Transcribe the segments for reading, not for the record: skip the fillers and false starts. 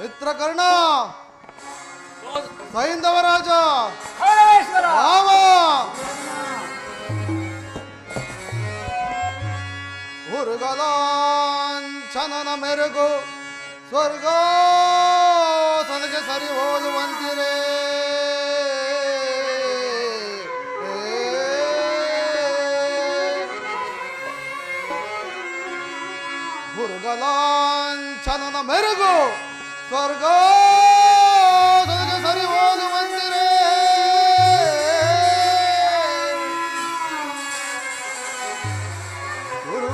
ಮಿತ್ರಕರ್ಣ ಸೈಂಧವ ರಾಜ ಉರುಗಲಾಂಛನನ ಮೆರುಗು ಸ್ವರ್ಗ ತನಗೆ ಸರಿ ಹೋಲುವಂತಿರೇ ಉರುಗಲಾಂಛನನ ಮೆರುಗು ಸ್ವರ್ಗ ತನಗೆ ಸರಿ ಹೋಲುವಂತಿರೇ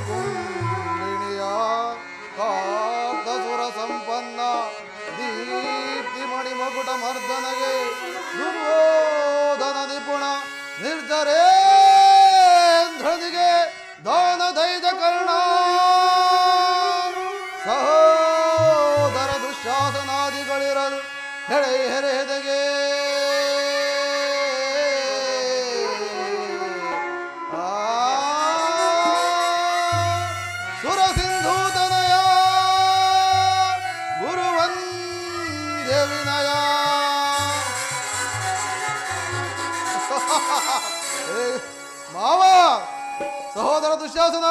ಗುರುಕುಂಬಿಣಿಯ ಕಾಬ್ದಸುರ ಸಂಪನ್ನ ದೀಪ್ತಿ ಮಣಿಮಕುಟ ಮರ್ದನಗೆ ದುರ್ಯೋಧನ ನಿಪುಣ ನಿರ್ಜರೇಂದ್ರನಿಗೆ ದಾನ ದೈದ ಕರ್ಣ ಸಹೋದರ ದುಶ್ಯಾಸನಾದಿಗಳಿರಲು ಹೆಡೆ ಹೆರೆದೆಗೆ ಸುರ ಸಿಂಧೂತನಯ ಗುರುವಂದ್ಯ ವಿನಯ ಮಾವ ಸಹೋದರ ದುಶ್ಯಾಸನ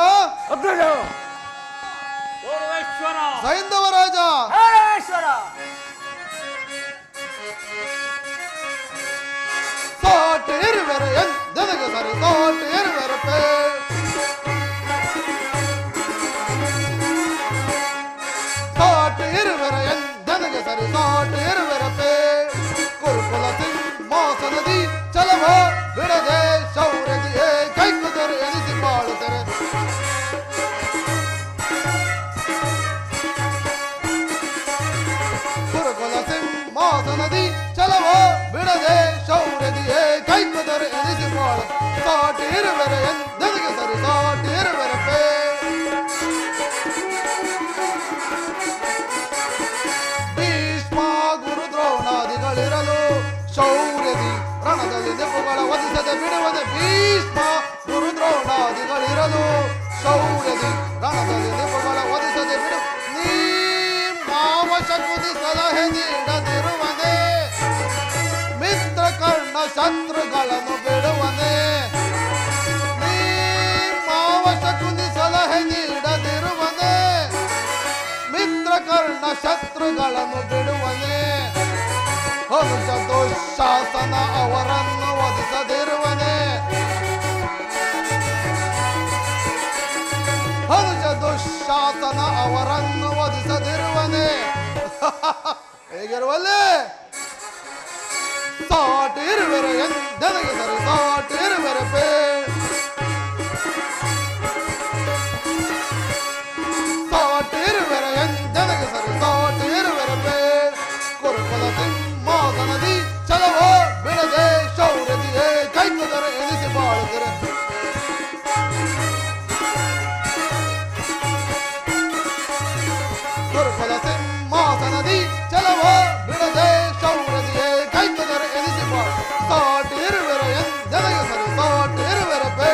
ಸೈಂಧವ ರಾಜ ಸಾಟಿ ಇರುವೆರೆ ಎಂದೆನಗೆ ಸರಿ ಸಾಟಿ ಇರುವೆರೆ ಪೇ ಸಾಟಿ ಇರುವೆರೆ ಎಂದೆನಗೆ ಸರಿ ಸಾಟಿ ಇರುವೆರೆ ಪೇ ಕುರುಕುಲ ಸಿಂಹಾಸನದಿ ಚಲವ ಬಿಡದೆ ಶೌರ್ಯದಿಯೇ ಕೈಕುದರೆ ಎನಿಸಿ ಬಾಳುತ್ತಾರೆ ಕುರುಕುಲ ಸಿಂಹಾಸನದಿ ಚಲವ ಬಿಡದೆ ಶೌರ್ಯದಿಯೇ ಕೈಕುದರೆ ಎನಿಸಿ ಬಾಳು ಸಾಟಿ ಇರುವೆರೆ ಎಂದೆನಗೆ ಸರಿ ಸಾಟಿ ಇರುವೆರೆ ಪೇ ಭೀಷ್ಮ ಗುರು ದ್ರೋಣಾದಿಗಳಿರಲು ಶೌರ್ಯದಿ ರಣದಲ್ಲಿ ನೆಪುಗಳ ವಧಿಸದೆ ಬಿಡುವದೆ ಭೀಷ್ಮ ಗುರು ದ್ರೋಣಾದಿಗಳಿರಲು ಶೌರ್ಯದಿ ರಣದಲ್ಲಿ ನೆಪುಗಳ ವಧಿಸದೆ ಬಿಡು ನೀ ಮಾವ ಶಕುನಿ ಸಲಹೆ ನೀಡದಿರುವನೆ ಮಿತ್ರಕರ್ಣ ಶತ್ರುಗಳನ್ನು ಬಿಡುವನೆ ನೀ ಮಾವ ಶಕುನಿ ಸಲಹೆ ನೀಡದಿರುವನೆ ಮಿತ್ರಕರ್ಣ ಶತ್ರುಗಳನ್ನು ಬಿಡುವನೆ ಹನುಜ ದುಶ್ಯಾಸನ ಅವರನ್ನು ವಧಿಸದಿರುವನೆ ಹನುಜ ದುಶ್ಯಾಸನ ಅವರನ್ನು ವಧಿಸದಿರುವನೆ ಹೇಗಿರುವಲ್ಲೇ ಸಾಟಿ ಇರುವೆರೆ ಎಂದೆನಗೆ ಸರಿ ಸಾಟಿ ಇರುವೆರೆ ಪೇ ಸಾಟಿ ಇರುವೆರೆ ಎಂದೆನಗೆ ಸರಿ ಸಾಟಿ ಇರುವೆರೆ ಪೇ ಕುರುಕುಲ ಸಿಂಹಾಸನದಿ ಚಲವ ಬಿಡದೆ ಶೌರ್ಯದಿಯೇ ಕೈಕುದರೆ ಎನಿಸಿ ಬಾಳುತ್ತಾರೆ ಕುರುಕುಲ ಸಿಂಹಾಸನದಿ ಚಲವ ಬಿಡದೆ ಶೌರ್ಯದಿಯೇ ಕೈಕುದರೆ ಎನಿಸಿ ಬಾಳು ಸಾಟಿ ಇರುವೆರೆ ಎಂದೆನಗೆ ಸರಿ ಸಾಟಿ ಇರುವೆರೆ ಪೇ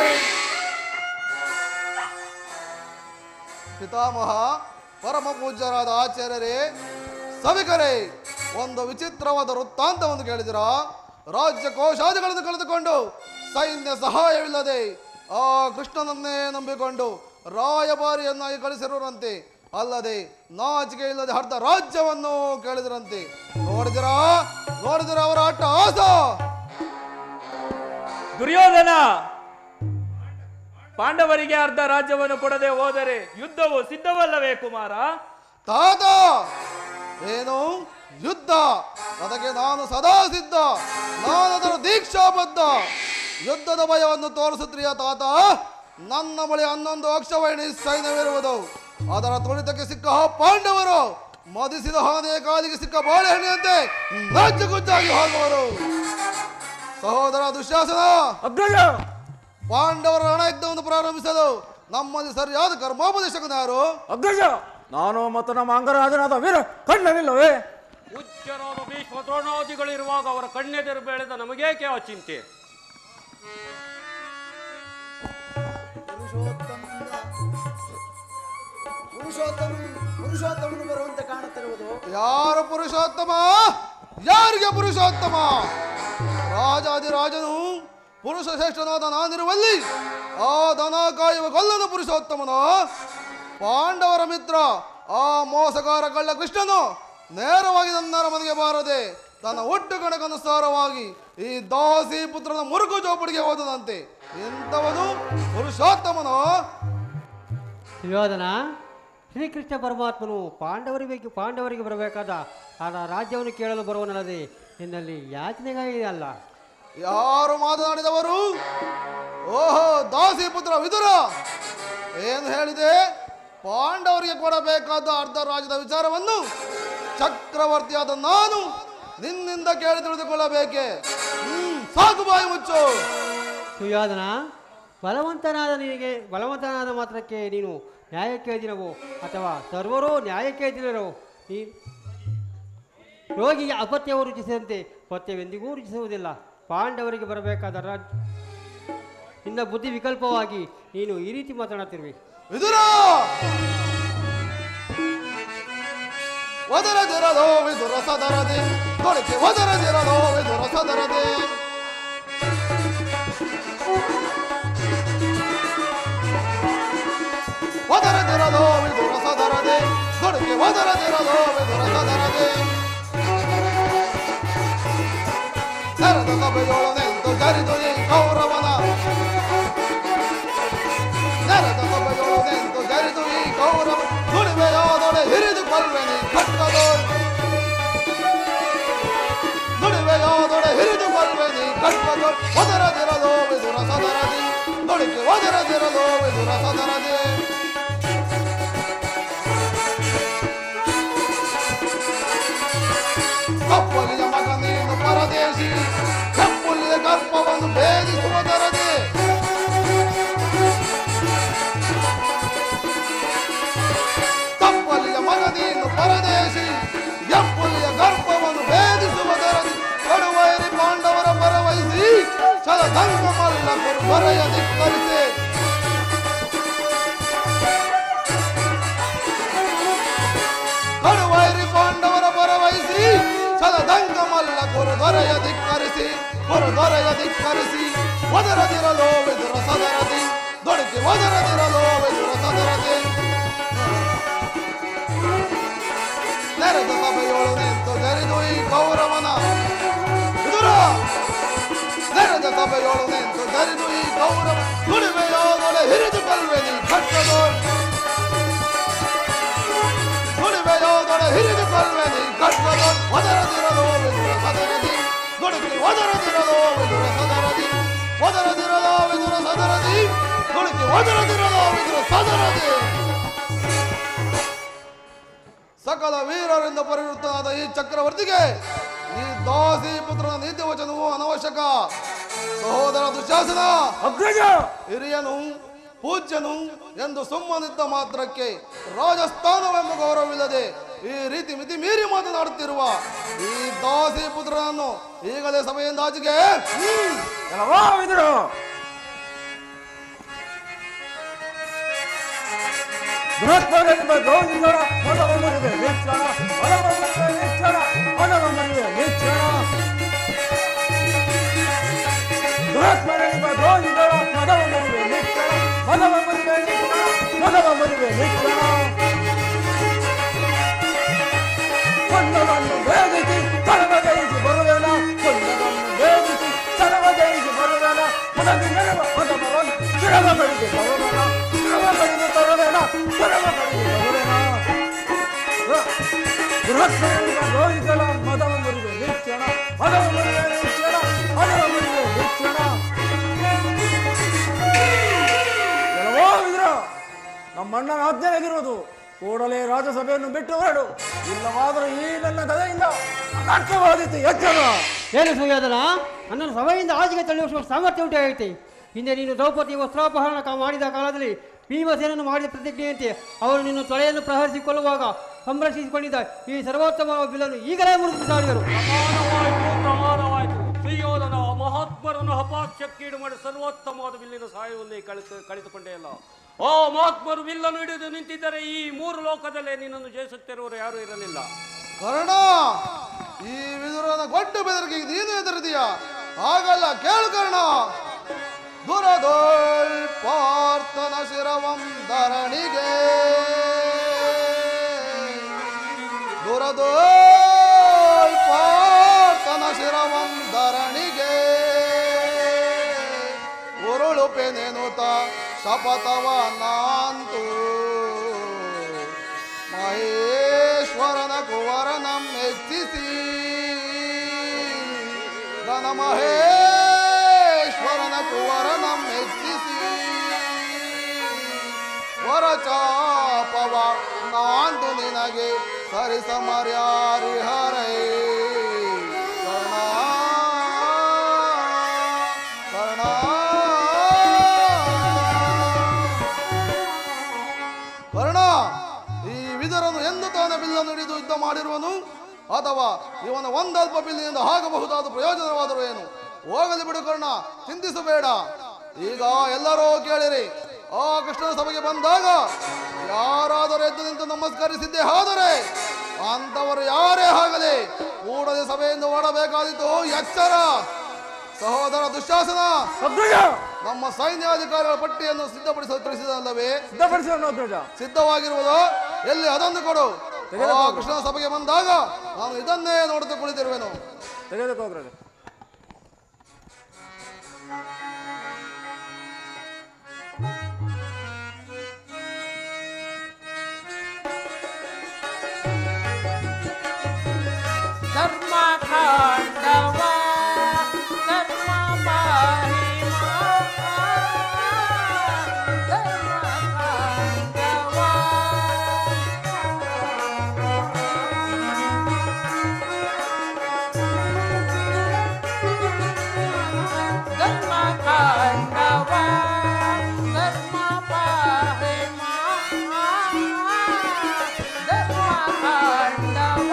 ಪಿತಾಮಹ ಪರಮ ಪೂಜ್ಯರಾದ ಆಚಾರ್ಯರೇ ಸಭಿಕರೇ ಒಂದು ವಿಚಿತ್ರವಾದ ವೃತ್ತಾಂತವನ್ನು ಕೇಳಿದಿರ ರಾಜ್ಯ ಕೋಶಾದಿಗಳನ್ನು ಕಳೆದುಕೊಂಡು ಸೈನ್ಯ ಸಹಾಯವಿಲ್ಲದೆ ಆ ಕೃಷ್ಣನನ್ನೇ ನಂಬಿಕೊಂಡು ರಾಯಭಾರಿಯನ್ನಾಗಿ ಕಳಿಸಿರುವಂತೆ ಅಲ್ಲದೆ ನಾಚಿಕೆ ಇಲ್ಲದೆ ಅರ್ಧ ರಾಜ್ಯವನ್ನು ಕೇಳಿದರಂತೆ ನೋಡಿದಿರ ಅವರ ಆಟ ಆಸ ದುರ್ಯೋಧನ ಪಾಂಡವರಿಗೆ ಅರ್ಧ ರಾಜ್ಯವನ್ನು ಕೊಡದೆ ಹೋದರೆ ಯುದ್ಧವು ಸಿದ್ಧವಲ್ಲವೇ ಕುಮಾರ ತಾತ ಏನು ಯುದ್ಧ ಅದಕ್ಕೆ ನಾನು ಸದಾ ಸಿದ್ಧ ನಾನು ಅದರ ದೀಕ್ಷಾಬದ್ಧ ಯುದ್ಧದ ಭಯವನ್ನು ತೋರಿಸುತ್ತೀಯ ತಾತ ನನ್ನ ಬಳಿ 11 ಅಕ್ಷವೈಣಿ ಸೈನ್ಯವಿರುವುದು ಅದರ ತುಳಿತಕ್ಕೆ ಸಿಕ್ಕ ಪಾಂಡವರು ಮದಿಸಿದ ಹಾನಿಯ ಕಾಲಿಗೆ ಸಿಕ್ಕ ಬಾಳೆಹಣ್ಣಿಯಂತೆ ನಜ್ಜುಗುಜ್ಜಾಗಿ ಹೋಗುವರು ಸಹೋದರ ದುಶ್ಯಾಸನ ಪಾಂಡವರ ರಣಯುದ್ಧವನ್ನು ಪ್ರಾರಂಭಿಸಲು ನಮ್ಮಲ್ಲಿ ಸರಿಯಾದ ಕರ್ಮೋಪದೇಶಕನು ಯಾರು ಅಗ್ರಜ ನಾನು ಮತ್ತು ನಮ್ಮ ಅಂಗರಾಜನಾದ ವೀರ ಕಣ್ಣನಿಲ್ಲವೇ ಉಚ್ಚರಾದ ಭೀಷ್ಮ ದ್ರೋಣಾದಿಗಳಿರುವಾಗ ಅವರ ಕಣ್ಣೆದುರು ಬೆಳೆದ ನಮಗೇಕೆ ಆ ಚಿಂತೆ ಪುರುಷೋತ್ತಮನು ಬರುವಂತೆ ಕಾಣುತ್ತದೆ ಮಾತಾಡುವುದು? ಯಾರು ಪುರುಷೋತ್ತಮ? ಯಾರಿಗೆ ಪುರುಷೋತ್ತಮ? ರಾಜಾದಿರಾಜನು ಪುರುಷ ಶ್ರೇಷ್ಠನಾದ ನಾನಿರುವಲ್ಲಿ ಆ ದನ ಕಾಯುವ ಗೊಲ್ಲನು ಪುರುಷೋತ್ತಮನು. ಪಾಂಡವರ ಮಿತ್ರ ಆ ಮೋಸಗಾರ ಕಳ್ಳ ಕೃಷ್ಣನು ನೇರವಾಗಿ ನನ್ನ ಮನೆಗೆ ಬಾರದೆ ತನ್ನ ಹುಟ್ಟು ಕಣಕನುಸಾರವಾಗಿ ಈ ದಾಸಿ ಪುತ್ರನ ಮುರುಕು ಜೋಪಡಿಗೆ ಹೋದದಂತೆ. ಇಂಥವನು ಪುರುಷೋತ್ತಮನು. ಸುಯೋಧನ, ಶ್ರೀಕೃಷ್ಣ ಪರಮಾತ್ಮನು ಪಾಂಡವರಿಗೆ ಬರಬೇಕಾದ ಆ ರಾಜ್ಯವನ್ನು ಕೇಳಲು ಬರುವನಲ್ಲದೆ ನಿನ್ನಲ್ಲಿ ಯಾಚನೆಗಾಗಿ ಅಲ್ಲ. ಯಾರು ಮಾತನಾಡಿದವರು? ಓಹೋ, ದಾಸಿ ಪುತ್ರ ವಿದುರ ಏನು ಹೇಳಿದೆ? ಪಾಂಡವರಿಗೆ ಕೊಡಬೇಕಾದ ಅರ್ಧ ರಾಜ್ಯದ ವಿಚಾರವನ್ನು ಚಕ್ರವರ್ತಿಯಾದ ನಾನು ನಿನ್ನಿಂದ ಕೇಳಿ ತಿಳಿದುಕೊಳ್ಳಬೇಕೆ? ಸಾಕು, ಬಾಯಿ ಮುಚ್ಚು. ಸುಯೋಧನ, ಬಲವಂತನಾದ ಮಾತ್ರಕ್ಕೆ ನೀನು ನ್ಯಾಯಕ್ಕೆ ದಿನವೋ ಅಥವಾ ಸರ್ವರೂ ನ್ಯಾಯಕ್ಕೆ ದಿನರೋ ರೋಗಿಗೆ ಅಪತ್ಯವು ರುಚಿಸಿದಂತೆ ಪಥ್ಯವೆಂದಿಗೂ ರುಚಿಸುವುದಿಲ್ಲ. ಪಾಂಡವರಿಗೆ ಬರಬೇಕಾದ ನಿನ್ನ ಬುದ್ಧಿ ವಿಕಲ್ಪವಾಗಿ ನೀನು ಈ ರೀತಿ ಮಾತನಾಡುತ್ತಿರುವೆ. ವಿದುರ, ಒದರದಿರಲೋ ವಿದುರ ಸದರದೆ ತೊಡಕೆ, ಒದರದಿರಲೋ ವಿದುರ ಸದರದೆ. ಒದರದಿರಲೋ ವಿದುರ ಸದರದೆ ತೊಡಕೆ, ಒದರದಿರಲೋ ವಿದುರ ಸದರದೆ. ನೆರೆದ ಸಭೆಯೊಳನೆಂದು ಜರಿದು ಈ ಕೌರವನ, ನೆರೆದ ಸಭೆಯೊಳನೆಂದು ಜರಿದು ಈ ಕೌರವ ನುಡಿವೆಯಾದೊಡೆ ಹಿರಿದು ಕೊಲ್ವೆನಿ ಕಟ್ಟದು, ನುಡಿವೆಯಾದೊಡೆ ಹಿರಿದು ಕೊಲ್ವೆನಿ ಕಟ್ಟದು. ಒದರದಿರಲೋ ವಿದುರ ಸದರದಿ ತೊಡಕೆ, ಒದರದಿರಲೋ ವಿದುರ ಸದರದಿ. ಕಪ್ಪಲಿಯ ಮಗ ನೀನು ಪರದೇಶಿ, ಕಪ್ಪುಲಿಯ ಗರ್ಭವನ್ನು ಭೇದಿಸುವುದರದೆ. ಕಪ್ಪಲಿಯ ಮಗ ನೀನು ಪರದೇಶಿ, ಎಪ್ಪುಲಿಯ ಗರ್ಭವನ್ನು ಭೇದಿಸುವುದರದೆ. ಕಡುವೈರಿ ಪಾಂಡವರ ಪರವಹಿಸಿ ಛಲದಂಗ ಮಲ್ಲ ಹೊರೆಯ ಧಿಕ್ಕರಿಸಿ. ಕಡುವೈರಿ ಪಾಂಡವರ ಪರವಹಿಸಿ ಛಲದಂಗ ಮಲ್ಲ ದೊರೆಯ ಧಿಕ್ಕರಿಸಿ, ದೊರೆಯ ಧಿಕ್ಕರಿಸಿ. ಒದರದಿರಲೋ ವಿದುರ ಸದರದಿ ದೊಡಕೆ, ಒದರದಿರಲೋ ವಿದುರ ಸದರದಿ. ನೆರೆದ ಸಭೆಯೊಳು ನಿಂತು ಜರಿದು ಈ ಕೌರವನ ವಿದುರ, ನೆರೆದ ಸಭೆಯೊಳು ನಿಂತು ಜರಿದು ಈ ಕೌರವ ನುಡಿವೆಯೋದೊಡೆ ಹಿರಿದು ಕೊಲ್ವೆನಿ ಕಟ್ಟದು, ನುಡಿವೆಯೋದೊಡೆ ಹಿರಿದು ಕೊಲ್ವೆನಿ ಕಟ್ಟದು. ಒದರದಿರಲೋ ವಿದುರ ಸದರದಿ ದೊಡಕೆ, ಒದರದಿರಲೋ ವಿದುರ ಸದರದಿ. ಒದರದಿರಲೋ ವಿದುರ ಸದರದಿ ದೊಡಕೆ, ಒದರದಿರಲೋ ವಿದುರ ಸದರದಿ. ಸಕಲ ವೀರರಿಂದ ಪರಿವೃತ್ತನಾದ ಈ ಚಕ್ರವರ್ತಿಗೆ ಈ ದಾಸಿ ಪುತ್ರನ ನೀತಿ ವಚನವು ಅನವಶ್ಯಕ. ಸಹೋದರ ದುಶ್ಯಾಸನ, ಹಿರಿಯನು ಪೂಜ್ಯನು ಎಂದು ಸುಮ್ಮನಿದ್ದ ಮಾತ್ರಕ್ಕೆ ರಾಜಸ್ಥಾನವೆಂಬ ಗೌರವವಿಲ್ಲದೆ ಈ ರೀತಿ ಮಿತಿ ಮೀರಿ ಮಾತನಾಡುತ್ತಿರುವ ಈ ದಾಸಿ ಪುತ್ರನನ್ನು ಈಗಲೇ ಸಭೆಯಿಂದ ಆಚೆಗೆ. ನಮ್ಮಣ್ಣನ ಆಜ್ಞೆಯಾಗಿರುವುದು ಕೂಡಲೇ ರಾಜಸಭೆಯನ್ನು ಬಿಟ್ಟು ಹೊರಡು, ಇಲ್ಲವಾದರೂ ಈ ನನ್ನ ಗದೆಯಿಂದ ಅರ್ಥವಾದೀತು. ಎಚ್ಚರ. ಏನು ಸುಯೋಧನ, ನನ್ನನ್ನು ಸಭೆಯಿಂದ ಆಚೆಗೆ ತಳ್ಳುವ ಸಾಮರ್ಥ್ಯ ಉಂಟಾಗೈತೆ. ಹಿಂದೆ ನೀನು ದ್ರೌಪದಿ ವಸ್ತ್ರಾಪಹರಣ ಮಾಡಿದ ಕಾಲದಲ್ಲಿ ಭೀಮಸೇನನ್ನು ಮಾಡಿದ ಪ್ರತಿಜ್ಞೆಯಂತೆ ಅವರು ನಿನ್ನ ತೊಳೆಯನ್ನು ಪ್ರಹರಿಸಿಕೊಳ್ಳುವಾಗ ಸಂರಕ್ಷಿಸಿಕೊಂಡಿದ್ದ ಈ ಸರ್ವೋತ್ತಮ ಬಿಲ್ಲನ್ನು ಈಗಲೇ ಮುರಿದು ಸಾರಿದರು. ಪ್ರಮಾಣವಾಯಿತು. ಸುಯೋಧನ ಮಹಾತ್ಮರನ್ನು ಹಪಾಸ್ಯಕ್ಕೀಡು ಮಾಡಿ ಸರ್ವೋತ್ತಮವಾದ ಬಿಲ್ಲಿನ ಸಹಾಯವನ್ನೇ ಕಳಿತುಕೊಂಡೇ ಅಲ್ಲ. ಓ ಮಹಾತ್ಮರು ವಿಲ್ಲನ್ನು ಹಿಡಿದು ನಿಂತಿದ್ದರೆ ಈ 3 ಲೋಕದಲ್ಲೇ ನಿನ್ನನ್ನು ಜಯಿಸುತ್ತಿರುವರು ಯಾರು ಇರಲಿಲ್ಲ. ಕರ್ಣ, ಈ ವಿದುರನ ಗೊಡ್ಡ ಬೆದರಿಕೆಗೆ ನೀನು ಎದುರಿದೀಯಾ? ಹಾಗಲ್ಲ, ಕೇಳು ಕರ್ಣ. ದುರದೋಳ್ ಪಾರ್ಥನ ಶಿರವಂ ಧರಣಿಗೆ, ದುರದೋಳ್ ಪಾರ್ಥನ ಶಿರವಂ ಧರಣಿಗೆ, ಉರುಳುಪೆನೆನುತ ಶಪಥವ ನಾಂತು ಮಹೇಶ್ವರನ ಕುವರನಂ ಹೆಚ್ಚಿಸಿ, ಘನ ಮಹೇಶ್ವರನ ಕುವರನಂ ಹೆಚ್ಚಿಸಿ, ವರಚಾಪವ ನಾಂದು ನಿನಗೆ ಸರಿಸಮರ್ಯಾರಿಹರೈ. ಕರ್ಣ, ಕರ್ಣ. ಕರ್ಣ, ಈ ವಿದುರನು ಎಂದು ತಾನೇ ಬಿಲ್ಲನ್ನು ಹಿಡಿದು ಯುದ್ಧ ಮಾಡಿರುವನು? ಅಥವಾ ಇವನ ಒಂದಲ್ಪ ಬಿಲ್ಲಿನಿಂದ ಆಗಬಹುದಾದ ಪ್ರಯೋಜನವಾದರೂ ಏನು? ಹೋಗಲಿ ಬಿಡು ಕರ್ಣ, ಚಿಂತಿಸಬೇಡ. ಈಗ ಎಲ್ಲರೂ ಕೇಳಿರಿ, ಆ ಕೃಷ್ಣನ ಸಭೆಗೆ ಬಂದಾಗ ಯಾರಾದರೂ ಎದ್ದು ನಿಂತು ನಮಸ್ಕರಿಸಿದ್ದೇ ಆದರೆ ಅಂತವರು ಯಾರೇ ಆಗಲಿ ಕೂಡಲೇ ಸಭೆಯಿಂದ ಓಡಬೇಕಾದಿತ್ತು. ಎಚ್ಚರ! ಸಹೋದರ ದುಶ್ಯಾಸನ, ನಮ್ಮ ಸೈನ್ಯಾಧಿಕಾರಿಗಳ ಪಟ್ಟಿಯನ್ನು ಸಿದ್ಧಪಡಿಸಲು ತಿಳಿಸಿದಲ್ಲವೇ? ಸಿದ್ಧವಾಗಿರುವುದು ಎಲ್ಲಿ? ಅದನ್ನು ಕೊಡು. ಆ ಕೃಷ್ಣನ ಸಭೆಗೆ ಬಂದಾಗ ನಾನು ಇದನ್ನೇ ನೋಡುತ್ತಾ ಕುಳಿತಿರುವೆನು. ತೆಗೆದುಕೋಗ್ರೆ. ಧರ್ಮ ಖಾಂಡವ ಧರ್ಮ ಮಹಿಮಾ, ಧರ್ಮ ಖಾಂಡವ ಧರ್ಮ ಖಾಂಡವ ಧರ್ಮ ಮಹಿಮಾ, ಧರ್ಮ ಖಾಂಡವ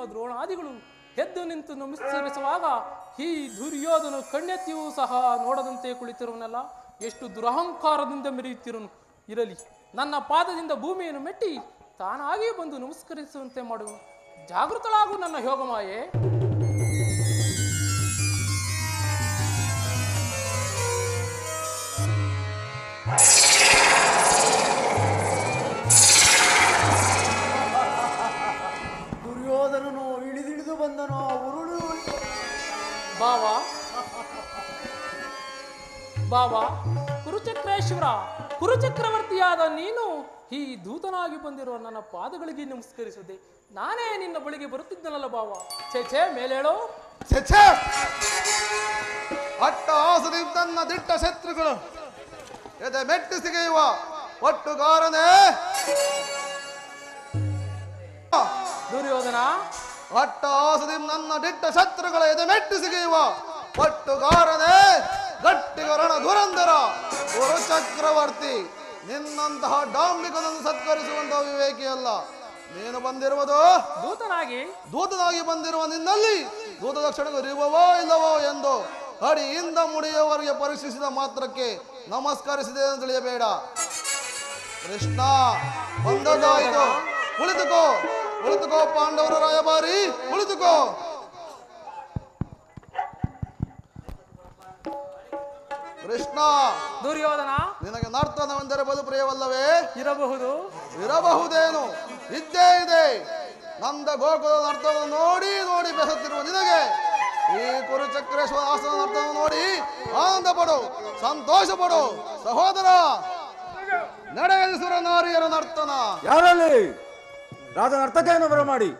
ದ್ರೋಣಾದಿಗಳು ಎದ್ದು ನಿಂತು ನಮಸ್ಕರಿಸುವಾಗ ಈ ದುರ್ಯೋಧನ ಕಣ್ಣೆತ್ತಿಯೂ ಸಹ ನೋಡದಂತೆ ಕುಳಿತಿರುವನಲ್ಲ, ಎಷ್ಟು ದುರಹಂಕಾರದಿಂದ ಮೆರೆಯುತ್ತಿರುವನು. ಇರಲಿ, ನನ್ನ ಪಾದದಿಂದ ಭೂಮಿಯನ್ನು ಮೆಟ್ಟಿ ತಾನಾಗಿಯೇ ಬಂದು ನಮಸ್ಕರಿಸುವಂತೆ ಮಾಡು. ಜಾಗೃತಳಾಗು ನನ್ನ ಯೋಗಮಾಯೆ. ದುರ್ಯೋಧನನು ಇಳಿದಿಳಿದು ಬಂದನು ಉರುಳು. ಬಾವಾ ಬಾವಾ, ಕುರುಚಕ್ರೇಶ್ವರ, ಕುರುಚಕ್ರವರ್ತಿಯಾದ ನೀನು ಈ ದೂತನಾಗಿ ಬಂದಿರುವ ನನ್ನ ಪಾದಗಳಿಗೆ ನಮಸ್ಕರಿಸುವುದೇ. ನಾನೇ ನಿನ್ನ ಬಳಿಗೆ ಬರುತ್ತಿದ್ದನಲ್ಲ ಬಾವ. ಛೇ ಮೇಲೇಳೋ. ಛೆ ಅಟ್ಟ ಆಸದಿ ತನ್ನ ದಿಟ್ಟ ಶತ್ರುಗಳು ಎದೆ ಮೆಟ್ಟಿ ಸಿಗೆಯುವ ಒಟ್ಟುಗಾರನೇ ದುರ್ಯೋಧನ. ಅಟ್ಟ ಆಸದಿ ನನ್ನ ದಿಟ್ಟ ಶತ್ರುಗಳ ಎದೆ ಮೆಟ್ಟಿ ಸಿಗೆಯುವ ಒಟ್ಟುಗಾರನೇ ಗಟ್ಟಿಗರಣ ದುರಂಧರ ಗುರು ಚಕ್ರವರ್ತಿ. ನಿನ್ನಂತಹ ಡಾಂಬಿಕನನ್ನು ಸತ್ಕರಿಸುವಂತಹ ವಿವೇಕಿ ಅಲ್ಲ. ನೀನು ಬಂದಿರುವುದು ದೂತನಾಗಿ ಬಂದಿರುವ ನಿನ್ನಲ್ಲಿ ದೂತ ಲಕ್ಷಣಗಳು ಇರುವವೋ ಇಲ್ಲವೋ ಎಂದು ಅಡಿಯಿಂದ ಮುಡಿಯವರೆಗೆ ಪರೀಕ್ಷಿಸಿದ ಮಾತ್ರಕ್ಕೆ ನಮಸ್ಕರಿಸಿದೆ ಎಂದು ತಿಳಿಯಬೇಡ. ಕೃಷ್ಣ ಬಂದದಾಯಿತು. ಕುಳಿತುಕೋ ಪಾಂಡವರ ರಾಯಭಾರಿ, ಕುಳಿತುಕೋ. ಕೃಷ್ಣ, ದುರ್ಯೋಧನ, ನಿನಗೆ ನರ್ತನವೆಂದರೆ ಬಲು ಪ್ರಿಯವಲ್ಲವೇ? ಇರಬಹುದೇನು? ಇದ್ದೇ ಇದೆ. ನಂದ ಗೋಕುಲ ನರ್ತನ ನೋಡಿ ಬೆಸತ್ತಿರುವ ನಿನಗೆ ಈ ಕುರುಚಕ್ರೇಶ್ವರ ಆಸನ ನರ್ತನ ನೋಡಿ ಆನಂದ ಪಡು, ಸಂತೋಷ ಪಡು. ಸಹೋದರ, ನಡೆಯಲಿ ಸುರ ನಾರಿಯರ ನರ್ತನ. ಯಾರಲ್ಲಿ ರಾಜ ನರ್ತಕೆಯನ್ನು ಬರಮಾಡಿ.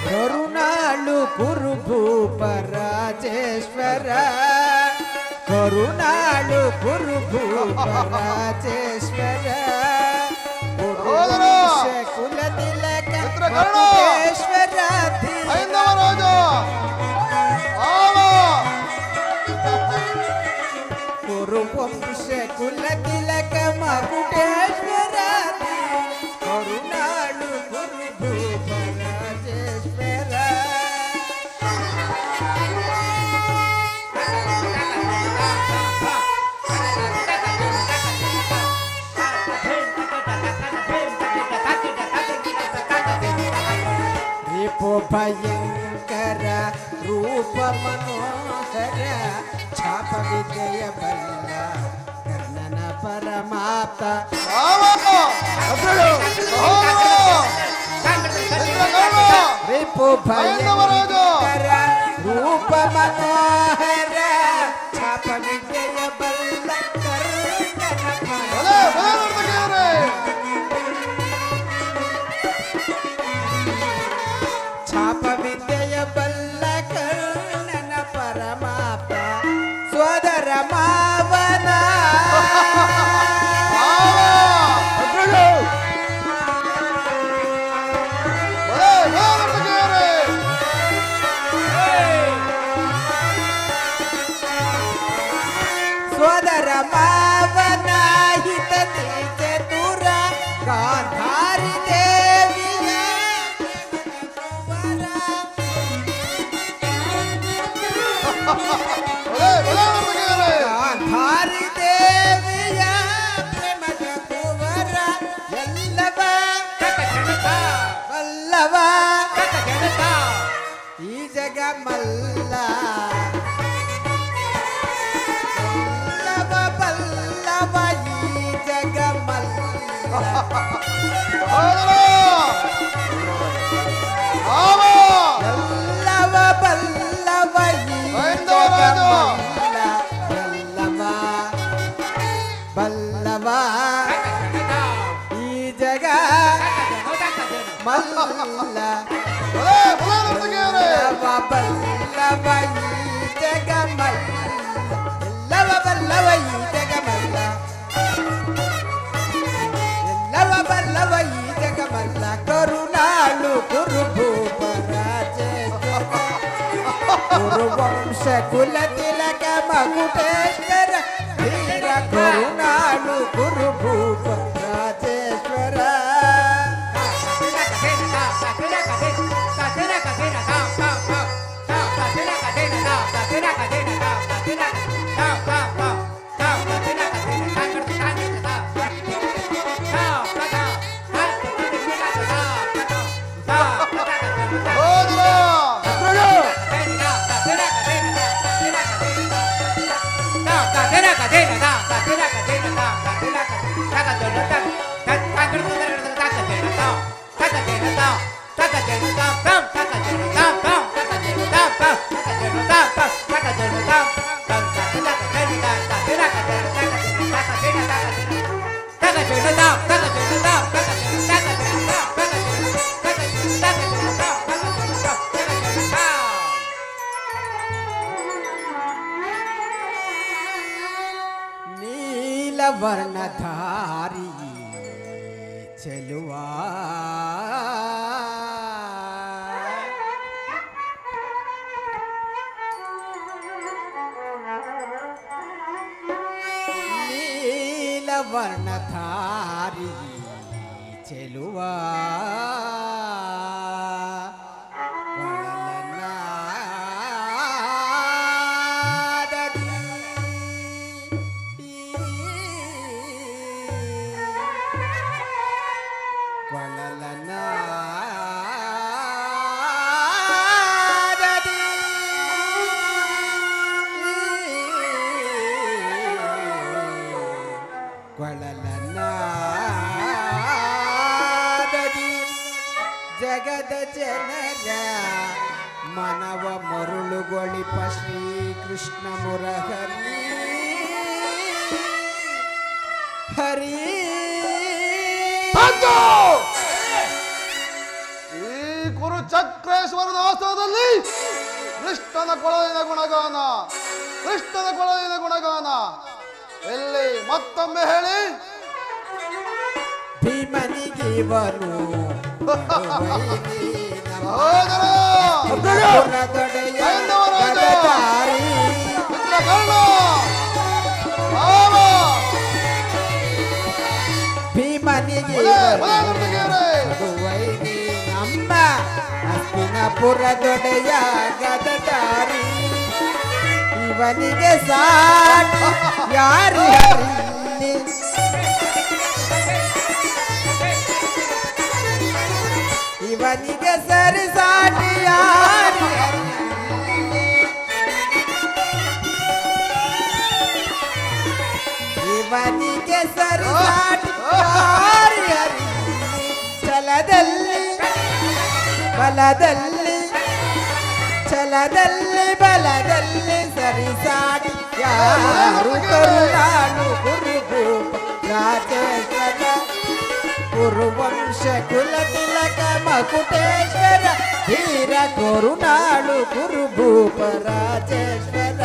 ಕರುಣಾಳು ಕುರುಭೂಪ ರಾಜೇಶ್ವರ, ಕರುಣಾಳು ಕುರುಭೂಪ ರಾಜೇಶ್ವರ, ಕುಲ ತಿಲಕ ಮಗುಟೇಶ್ವರ, ಕುರುವಂಶ ಕುಲ ತಿಲಕ ಮಗುಟೇಶ್ವರ, ಕರುಣಾಳು ಕುರುಭೂಪ ರಾಜೇಶ್ವರ. ರಿಪು ಭಯಂಕರ ರೂಪ ಮನೋಹರ, ಛಾಪ ವಿದ್ಯೆಯ ಬಲ್ಲ ಕರ್ಣನ ಪರಮಾಪ್ತ, ರಿಪು ಭಯಂಕರ ರೂಪ ಮನೋಹರ, ಛಾಪ ವಿದ್ಯೆಯ ಬಲ್ಲ ಕರ್ಣನ ಛಾಪ ವಿದ್ಯೆಯ ಬಲ್ಲ ಕರ್ಣನ ಪರಮಾಪ್ತ, ಸ್ವದರ ಮಾವನ ಸ್ವದರ ಮಾವನ ಹಿತ ಚತುರ ಗಾಂಧಾರಿ ದೇವಿಯ ಗಾಂಧಾರಿ ದೇವಿಯ ಪ್ರೇಮದ ಕುವರ, ಎಲ್ಲವ ಬಲ್ಲವ ಈ ಜಗ ಮಲ್ಲ, ಬಲ್ಲವ ಈ ಜಗ ಮಲ್ಲ, ಎಲ್ಲವ ಬಲ್ಲವ ಈ ಜಗ ಮಲ್ಲ, ಬಲ್ಲವ ಬಲ್ಲವ ಈ ಜಗ ಮಲ್ಲ, ಬಲ್ಲವ ಬಲ್ಲವ ಈ ಜಗ ಮಲ್ಲ, ಎಲ್ಲವ ಬಲ್ಲವ ಈ ಜಗ ಮಲ್ಲ, ಎಲ್ಲವ ಬಲ್ಲವ ಈ ಜಗ ಮಲ್ಲ, ಕರುಣಾಳು ಕುರುಭೂಪ ರಾಜೇಶ್ವರ, ಕುರುವಂಶ ಕುಲ ತಿಲಕ ಮಗುಟೇಶ್ವರ, ಧೀರ ಕರುಣಾಳು ಕುರುಭೂಪ ರಾಜೇಶ್ವರ. ನೀಲವರ್ಣಧಾರಿ ಚೆಲುವ ನೀಲವರ್ಣಧಾರಿ ಚೆಲುವ ಜಗದ ಜನರ ಮನವ ಮರುಳುಗೊಳಿಪ ಶ್ರೀಕೃಷ್ಣ ಮುರಹರಿ ಹರಿ ಈ ಕುರುಚಕ್ರೇಶ್ವರನ ಆಸ್ಥಾನದಲ್ಲಿ ಕೃಷ್ಣನ ಕೊಳಲಿನ ಗುಣಗಾನ, ಕೃಷ್ಣನ ಕೊಳಲಿನ ಗುಣಗಾನ ಎಲ್ಲಿ ಮತ್ತೊಮ್ಮೆ ಹೇಳಿ. ಭೀಮನಿಗಿವನು ಭೀಮನಿಗೆ ನಮ್ಮ ಹಸ್ತಿನಪುರದೊಡೆಯ ಗದಧಾರಿ ಇವನಿಗೆ ಸಾಟಿ ಯಾರು ಇವನಿಗೆ ಸರಿ ಸಾಟಿ ಯಾರು ಇವನಿಗೆ ಸರಿ ಸಾಟಿ ಯಾರು ಛಲದಲ್ಲಿ ಬಲದಲ್ಲಿ ಛಲದಲ್ಲಿ ಬಲದಲ್ಲಿ ಸರಿ ಸಾಟಿ ಯಾರು ಕರುಣಾಳು ಗುರುಭೂಪ ರಾಜೇಶ್ವರ ಕುರುವಂಶ ಕುಲ ತಿಲಕ ಮಕುಟೇಶ್ವರ ಧೀರ ಕರುಣಾಳು ಗುರುಭೂಪ ರಾಜೇಶ್ವರ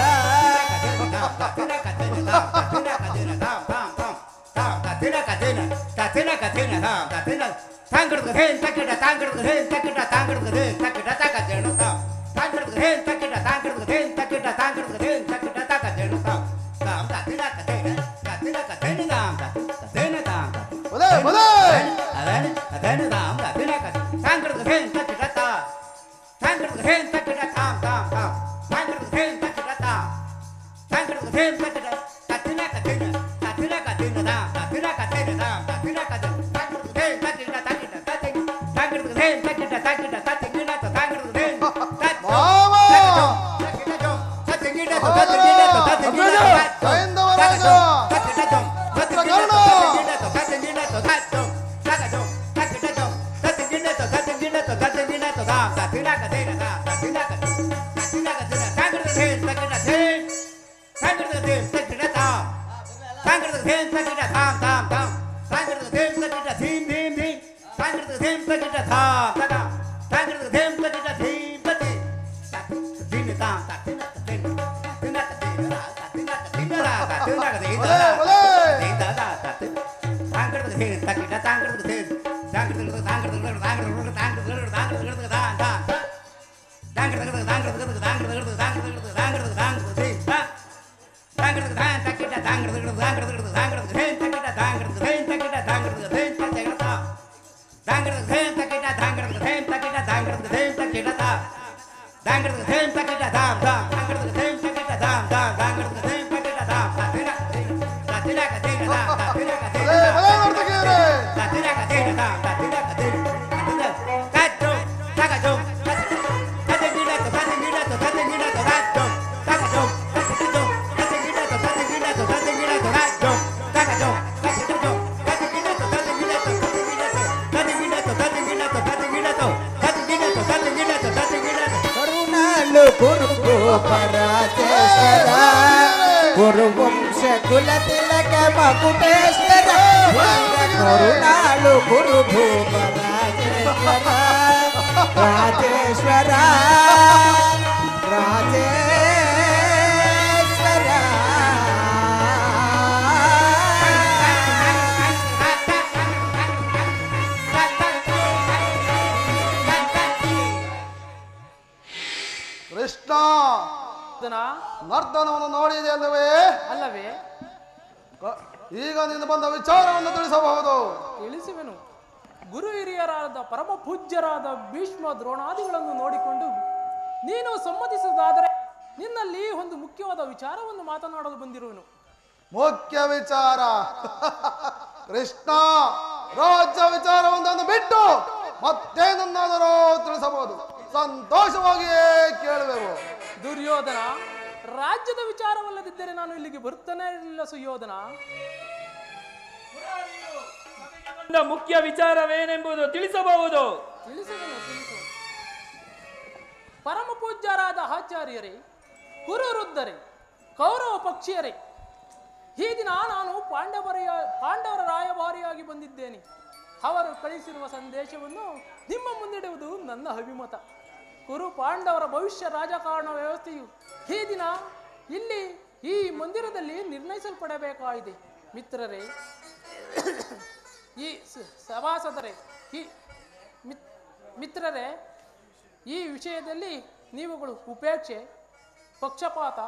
ಕುರುನಾಳು ಕುರುಭೂಪ ರಾಜೇಶ್ವರ ಕುರುವಂಶ ಕುಲ ತಿಲಕ ಮಕುಟೇಶ್ವರ ಕುರುನಾಳು ಕುರುಭೂಪ ರಾಜೇಶ್ವರ ರಾಜೇಶ್ವರ ರಾಜೇಶ್ವರ ಕೃಷ್ಣ ಅದನ ನರ್ತನವನ್ನು ನೋಡಿದೆ ಅಲ್ಲವೇ? ಅಲ್ಲವೇ? ಈಗ ನೀನು ಬಂದ ವಿಚಾರವನ್ನು ತಿಳಿಸಬಹುದು. ತಿಳಿಸುವೆನು. ಗುರು ಹಿರಿಯರಾದ ಪರಮ ಪೂಜ್ಯರಾದ ಭೀಷ್ಮ ದ್ರೋಣಾದಿಗಳನ್ನು ನೋಡಿಕೊಂಡು ನೀನು ಸಮ್ಮತಿಸುವುದಾದರೆ ನಿನ್ನಲ್ಲಿ ಒಂದು ಮುಖ್ಯವಾದ ವಿಚಾರವನ್ನು ಮಾತನಾಡಲು ಬಂದಿರುವನು. ಮುಖ್ಯ ವಿಚಾರ ಕೃಷ್ಣ, ರಾಜ್ಯ ವಿಚಾರವೊಂದನ್ನು ಬಿಟ್ಟು ಮತ್ತೇನನ್ನಾದರೂ ತಿಳಿಸಬಹುದು. ಸಂತೋಷವಾಗಿಯೇ ಕೇಳುವೆವು. ದುರ್ಯೋಧನ, ರಾಜ್ಯದ ವಿಚಾರವಲ್ಲದಿದ್ದರೆ ನಾನು ಇಲ್ಲಿಗೆ ಬರುತ್ತಾನೆ ಇರಲಿಲ್ಲ ಸುಯೋಧನ. ಮುಖ್ಯ ವಿಚಾರವೇನೆಂಬುದು ತಿಳಿಸಬಹುದು. ತಿಳಿಸುವೆನು. ಪರಮ ಪೂಜ್ಯರಾದ ಆಚಾರ್ಯರೇ, ಕುರುವೃದ್ಧರೇ, ಕೌರವ ಪಕ್ಷಿಯರೇ, ಈ ದಿನ ನಾನು ಪಾಂಡವರ ರಾಯಭಾರಿಯಾಗಿ ಬಂದಿದ್ದೇನೆ. ಅವರು ಕಳಿಸಿರುವ ಸಂದೇಶವನ್ನು ನಿಮ್ಮ ಮುಂದಿಡುವುದು ನನ್ನ ಅಭಿಮತ. ಕುರು ಪಾಂಡವರ ಭವಿಷ್ಯ ರಾಜಕಾರಣ ವ್ಯವಸ್ಥೆಯು ಈ ದಿನ ಇಲ್ಲಿ ಈ ಮಂದಿರದಲ್ಲಿ ನಿರ್ಣಯಿಸಲ್ಪಡಬೇಕಾಗಿದೆ. ಮಿತ್ರರೇ, ಈ ಸಭಾಸದರೇ, ಮಿತ್ರರೇ, ಈ ವಿಷಯದಲ್ಲಿ ನೀವುಗಳು ಉಪೇಕ್ಷೆ, ಪಕ್ಷಪಾತ,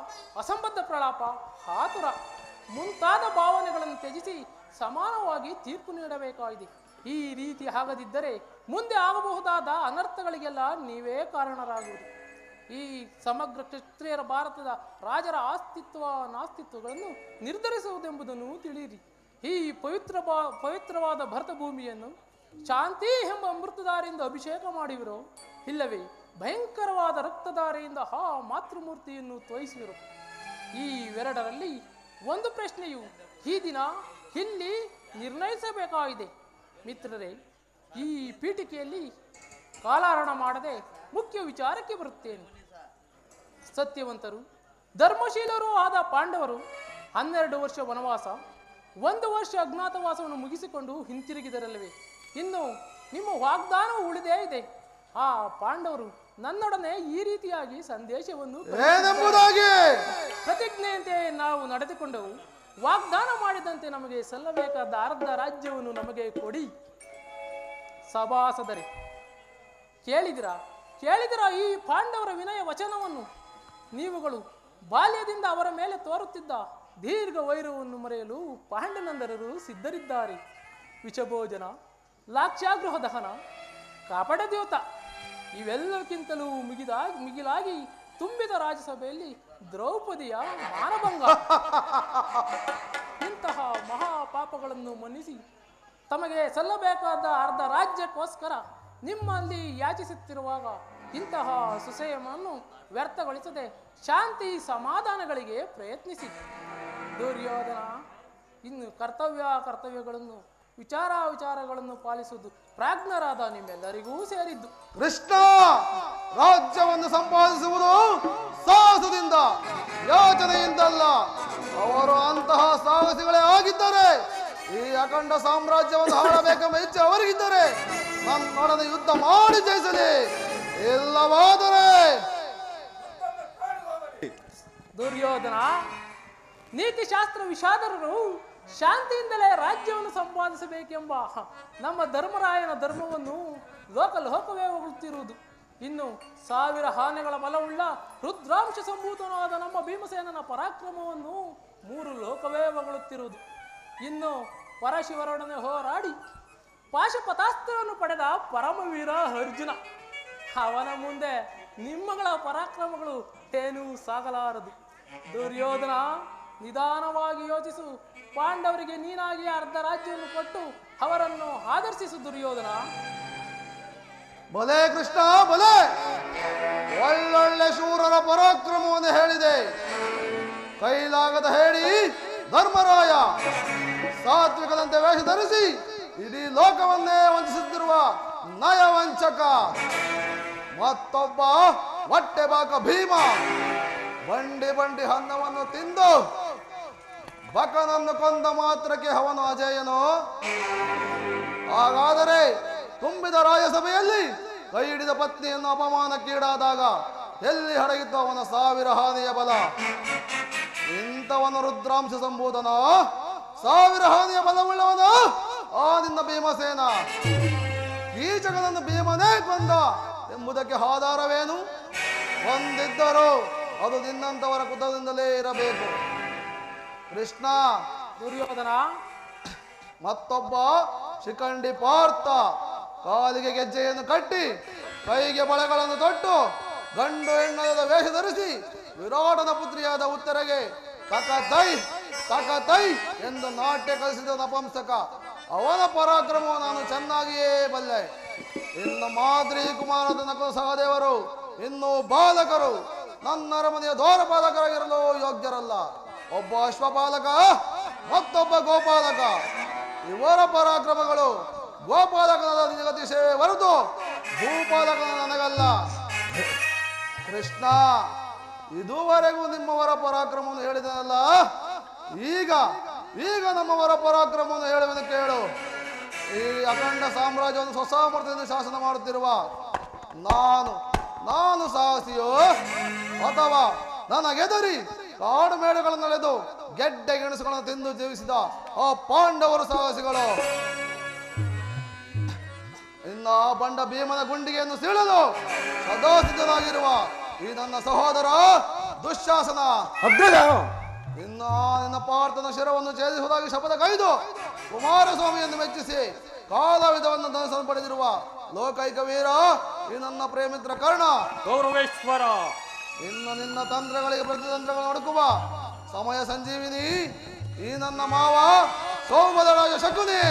ಅಸಂಬದ್ಧ ಪ್ರಲಾಪ, ಆತುರ ಮುಂತಾದ ಭಾವನೆಗಳನ್ನು ತ್ಯಜಿಸಿ ಸಮಾನವಾಗಿ ತೀರ್ಪು ನೀಡಬೇಕಾಗಿದೆ. ಈ ರೀತಿ ಆಗದಿದ್ದರೆ ಮುಂದೆ ಆಗಬಹುದಾದ ಅನರ್ಥಗಳಿಗೆಲ್ಲ ನೀವೇ ಕಾರಣರಾಗುವುದು. ಈ ಸಮಗ್ರ ಕ್ಷತ್ರಿಯರ ಭಾರತದ ರಾಜರ ಆಸ್ತಿತ್ವ ನಾಸ್ತಿತ್ವಗಳನ್ನು ನಿರ್ಧರಿಸುವುದೆಂಬುದನ್ನು ತಿಳಿಯಿರಿ. ಈ ಪವಿತ್ರವಾದ ಭರತ ಭೂಮಿಯನ್ನು ಶಾಂತಿ ಎಂಬ ಅಮೃತಧಾರೆಯಿಂದ ಅಭಿಷೇಕ ಮಾಡಿವಿರೋ, ಇಲ್ಲವೇ ಭಯಂಕರವಾದ ರಕ್ತಧಾರೆಯಿಂದ ಆ ಮಾತೃಮೂರ್ತಿಯನ್ನು ತೋರಿಸುವಿರೋ? ಈ ಇವೆರಡರಲ್ಲಿ ಒಂದು ಪ್ರಶ್ನೆಯು ಈ ದಿನ ಇಲ್ಲಿ ನಿರ್ಣಯಿಸಬೇಕಾಗಿದೆ. ಮಿತ್ರರೇ, ಈ ಪೀಠಿಕೆಯಲ್ಲಿ ಕಾಲಹರಣ ಮಾಡದೆ ಮುಖ್ಯ ವಿಚಾರಕ್ಕೆ ಬರುತ್ತೇನೆ. ಸತ್ಯವಂತರು, ಧರ್ಮಶೀಲರೂ ಆದ ಪಾಂಡವರು 12 ವರ್ಷ ವನವಾಸ, 1 ವರ್ಷ ಅಜ್ಞಾತವಾಸವನ್ನು ಮುಗಿಸಿಕೊಂಡು ಹಿಂತಿರುಗಿದರಲ್ಲವೇ? ಇನ್ನು ನಿಮ್ಮ ವಾಗ್ದಾನವು ಉಳಿದೇ ಇದೆ. ಆ ಪಾಂಡವರು ನನ್ನೊಡನೆ ಈ ರೀತಿಯಾಗಿ ಸಂದೇಶವನ್ನು ಪ್ರತಿಜ್ಞೆಯಂತೆ ನಾವು ನಡೆದುಕೊಂಡವು. ವಾಗ್ದಾನ ಮಾಡಿದಂತೆ ನಮಗೆ ಸಲ್ಲಬೇಕಾದ ಅರ್ಧ ರಾಜ್ಯವನ್ನು ನಮಗೆ ಕೊಡಿ. ಸಭಾಸದರೇ, ಕೇಳಿದಿರಾ ಈ ಪಾಂಡವರ ವಿನಯ ವಚನವನ್ನು? ನೀವುಗಳು ಬಾಲ್ಯದಿಂದ ಅವರ ಮೇಲೆ ತೋರುತ್ತಿದ್ದ ದೀರ್ಘ ವೈರವನ್ನು ಮರೆಯಲು ಪಾಂಡನಂದರರು ಸಿದ್ಧರಿದ್ದಾರೆ. ವಿಷಭೋಜನ, ಲಾಕ್ಷಾಗೃಹ ದಹನ, ಕಾಪಡ ದ್ಯೋತ ಇವೆಲ್ಲಕ್ಕಿಂತಲೂ ಮಿಗಿಲಾಗಿ ತುಂಬಿದ ರಾಜ್ಯಸಭೆಯಲ್ಲಿ ದ್ರೌಪದಿಯ ಮಾನಭಂಗ, ಇಂತಹ ಮಹಾಪಾಪಗಳನ್ನು ಮನ್ನಿಸಿ ತಮಗೆ ಸಲ್ಲಬೇಕಾದ ಅರ್ಧ ರಾಜ್ಯಕ್ಕೋಸ್ಕರ ನಿಮ್ಮಲ್ಲಿ ಯಾಚಿಸುತ್ತಿರುವಾಗ ಇಂತಹ ಸುಸಯಮನ್ನು ವ್ಯರ್ಥಗೊಳಿಸದೆ ಶಾಂತಿ ಸಮಾಧಾನಗಳಿಗೆ ಪ್ರಯತ್ನಿಸಿ. ದುರ್ಯೋಧನ, ಇನ್ನು ಕರ್ತವ್ಯಗಳನ್ನು ವಿಚಾರಗಳನ್ನು ಪಾಲಿಸುವುದು ಪ್ರಾಜ್ಞರಾದ ನಿಮ್ಮೆಲ್ಲರಿಗೂ ಸೇರಿದ್ದು. ಕೃಷ್ಣ, ರಾಜ್ಯವನ್ನು ಸಂಪಾದಿಸುವುದು ಸಾಹಸದಿಂದ, ಯೋಚನೆಯಿಂದಲ್ಲ. ಅವರು ಅಂತಹ ಸಾಹಸಿಗಳೇ ಆಗಿದ್ದರೆ ಈ ಅಖಂಡ ಸಾಮ್ರಾಜ್ಯವನ್ನು ಆಳಬೇಕೆಂಬ ಇಚ್ಛೆ ಅವರಿಗಿದ್ದರೆ ನನ್ನೊಡನೆ ಯುದ್ಧ ಮಾಡಿ ಜಯಿಸಲಿ. ಇಲ್ಲವಾದರೆ ದುರ್ಯೋಧನ, ನೀತಿಶಾಸ್ತ್ರ ವಿಷಾದರರು ಶಾಂತಿಯಿಂದಲೇ ರಾಜ್ಯವನ್ನು ಸಂಪಾದಿಸಬೇಕೆಂಬ ನಮ್ಮ ಧರ್ಮರಾಯನ ಧರ್ಮವನ್ನು ಲೋಕವೇ ಹೊಗಳುತ್ತಿರುವುದು. ಇನ್ನು 1000 ಆನೆಗಳ ಬಲವುಳ್ಳ ರುದ್ರಾಂಶ ಸಂಭೂತನಾದ ನಮ್ಮ ಭೀಮಸೇನನ ಪರಾಕ್ರಮವನ್ನು 3 ಲೋಕವೇ ಹೊಗಳುತ್ತಿರುವುದು. ಇನ್ನು ಪರಶಿವರೊಡನೆ ಹೋರಾಡಿ ಪಾಶುಪತಾಸ್ತ್ರವನ್ನು ಪಡೆದ ಪರಮವೀರ ಅರ್ಜುನ, ಅವನ ಮುಂದೆ ನಿಮ್ಮಗಳ ಪರಾಕ್ರಮಗಳು ಏನೂ ಸಾಗಲಾರದು. ದುರ್ಯೋಧನ, ನಿಧಾನವಾಗಿ ಯೋಚಿಸು. ಪಾಂಡವರಿಗೆ ನೀನಾಗಿ ಅರ್ಧ ರಾಜ್ಯವನ್ನು ಕೊಟ್ಟು ಅವರನ್ನು ಆದರ್ಶಿಸು. ದುರ್ಯೋಧನ, ಬಲೆ ಕೃಷ್ಣ ಬಲೆ. ಒಳ್ಳೊಳ್ಳೆ ಶೂರರ ಪರಾಕ್ರಮವನ್ನು ಹೇಳಿದೆ. ಕೈಲಾಗದ ಹೇಳಿ ಧರ್ಮರಾಯ ಸಾತ್ವಿಕದಂತೆ ವೇಷ ಧರಿಸಿ ಇಡೀ ಲೋಕವನ್ನೇ ವಂಚಿಸುತ್ತಿರುವ ನಯವಂಚಕ. ಮತ್ತೊಬ್ಬ ಹೊಟ್ಟೆ ಬಾಕ ಭೀಮ ಬಂಡಿ ಬಂಡಿ ಅನ್ನವನ್ನು ತಿಂದು ಬಕನನ್ನು ಕೊಂದ ಮಾತ್ರಕ್ಕೆ ಅವನು ಅಜೇಯನು. ಹಾಗಾದರೆ ತುಂಬಿದ ರಾಜಸಭೆಯಲ್ಲಿ ಕೈ ಹಿಡಿದ ಪತ್ನಿಯನ್ನು ಅಪಮಾನಕ್ಕೀಡಾದಾಗ ಎಲ್ಲಿ ಹಡಗಿತ್ತು ಅವನ 1000 ಹಾನಿಯ ಬಲ? ಇಂಥವನು ರುದ್ರಾಂಶ ಸಂಬೋಧನ 1000 ಹಾನಿಯ ಬಲವುಳ್ಳವನ ಆ ನಿನ್ನ ಭೀಮಸೇನ. ಕೀಚಕನನ್ನು ಭೀಮನೇ ಕೊಂದ ಎಂಬುದಕ್ಕೆ ಆಧಾರವೇನು? ಒಂದಿದ್ದರೂ ಅದು ನಿನ್ನಂತವರ ಕುತದಿಂದಲೇ ಇರಬೇಕು. ಕೃಷ್ಣ. ದುರ್ಯೋಧನ. ಮತ್ತೊಬ್ಬ ಶಿಖಂಡಿ ಪಾರ್ಥ ಕಾಲಿಗೆ ಗೆಜ್ಜೆಯನ್ನು ಕಟ್ಟಿ ಕೈಗೆ ಬಳೆಗಳನ್ನು ತೊಟ್ಟು ಗಂಡು ಹೆಣ್ಣದ ವೇಷ ಧರಿಸಿ ವಿರಾಟನ ಪುತ್ರಿಯಾದ ಉತ್ತರೆಗೆ ತಕತೈ ತಕತೈ ಎಂದು ನಾಟ್ಯ ಕಲಿಸಿದ ನಪಂಸಕ. ಅವನ ಪರಾಕ್ರಮವು ನಾನು ಚೆನ್ನಾಗಿಯೇ ಬಲ್ಲೆ. ಇನ್ನು ಮಾದ್ರಿ ಕುಮಾರದ ನಕಲು ಸಹದೇವರು ಇನ್ನು ಬಾಲಕರು ನನ್ನ ಅರಮನೆಯ ದ್ವಾರಪಾಲಕರಾಗಿರಲು ಯೋಗ್ಯರಲ್ಲ. ಒಬ್ಬ ಅಶ್ವಪಾಲಕ ಮತ್ತೊಬ್ಬ ಗೋಪಾಲಕ. ಇವರ ಪರಾಕ್ರಮಗಳು ಗೋಪಾಲಕನ ನಿಗತಿ ಸೇವೆ ಹೊರತು ಭೂಪಾಲಕನ ನನಗಲ್ಲ. ಕೃಷ್ಣ, ಇದುವರೆಗೂ ನಿಮ್ಮವರ ಪರಾಕ್ರಮವನ್ನು ಹೇಳಿದನಲ್ಲ, ಈಗ ಈಗ ನಮ್ಮವರ ಪರಾಕ್ರಮವನ್ನು ಹೇಳುವೆನು ಕೇಳು. ಈ ಅಖಂಡ ಸಾಮ್ರಾಜ್ಯವನ್ನು ಸ್ವಸಾಮರ್ಥ್ಯದಿಂದ ಶಾಸನ ಮಾಡುತ್ತಿರುವ ನಾನು ಸಾಹಸಿಯೋ ಅಥವಾ ನನಗೆದರಿ ಕಾಡು ಮೇಡುಗಳನ್ನೆಳೆದು ಗೆಡ್ಡೆ ಗೆಣಸುಗಳನ್ನು ತಿಂದು ಜೀವಿಸಿದ ಆ ಪಾಂಡವರು ಸಾಹಸಿಗಳು? ಇನ್ನ ಆ ಬಂಡ ಭೀಮನ ಗುಂಡಿಗೆಯನ್ನು ಸೀಳಲು ಸದಾ ಸಿದ್ಧನಾಗಿರುವ ಈ ನನ್ನ ಸಹೋದರ ದುಶ್ಯಾಸನ ಇನ್ನು ನಿನ್ನ ಪಾರ್ಥನ ಶಿರವನ್ನು ಛೇದಿಸುವುದಾಗಿ ಶಪಥ ಕೈದು ಕುಮಾರಸ್ವಾಮಿಯನ್ನು ಮೆಚ್ಚಿಸಿ ಕಾಲವಿಧವನ್ನು ಧನಸನ್ನು ಪಡೆದಿರುವ ಲೋಕೈಕ ವೀರ ಈ ನನ್ನ ಪ್ರೇಮಿತ್ರ ಕರ್ಣ. ಗೌರವೇಶ್ವರ. ಇನ್ನು ನಿನ್ನ ತಂತ್ರಗಳಿಗೆ ಪ್ರತಿತಂತ್ರಗಳನ್ನು ಹುಡುಕುವ ಸಮಯ ಸಂಜೀವಿನಿ ಈ ನನ್ನ ಮಾವ ಸೌಮದರಾಜ ಶಕುನಿ.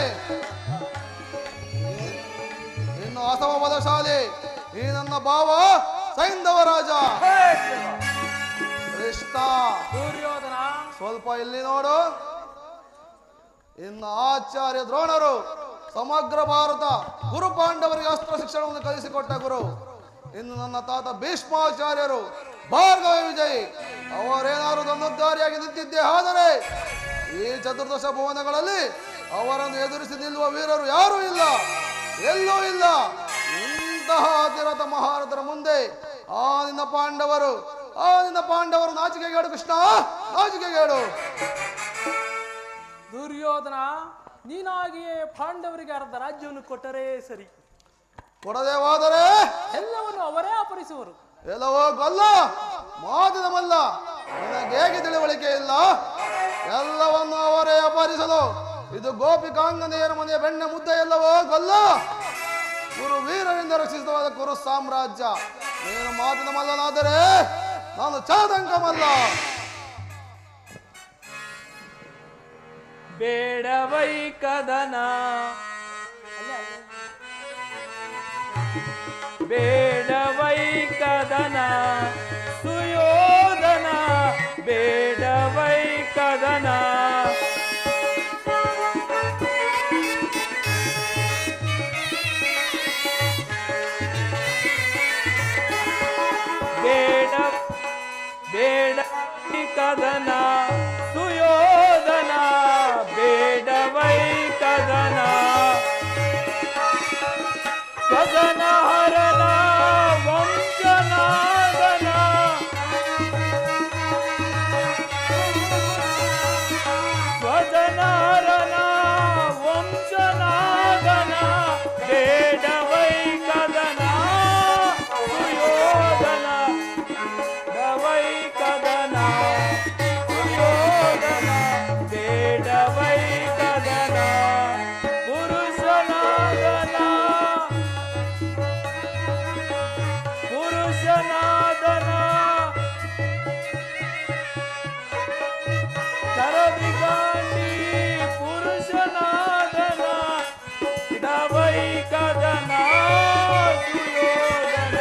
ಇನ್ನು ಅಸಮ ಬಲಶಾಲಿ ಈ ನನ್ನ ಭಾವ ಸೈಂಧವ ರಾಜ. ಕೃಷ್ಣ. ದುರ್ಯೋಧನ. ಸ್ವಲ್ಪ ಇಲ್ಲಿ ನೋಡು. ಇನ್ನು ಆಚಾರ್ಯ ದ್ರೋಣರು ಸಮಗ್ರ ಭಾರತ ಗುರು ಪಾಂಡವರಿಗೆ ಅಸ್ತ್ರ ಶಿಕ್ಷಣವನ್ನು ಕಲಿಸಿಕೊಟ್ಟ ಗುರು. ಇನ್ನು ನನ್ನ ತಾತ ಭೀಷ್ಮಾಚಾರ್ಯರು ಭಾರ್ಗವ ವಿಜಯ್ ಅವರೇನಾದ್ರು ದೊಂದೋದ್ಧಾರಿಯಾಗಿ ನಿಂತಿದ್ದೇ ಆದರೆ ಈ ಚತುರ್ದಶ ಭುವನಗಳಲ್ಲಿ ಅವರನ್ನು ಎದುರಿಸಿ ನಿಲ್ಲುವ ವೀರರು ಯಾರೂ ಇಲ್ಲ, ಎಲ್ಲೂ ಇಲ್ಲ. ಇಂತಹ ಅತಿರಥ ಮಹಾರಥರ ಮುಂದೆ ಆ ನಿನ್ನ ಪಾಂಡವರು ನಾಚಿಕೆಗೇಡು ಕೃಷ್ಣ, ನಾಚಿಕೆಗೇಡು. ದುರ್ಯೋಧನ, ನೀನಾಗಿಯೇ ಪಾಂಡವರಿಗೆ ಅರ್ಧ ರಾಜ್ಯವನ್ನು ಕೊಟ್ಟರೆ ಸರಿ. ಕೊಡದೆ ಹೋದರೆ ಎಲ್ಲವನ್ನು ಅವರೇ ಅಪಹರಿಸುವರು. ಎಲ್ಲವೋ ಗೊಲ್ಲ, ಮಾತಿನ ಮಲ್ಲ. ನಿನಗೆ ಹೇಗೆ ತಿಳುವಳಿಕೆ ಇಲ್ಲ? ಎಲ್ಲವನ್ನು ಅವರೇ ಅಪಹರಿಸಲು ಇದು ಗೋಪಿಕಾಂಗನೆಯರ ಮನೆಯ ಬೆಣ್ಣೆ ಮುದ್ದೆ ಎಲ್ಲವೋ ಗೊಲ್ಲ. ಗುರು ವೀರರಿಂದ ರಕ್ಷಿತವಾದ ಕುರು ಸಾಮ್ರಾಜ್ಯ. ನೀನು ಮಾತಿನ ಮಲ್ಲನಾದರೆ ನಾನು ಚಾದಂಕ ಮಲ್ಲ. ಬೇಡವೈ ಕದನ, ಬೇಡವೈ ಕದನ ಸುಯೋಧನ, ಬೇಡವೈ ಕದನ. ಬೇಡವೈ ಕದನ ಸುಯೋಧನ, ಬೇಡವೈ ಕದನ. ಸ್ವಜನ ಹರನ ವಂಶನಾಗನ, ಸ್ವಜನ ಹರನ ವಂಶನಾಗನ, ಬೇಡವೈ ಕದನ ಸುಯೋಧನ, ಬೇಡವೈ ಕದನ ಸುಯೋಧನ, ಬೇಡವೈ ಕದನ. ಪುರುಷನಾಗನ ಪುರುಷನಾದನ ಕರದಿಗಾಂಡಿ ಪುರುಷನಾದನ, ಬೇಡವೈ ಕದನ ಸುಯೋಧನ,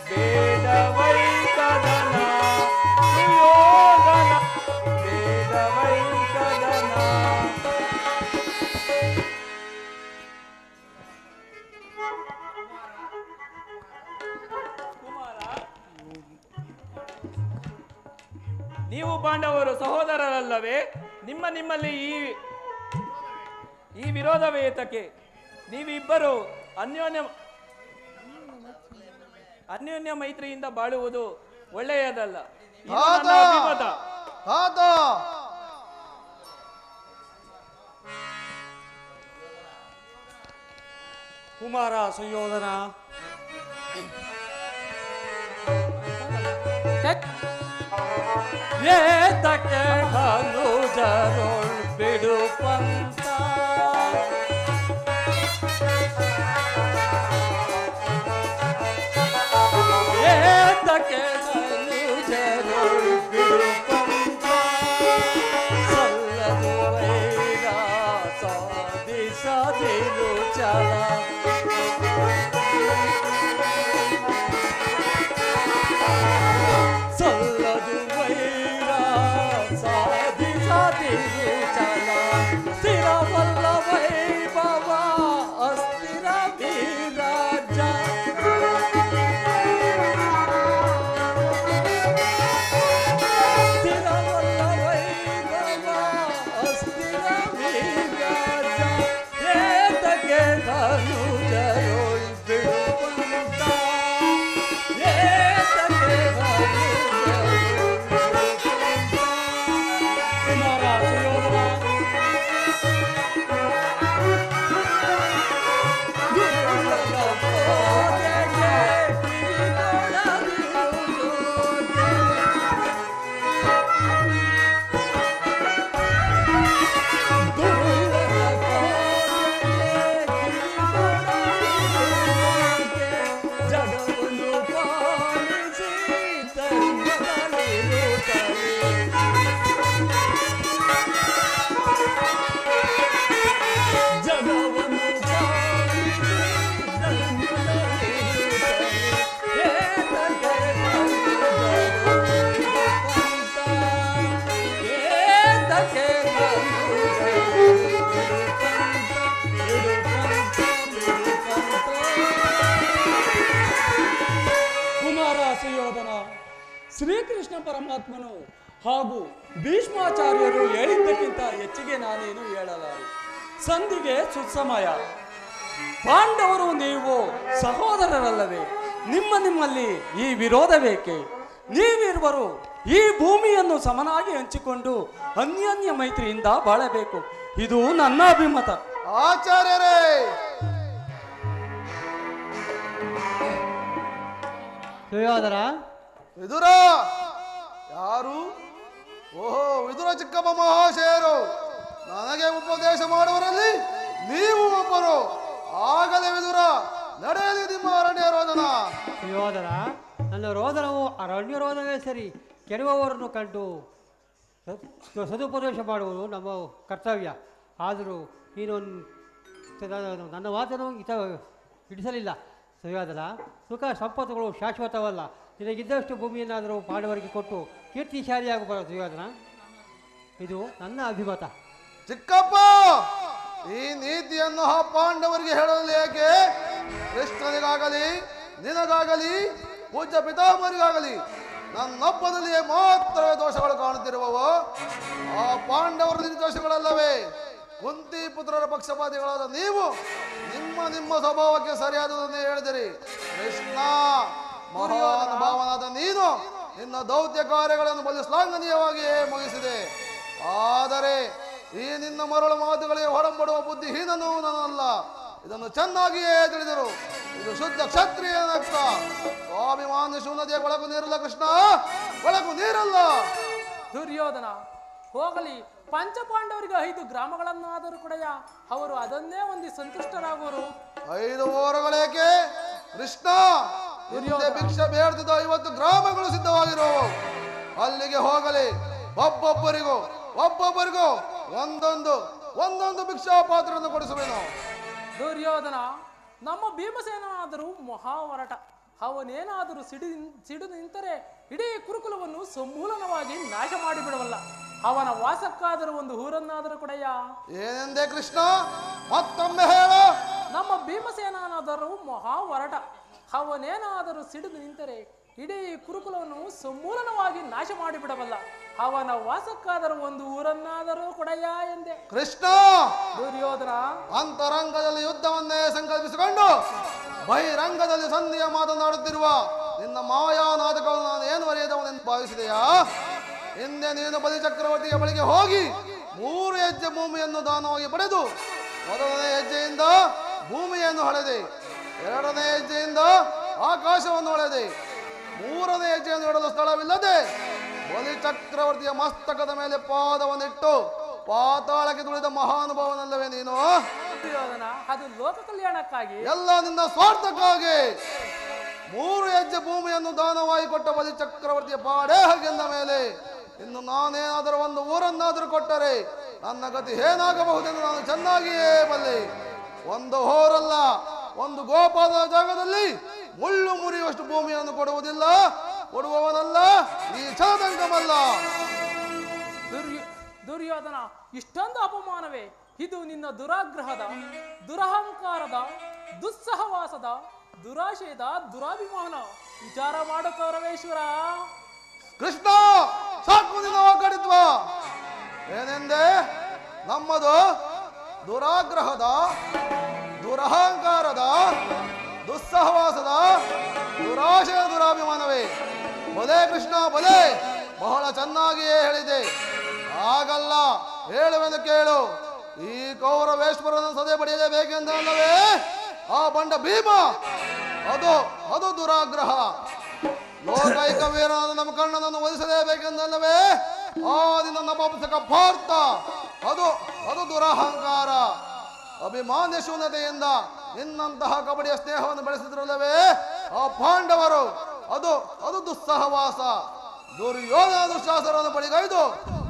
ಬೇಡವೈ ಕದನ ಸುಯೋಧನ, ಬೇಡವೈ ಕದನ. ನೀವು ಪಾಂಡವರು ಸಹೋದರರಲ್ಲವೇ? ನಿಮ್ಮಲ್ಲಿ ಈ ವಿರೋಧವೇ ಏತಕ್ಕೆ? ನೀವಿಬ್ಬರು ಅನ್ಯೋನ್ಯ ಮೈತ್ರಿಯಿಂದ ಬಾಳುವುದು ಒಳ್ಳೆಯದಲ್ಲ. ಇದು ನನ್ನ ಅಭಿಮತ. ಕುಮಾರ ಸುಯೋಧನ, ಏತಕ್ಕೆ ಧನುಜರೊಳ್ ಬಿಡು ಪಂತ, ಏತಕ್ಕೆ ಧನುಜರೊಳ್ ಬಿಡು ಪಂತ, ಸಲ್ಲದು ವೈರ ಸಾಧಿಸದಿರು ಚಲ, ಸಲ್ಲದು ವೈರ ಸಾಧಿಸದಿರು ಚಲ, ಸ್ಥಿರವಲ್ಲ ವೈಭವ ಅಸ್ಥಿರ ವಿರಾಜ, ಸ್ಥಿರವಲ್ಲ ವೈಭವ ಅಸ್ಥಿರ ವಿರಾಜ, ಏತಕ್ಕೆ ಧನುಜರೊಳ್ ಬಿಡು ಪಂತ, ಏತಕ್ಕೆ ಕುಮಾರ ಸುಯೋಧನ, ಜಗವನ್ನು ಪಾಲಿಸಿ ಧರ್ಮದಲ್ಲಿರುತ್ತಲೇ, ಜಗವನ್ನು ಪಾಲಿಸಿ ಧರ್ಮದಲ್ಲಿರುತ್ತಲೇ, ಏತಕ್ಕೆ ಧನುಜರೊಳ್ ಪಂತ, ಏತಕ್ಕೆ ಧನುಜರೊಳ್ ಬಿಡು ಪಂತ, ಬಿಡು ಪಂತ. ಕುಮಾರ ಸುಯೋಧನ, ಶ್ರೀಕೃಷ್ಣ ಪರಮಾತ್ಮನು ಹಾಗೂ ಭೀಷ್ಮಾಚಾರ್ಯರು ಹೇಳಿದ್ದಕ್ಕಿಂತ ಹೆಚ್ಚಿಗೆ ನಾನೇನು ಹೇಳಲಾರೆ. ಸಂಧಿಗೆ ಸುಸಮಯ. ಪಾಂಡವರು ನೀವು ಸಹೋದರರಲ್ಲವೇ? ನಿಮ್ಮಲ್ಲಿ ಈ ವಿರೋಧ ಬೇಕೆ? ನೀವಿರುವರು ಈ ಭೂಮಿಯನ್ನು ಸಮನಾಗಿ ಹಂಚಿಕೊಂಡು ಅನ್ಯೋನ್ಯ ಮೈತ್ರಿಯಿಂದ ಬಾಳಬೇಕು. ಇದು ನನ್ನ ಅಭಿಮತ. ಆಚಾರ್ಯರೇ, ಸುಯೋಧನ, ವಿದುರ ಯಾರು? ಓಹೋ, ವಿದುರ ಚಿಕ್ಕಪ್ಪ ಮಹಾಶಯರು. ನನಗೆ ಉಪದೇಶ ಮಾಡುವರಲ್ಲಿ ನೀವು ಒಬ್ಬರು. ಆಗಲೇ ವಿದುರ, ನಡೆಯಲಿ ನಿಮ್ಮ ಅರಣ್ಯ ರೋದನ. ಸುಯೋಧನ, ನನ್ನ ರೋದನವು ಅರಣ್ಯ ರೋದನವೇ ಸರಿ. ಕೆಡುವವರನ್ನು ಕಂಡು ಸದುಪದೇಶ ಮಾಡುವುದು ನಮ್ಮ ಕರ್ತವ್ಯ. ಆದರೂ ನೀನು ನನ್ನ ಮಾತನ್ನು ಹಿಡಿಸಲಿಲ್ಲ. ಸುಯೋಧನ, ಸುಖ ಸಂಪತ್ತುಗಳು ಶಾಶ್ವತವಲ್ಲ. ನಿನಗಿದ್ದಷ್ಟು ಭೂಮಿಯನ್ನಾದರೂ ಪಾಂಡವರಿಗೆ ಕೊಟ್ಟು ಕೀರ್ತಿಶಾಲಿಯಾಗಬಾರದು ಸುಯೋಧನ. ಇದು ನನ್ನ ಅಭಿಮತ. ಚಿಕ್ಕಪ್ಪ, ಈ ನೀತಿಯನ್ನು ಆ ಪಾಂಡವರಿಗೆ ಹೇಳಲು ಏಕೆ? ಕೃಷ್ಣನಿಗಾಗಲಿ ನಿನಗಾಗಲಿ ಪೂಜ್ಯ ಪಿತಾಮಹರಿಗಾಗಲಿ ನನ್ನೊಬ್ಬನಲ್ಲಿಯೇ ಮಾತ್ರ ದೋಷಗಳು ಕಾಣುತ್ತಿರುವವು. ಆ ಪಾಂಡವರ ನಿರ್ದೋಷಗಳಲ್ಲವೇ? ಕುಂತಿ ಪುತ್ರರ ಪಕ್ಷಪಾತಿಗಳಾದ ನೀವು ನಿಮ್ಮ ಸ್ವಭಾವಕ್ಕೆ ಸರಿಯಾದದನ್ನೇ ಹೇಳಿದಿರಿ. ಕೃಷ್ಣ, ಮಹಾನುಭಾವನಾದ ನೀನು ನಿನ್ನ ದೌತ್ಯ ಕಾರ್ಯಗಳನ್ನು ಬಲು ಶ್ಲಾಘನೀಯವಾಗಿಯೇ ಮುಗಿಸಿದೆ. ಆದರೆ ಈ ನಿನ್ನ ಮರಳು ಮಾತುಗಳಿಗೆ ಹೊರಂಬಡುವ ಬುದ್ಧಿಹೀನನು ನಾನಲ್ಲ. ಇದನ್ನು ಚೆನ್ನಾಗಿಯೇ ತಿಳಿದರು. ಇದು ಶುದ್ಧ ಕ್ಷತ್ರಿಯನಕ್ಕ. ಸ್ವಾಭಿಮಾನ ಶೂನ್ಯತೆಯ ಒಳಗು ನೀರಲ್ಲ ಕೃಷ್ಣ, ಒಳಗು ನೀರಲ್ಲ. ದುರ್ಯೋಧನ, ಹೋಗಲಿ. ಪಂಚಪಾಂಡವರಿಗೆ 5 ಗ್ರಾಮಗಳನ್ನಾದರೂ ಕೊಡೆಯ, ಅವರು ಅದನ್ನೇ ಹೊಂದಿ ಸಂತುಷ್ಟರಾಗುವರು. 5 ಓರಗಳೇಕೆ ಕೃಷ್ಣ? ಹಿಂದೆ ಭಿಕ್ಷೆ ಬೇಡ್ತಿದ್ದ 50 ಗ್ರಾಮಗಳು ಸಿದ್ಧವಾಗಿರುವವು. ಅಲ್ಲಿಗೆ ಹೋಗಲಿ. ಒಬ್ಬೊಬ್ಬರಿಗೂ ಒಂದೊಂದು ಭಿಕ್ಷಾ ಪಾತ್ರವನ್ನು ಕೊಡಿಸುವೆನು. ದುರ್ಯೋಧನ, ನಮ್ಮ ಭೀಮಸೇನಾದರೂ ಮಹಾವರಟ. ಅವನೇನಾದರೂ ಸಿಡಿದು ನಿಂತರೆ ಇಡೀ ಕುರುಕುಲವನ್ನು ಸಮೂಲನವಾಗಿ ನಾಶ ಮಾಡಿಬಿಡವಲ್ಲ. ಅವನ ವಾಸಕ್ಕಾದರೂ ಒಂದು ಊರನ್ನಾದರೂ ಕೊಡೆಯ. ಏನೆಂದೇ ಕೃಷ್ಣ? ಮತ್ತೊಮ್ಮೆ ಹೇಳು. ನಮ್ಮ ಭೀಮಸೇನಾದರೂ ಮಹಾವರಟ. ಅವನೇನಾದರೂ ಸಿಡಿದು ನಿಂತರೆ ಇಡೀ ಕುರುಕುಲವನ್ನು ಸಮೂಲನವಾಗಿ ನಾಶ ಮಾಡಿಬಿಡಬಲ್ಲ. ಅವನ ವಾಸಕ್ಕಾದರೂ ಒಂದು ಊರನ್ನಾದರೂ ಕೊಡಯ್ಯ ಎಂದೆ. ಕೃಷ್ಣ, ದುರ್ಯೋಧನ, ಅಂತರಂಗದಲ್ಲಿ ಯುದ್ಧವನ್ನೇ ಸಂಕಲ್ಪಿಸಿಕೊಂಡು ಬಹಿರಂಗದಲ್ಲಿ ಸಂಧಿಯ ಮಾತನಾಡುತ್ತಿರುವ ನಿನ್ನ ಮಾಯಾ ನಾಟಕವನ್ನು ನಾನು ಏನು ಅರಿಯದವನೆಂದು ಭಾವಿಸಿದೆಯಾ? ಹಿಂದೆ ನೀನು ಬಲಿಚಕ್ರವರ್ತಿಯ ಬಳಿಗೆ ಹೋಗಿ 3 ಹೆಜ್ಜೆ ಭೂಮಿಯನ್ನು ದಾನವಾಗಿ ಪಡೆದು ಮೊದಲನೇ ಹೆಜ್ಜೆಯಿಂದ ಭೂಮಿಯನ್ನು ಹೊಳೆದೆ, 2ನೇ ಹೆಜ್ಜೆಯಿಂದ ಆಕಾಶವನ್ನು ಹೊಳೆದೆ, 3ನೇ ಹೆಜ್ಜೆಯನ್ನು ಇಡಲು ಸ್ಥಳವಿಲ್ಲದೆ ಬಲಿಚಕ್ರವರ್ತಿಯ ಮಸ್ತಕದ ಮೇಲೆ ಪಾದವನ್ನಿಟ್ಟು ಪಾತಾಳಕ್ಕೆ ತುಳಿದ ಮಹಾನುಭಾವನಲ್ಲವೇ ನೀನು? ದುರ್ಯೋಧನ, ಅದು ಲೋಕ ಕಲ್ಯಾಣಕ್ಕಾಗಿ, ಎಲ್ಲ ನಿನ್ನ ಸ್ವಾರ್ಥಕ್ಕಾಗಿ 3 ಹೆಜ್ಜೆ ಭೂಮಿಯನ್ನು ದಾನವಾಗಿ ಕೊಟ್ಟ ಬಲಿಚಕ್ರವರ್ತಿಯ ಪಾಡೇ ಹಾಗೆಂದ ಮೇಲೆ ಇನ್ನು ನಾನೇನಾದರೂ ಒಂದು ಊರನ್ನಾದರೂ ಕೊಟ್ಟರೆ ನನ್ನ ಗತಿ ಏನಾಗಬಹುದೆಂದು ನಾನು ಚೆನ್ನಾಗಿಯೇ ಬಲ್ಲೆ. ಒಂದು ಹೋರಲ್ಲ, ಒಂದು ಗೋಪಾಲದ ಜಾಗದಲ್ಲಿ ಮುಳ್ಳು ಮುರಿಯುವಷ್ಟು ಭೂಮಿಯನ್ನು ಕೊಡುವುದಿಲ್ಲ, ಕೊಡುವವನಲ್ಲ ಈ ಛಲದಂಗಮಲ್ಲ. ದುರ್ಯೋಧನ, ಇಷ್ಟೊಂದು ಅಪಮಾನವೇ? ಇದು ನಿನ್ನ ದುರಾಗ್ರಹದ, ದುರಹಂಕಾರದ, ದುಸ್ಸಹವಾಸದ, ದುರಾಶಯದ ದುರಾಭಿಮಾನ. ವಿಚಾರ ಮಾಡು ಕೌರವೇಶ್ವರ. ಕೃಷ್ಣ, ಸಾಕು ನಿನ್ನ ಒಗ್ಗಡಿತ್ವ. ಏನೆಂದೆ? ನಮ್ಮದು ದುರಾಗ್ರಹದ, ದುರಹಂಕಾರದ, ದುಸ್ಸಹವಾಸದ, ದುರಾಶಯ ದುರಾಭಿಮಾನವೇ? ಬಲೆ ಕೃಷ್ಣ ಬಲೆ, ಬಹಳ ಚೆನ್ನಾಗಿಯೇ ಹೇಳಿದೆ. ಹಾಗಲ್ಲ, ಹೇಳುವೆನು ಕೇಳು. ಈ ಕೌರವೇಶ್ವರನ ಸದೆ ಪಡೆಯಲೇಬೇಕೆಂದಲ್ಲವೇ ಆ ಬಂಡ ಭೀಮ? ಅದು ದುರಾಗ್ರಹ. ಲೋಕೈಕ ವೀರನಾದ ನಮ್ಮ ಕಣ್ಣನನ್ನು ವಧಿಸಲೇಬೇಕೆಂದಲ್ಲವೇ ಆ ನಿನ್ನ ನಪುಂಸಕ ಪಾರ್ಥ? ಅದು ದುರಹಂಕಾರ. ಅಭಿಮಾನ್ಯ ಶೂನ್ಯತೆಯಿಂದ ನಿನ್ನಂತಹ ಕಬಡ್ಡಿಯ ಸ್ನೇಹವನ್ನು ಬೆಳೆಸಿದ್ರಲ್ಲವೇ ಆ ಪಾಂಡವರು? ಅದು ದುಸ್ಸಹವಾಸ. ದುರ್ಯೋಧನ ದುಶ್ಯಾಸನವನ್ನು ಬಳಿಗೈದು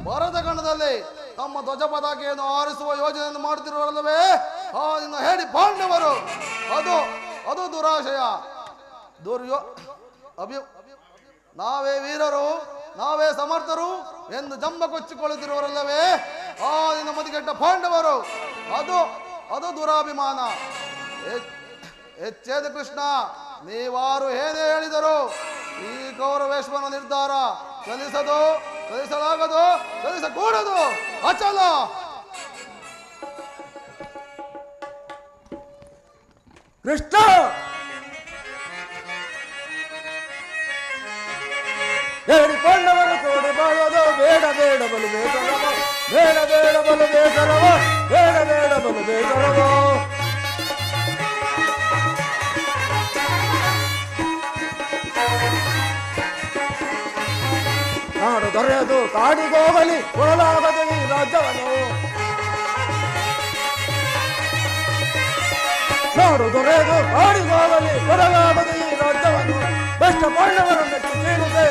ಭರತ ಖಂಡದಲ್ಲಿ ತಮ್ಮ ಧ್ವಜ ಪತಾಕೆಯನ್ನು ಆರಿಸುವ ಯೋಜನೆಯನ್ನು ಮಾಡುತ್ತಿರುವಲ್ಲವೇ ಆ ನಿನ್ನ ಹೇಳಿ ಪಾಂಡವರು? ಅದು ದುರಾಶಯ. ನಾವೇ ವೀರರು, ನಾವೇ ಸಮರ್ಥರು ಎಂದು ಜಂಬ ಕೊಚ್ಚಿಕೊಳ್ಳುತ್ತಿರುವರಲ್ಲವೇ ಆ ನಿನ್ನ ಮತಿಗೆಟ್ಟ ಪಾಂಡವರು? ಅದು ದುರಾಭಿಮಾನ. ಎಚ್ಚೇದ ಕೃಷ್ಣ, ನೀವಾರು ಏನೇ ಹೇಳಿದರು ಈ ಕೌರವೇಶ್ವರನ ನಿರ್ಧಾರ ಚಲಿಸಲಾಗದು, ಚಲಿಸಕೂಡದು, ಅಚಲ. ಕೃಷ್ಣ, ಹೇಳಿ ಪಾಂಡವರು ಕೂಡಿ ಬಾಳೋದು ಬೇಡ ಬೇಡ ಬಲು ಬೇಸರವ, ಬೇಡ ಬೇಡ ಬಲು ಬೇಸರವ, ಬೇಡ ಬೇಡ ಬಲು ಬೇಸರವ. ನಾಡು ದೊರೆಯದು ಕಾಡಿಗೋಗಲಿ ಕೊಡಲಾಗದು ಈ ರಾಜ್ಯವನ್ನು, ನಾಡು ದೊರೆಯದು ಕಾಡಿಗೋಗಲಿ ಕೊಡಲಾಗದು ಈ ರಾಜ್ಯವನ್ನು. ಬೆಷ್ಟ ಪಾಂಡವರ ಮೆಚ್ಚಿ ಸೀರುತ್ತೆ,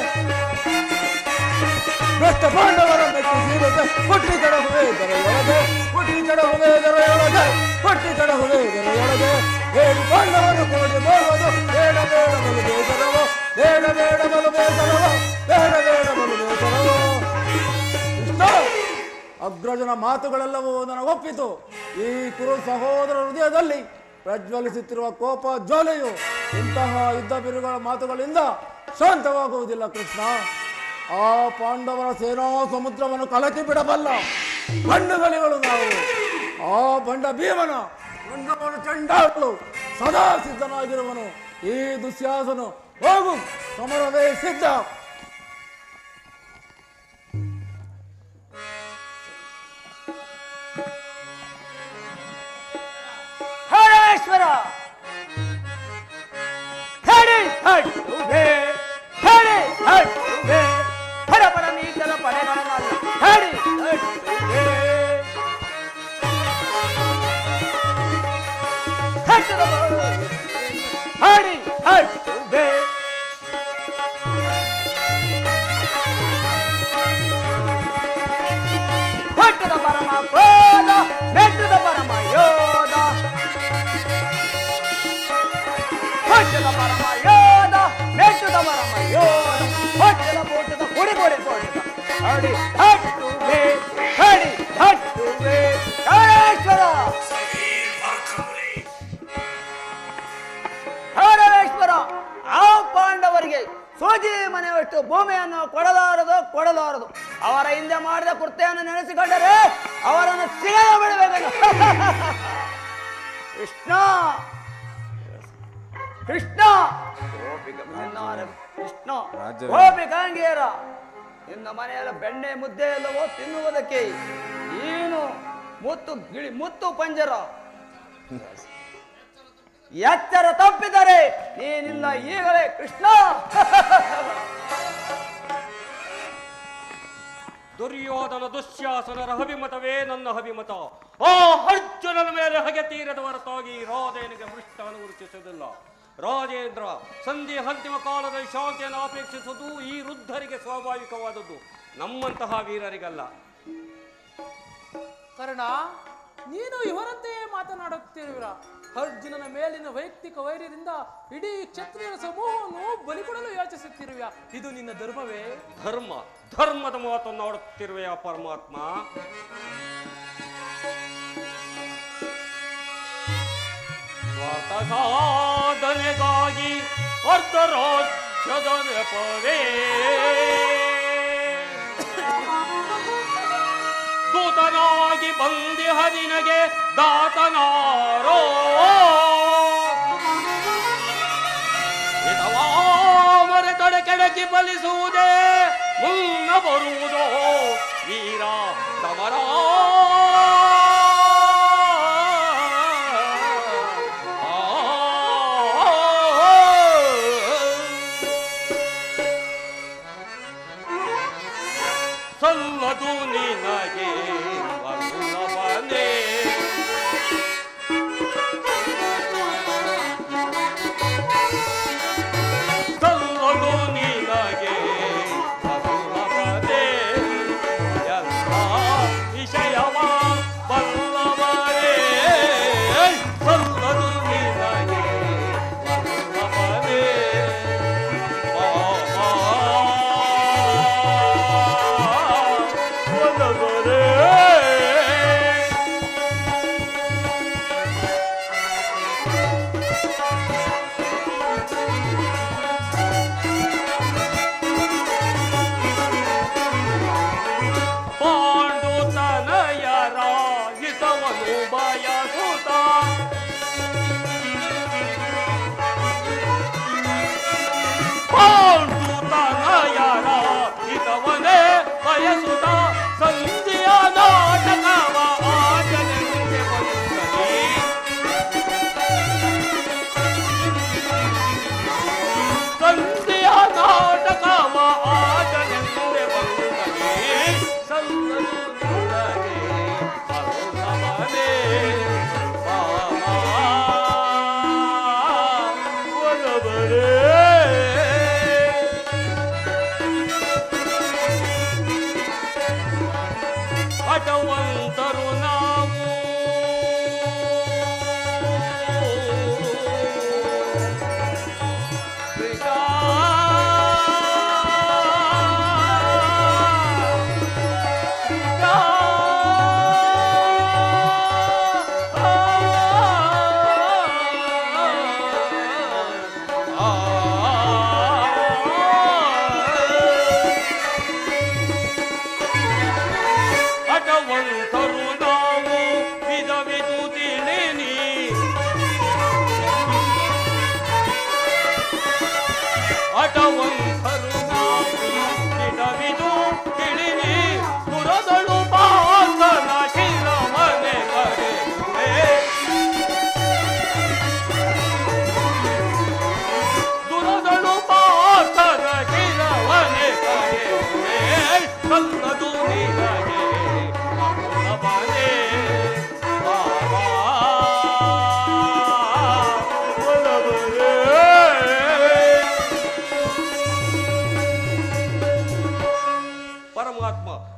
ಬೆಷ್ಟ ಪಾಂಡವರ ಮೆಚ್ಚಿ ಸೀರುತ್ತೆ. ಹುಟ್ಟಿ ಕಡಹುವೆ ದೊರೆಯೊಳಗೆ, ಹುಟ್ಟಿ ಕಡಹುವೆ ದೊರೆಯೊಳಗೆ, ಹುಟ್ಟಿ ಕಡಹುವೆ ದೊರೆಯೊಳಗೆ. ಹೇಳಿ ಪಾಂಡವರು ಕೂಡಿ ಬಾಳುವುದು ಬೇಡ ಬೇಡ ಬಲು ಬೇಸರವ, ಬೇಡ ಬೇಡ ಬಲು ಬೇಸರವ, ಬೇಡ ಬೇಡ ಬಲು ಬೇಸರವ. ಇಷ್ಟ ಅಗ್ರಜನ ಮಾತುಗಳೆಲ್ಲವೂ ನನಗೊಪ್ಪಿತು. ಈ ಕುರು ಸಹೋದರ ಹೃದಯದಲ್ಲಿ ಪ್ರಜ್ವಲಿಸುತ್ತಿರುವ ಕೋಪ ಜ್ವಾಲೆಯು ಇಂತಹ ಯುದ್ಧ ಬಿರುಗಳ ಮಾತುಗಳಿಂದ ಶಾಂತವಾಗುವುದಿಲ್ಲ ಕೃಷ್ಣ. ಆ ಪಾಂಡವರ ಸೇನಾ ಸಮುದ್ರವನ್ನು ಕಲಕಿ ಬಿಡಬಲ್ಲ ಬಂಡುಗಳಿಗಳು ನಾವು. ಆ ಬಂಡ ಭೀಮನ ಬಂಡವನ್ನು ಚಂಡಾಡಲು ಸದಾ ಸಿದ್ಧನಾಗಿರುವನು ಈ ದುಶ್ಯಾಸನು. ಹೋಗು, ಸಮರವೇ ಸಿದ್ಧ. ಹರೇಶ್ವರ ಹರಪರ ನೀಚನ ಪಡೆಗಳನ್ನು ಹಡಿ ಹಡಿ ಹಡಿ ಹೊಟ್ಟದ ಪರಮ ಕ್ರೋಧ, ಮೆಟ್ಟದ ಪರಮ ಯೋಧ, ಹೊಟ್ಟದ ಪರಮ ಯೋಧ, ಮೆಟ್ಟದ ಪರಮ ಯೋಧ, ಹೊಟ್ಟದ ಪೋಟದ ಕುಡಿ ಕುಡಿ ಪೋಟದ ಹಡಿ ಹಟ್ಟುವೆ, ಹಡಿ ಹಟ್ಟುವೆ. ಹರೇಶ್ವರ ಹರೇಶ್ವರ, ಆ ಪಾಂಡವರಿಗೆ ಸೂಜಿ ಮನೆಯಷ್ಟು ಭೂಮಿಯನ್ನು ಕೊಡಲಾರದು. ಅವರ ಹಿಂದೆ ಮಾಡಿದ ಕೃತ್ಯವನ್ನು ನೆನೆಸಿಕೊಂಡರೆ ಅವರನ್ನು ಸಿಗಲು ಬಿಡಬೇಕಂತ. ಕೃಷ್ಣ ಕೃಷ್ಣ ಕೃಷ್ಣ ಗೋಪಿಕಾಂಗಿಯರ ನಿನ್ನ ಮನೆಯಲ್ಲ ಬೆಣ್ಣೆ ಮುದ್ದೆ ಎಲ್ಲವೋ ತಿನ್ನುವುದಕ್ಕೆ ಏನು ಮುತ್ತು ಪಂಜರ. ಎಚ್ಚರ ತಪ್ಪಿದರೆ ನೀನಿಲ್ಲ ಈಗಲೇ ಕೃಷ್ಣ. ದುರ್ಯೋಧನ ದುಶ್ಯಾಸನರ ಅಭಿಮತವೇ ನನ್ನ ಅಭಿಮತ. ಆ ಅರ್ಜುನನ ಮೇಲೆ ಹಗೆ ತೀರದ ಹೊರತಾಗಿ ರಾಧೇನಿಗೆ ಮೃಷ್ಟವನ್ನು ಗುರುತಿಸುವುದಿಲ್ಲ. ರಾಜೇಂದ್ರ, ಸಂಧಿ ಅಂತಿಮ ಕಾಲದಲ್ಲಿ ಶಾಂತಿಯನ್ನು ಅಪೇಕ್ಷಿಸುವುದು ಈ ವೃದ್ಧರಿಗೆ ಸ್ವಾಭಾವಿಕವಾದದ್ದು, ನಮ್ಮಂತಹ ವೀರರಿಗಲ್ಲ. ಕರ್ಣ, ನೀನು ಇವರಂತೆಯೇ ಮಾತನಾಡುತ್ತಿರುವಿರ. ಅರ್ಜುನನ ಮೇಲಿನ ವೈಯಕ್ತಿಕ ವೈರ್ಯದಿಂದ ಇಡೀ ಕ್ಷತ್ರಿಯರ ಸಮೂಹವನ್ನು ಬಲಿಕೊಡಲು ಯೋಚಿಸುತ್ತಿರುವೆಯಾ? ಇದು ನಿನ್ನ ಧರ್ಮವೇ? ಧರ್ಮದ ಮಾತನ್ನು ಆಡುತ್ತಿರುವೆಯಾ ಪರಮಾತ್ಮ? ಸ್ವಾರ್ಥ ಸಾಧನೆಗಾಗಿ ಅರ್ಧರಾಜ್ಯದ ನೆಪವೇ ದೂತನಾಗಿ ಬಂದಿಹ ನಿನಗೆ ದಾತನಾರೋ ಇದವಾ ಮರೆತಡೆ ಕೆಡಕಿ ಬಲಿಸುವುದೇ ಮುನ್ನ ಬರುವುದೋ ವೀರ ಸಮರ. ಸಲ್ಲದು ನಿನಗೆ ವಲ್ಲಭನೇ ಸಲ್ಲದು ನಿನಗೆ ವಲ್ಲಭನೇ ಎಲ್ಲ ವಿಷಯವ ಬಲ್ಲವರೇ ಸಲ್ಲದು ನಿನಗೆ ವಲ್ಲಭನೇ.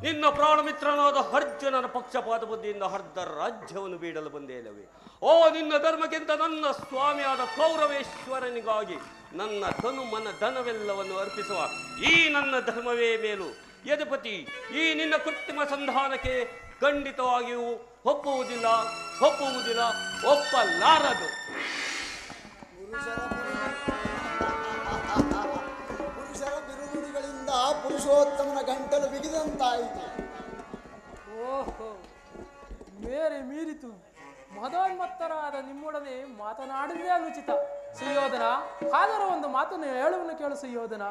ನಿನ್ನ ಪ್ರಾಣಮಿತ್ರನಾದ ಅರ್ಜುನನ ಪಕ್ಷಪಾತ ಬುದ್ಧಿಯಿಂದ ಅರ್ಧ ರಾಜ್ಯವನ್ನು ಬೀಡಲು ಬಂದೇಲವೇ? ಓ ನಿನ್ನ ಧರ್ಮಕ್ಕಿಂತ ನನ್ನ ಸ್ವಾಮಿಯಾದ ಕೌರವೇಶ್ವರನಿಗಾಗಿ ನನ್ನ ತನು ಮನ ಧನವೆಲ್ಲವನ್ನು ಅರ್ಪಿಸುವ ಈ ನನ್ನ ಧರ್ಮವೇ ಮೇಲು. ಯದುಪತಿ, ಈ ನಿನ್ನ ಕೃತ್ರಿಮ ಸಂಧಾನಕ್ಕೆ ಖಂಡಿತವಾಗಿಯೂ ಒಪ್ಪುವುದಿಲ್ಲ, ಒಪ್ಪಲಾರದು. ಪುರುಷರ ಪುರುಷೋತ್ತಮನ ಗಂಟಲು ಬಿಗಿದಂತಾಯಿತು. ಓಹೋ, ಮೇರೆ ಮೀರಿತು. ಮದೋನ್ಮತ್ತರಾದ ನಿಮ್ಮೊಡನೆ ಮಾತನಾಡಿದ್ರೆ ಅನುಚಿತ ಸುಯೋಧನ. ಹಾಗಾದ್ರೆ ಒಂದು ಮಾತನ್ನು ಹೇಳುವನ್ನು ಕೇಳು ಸುಯೋಧನ.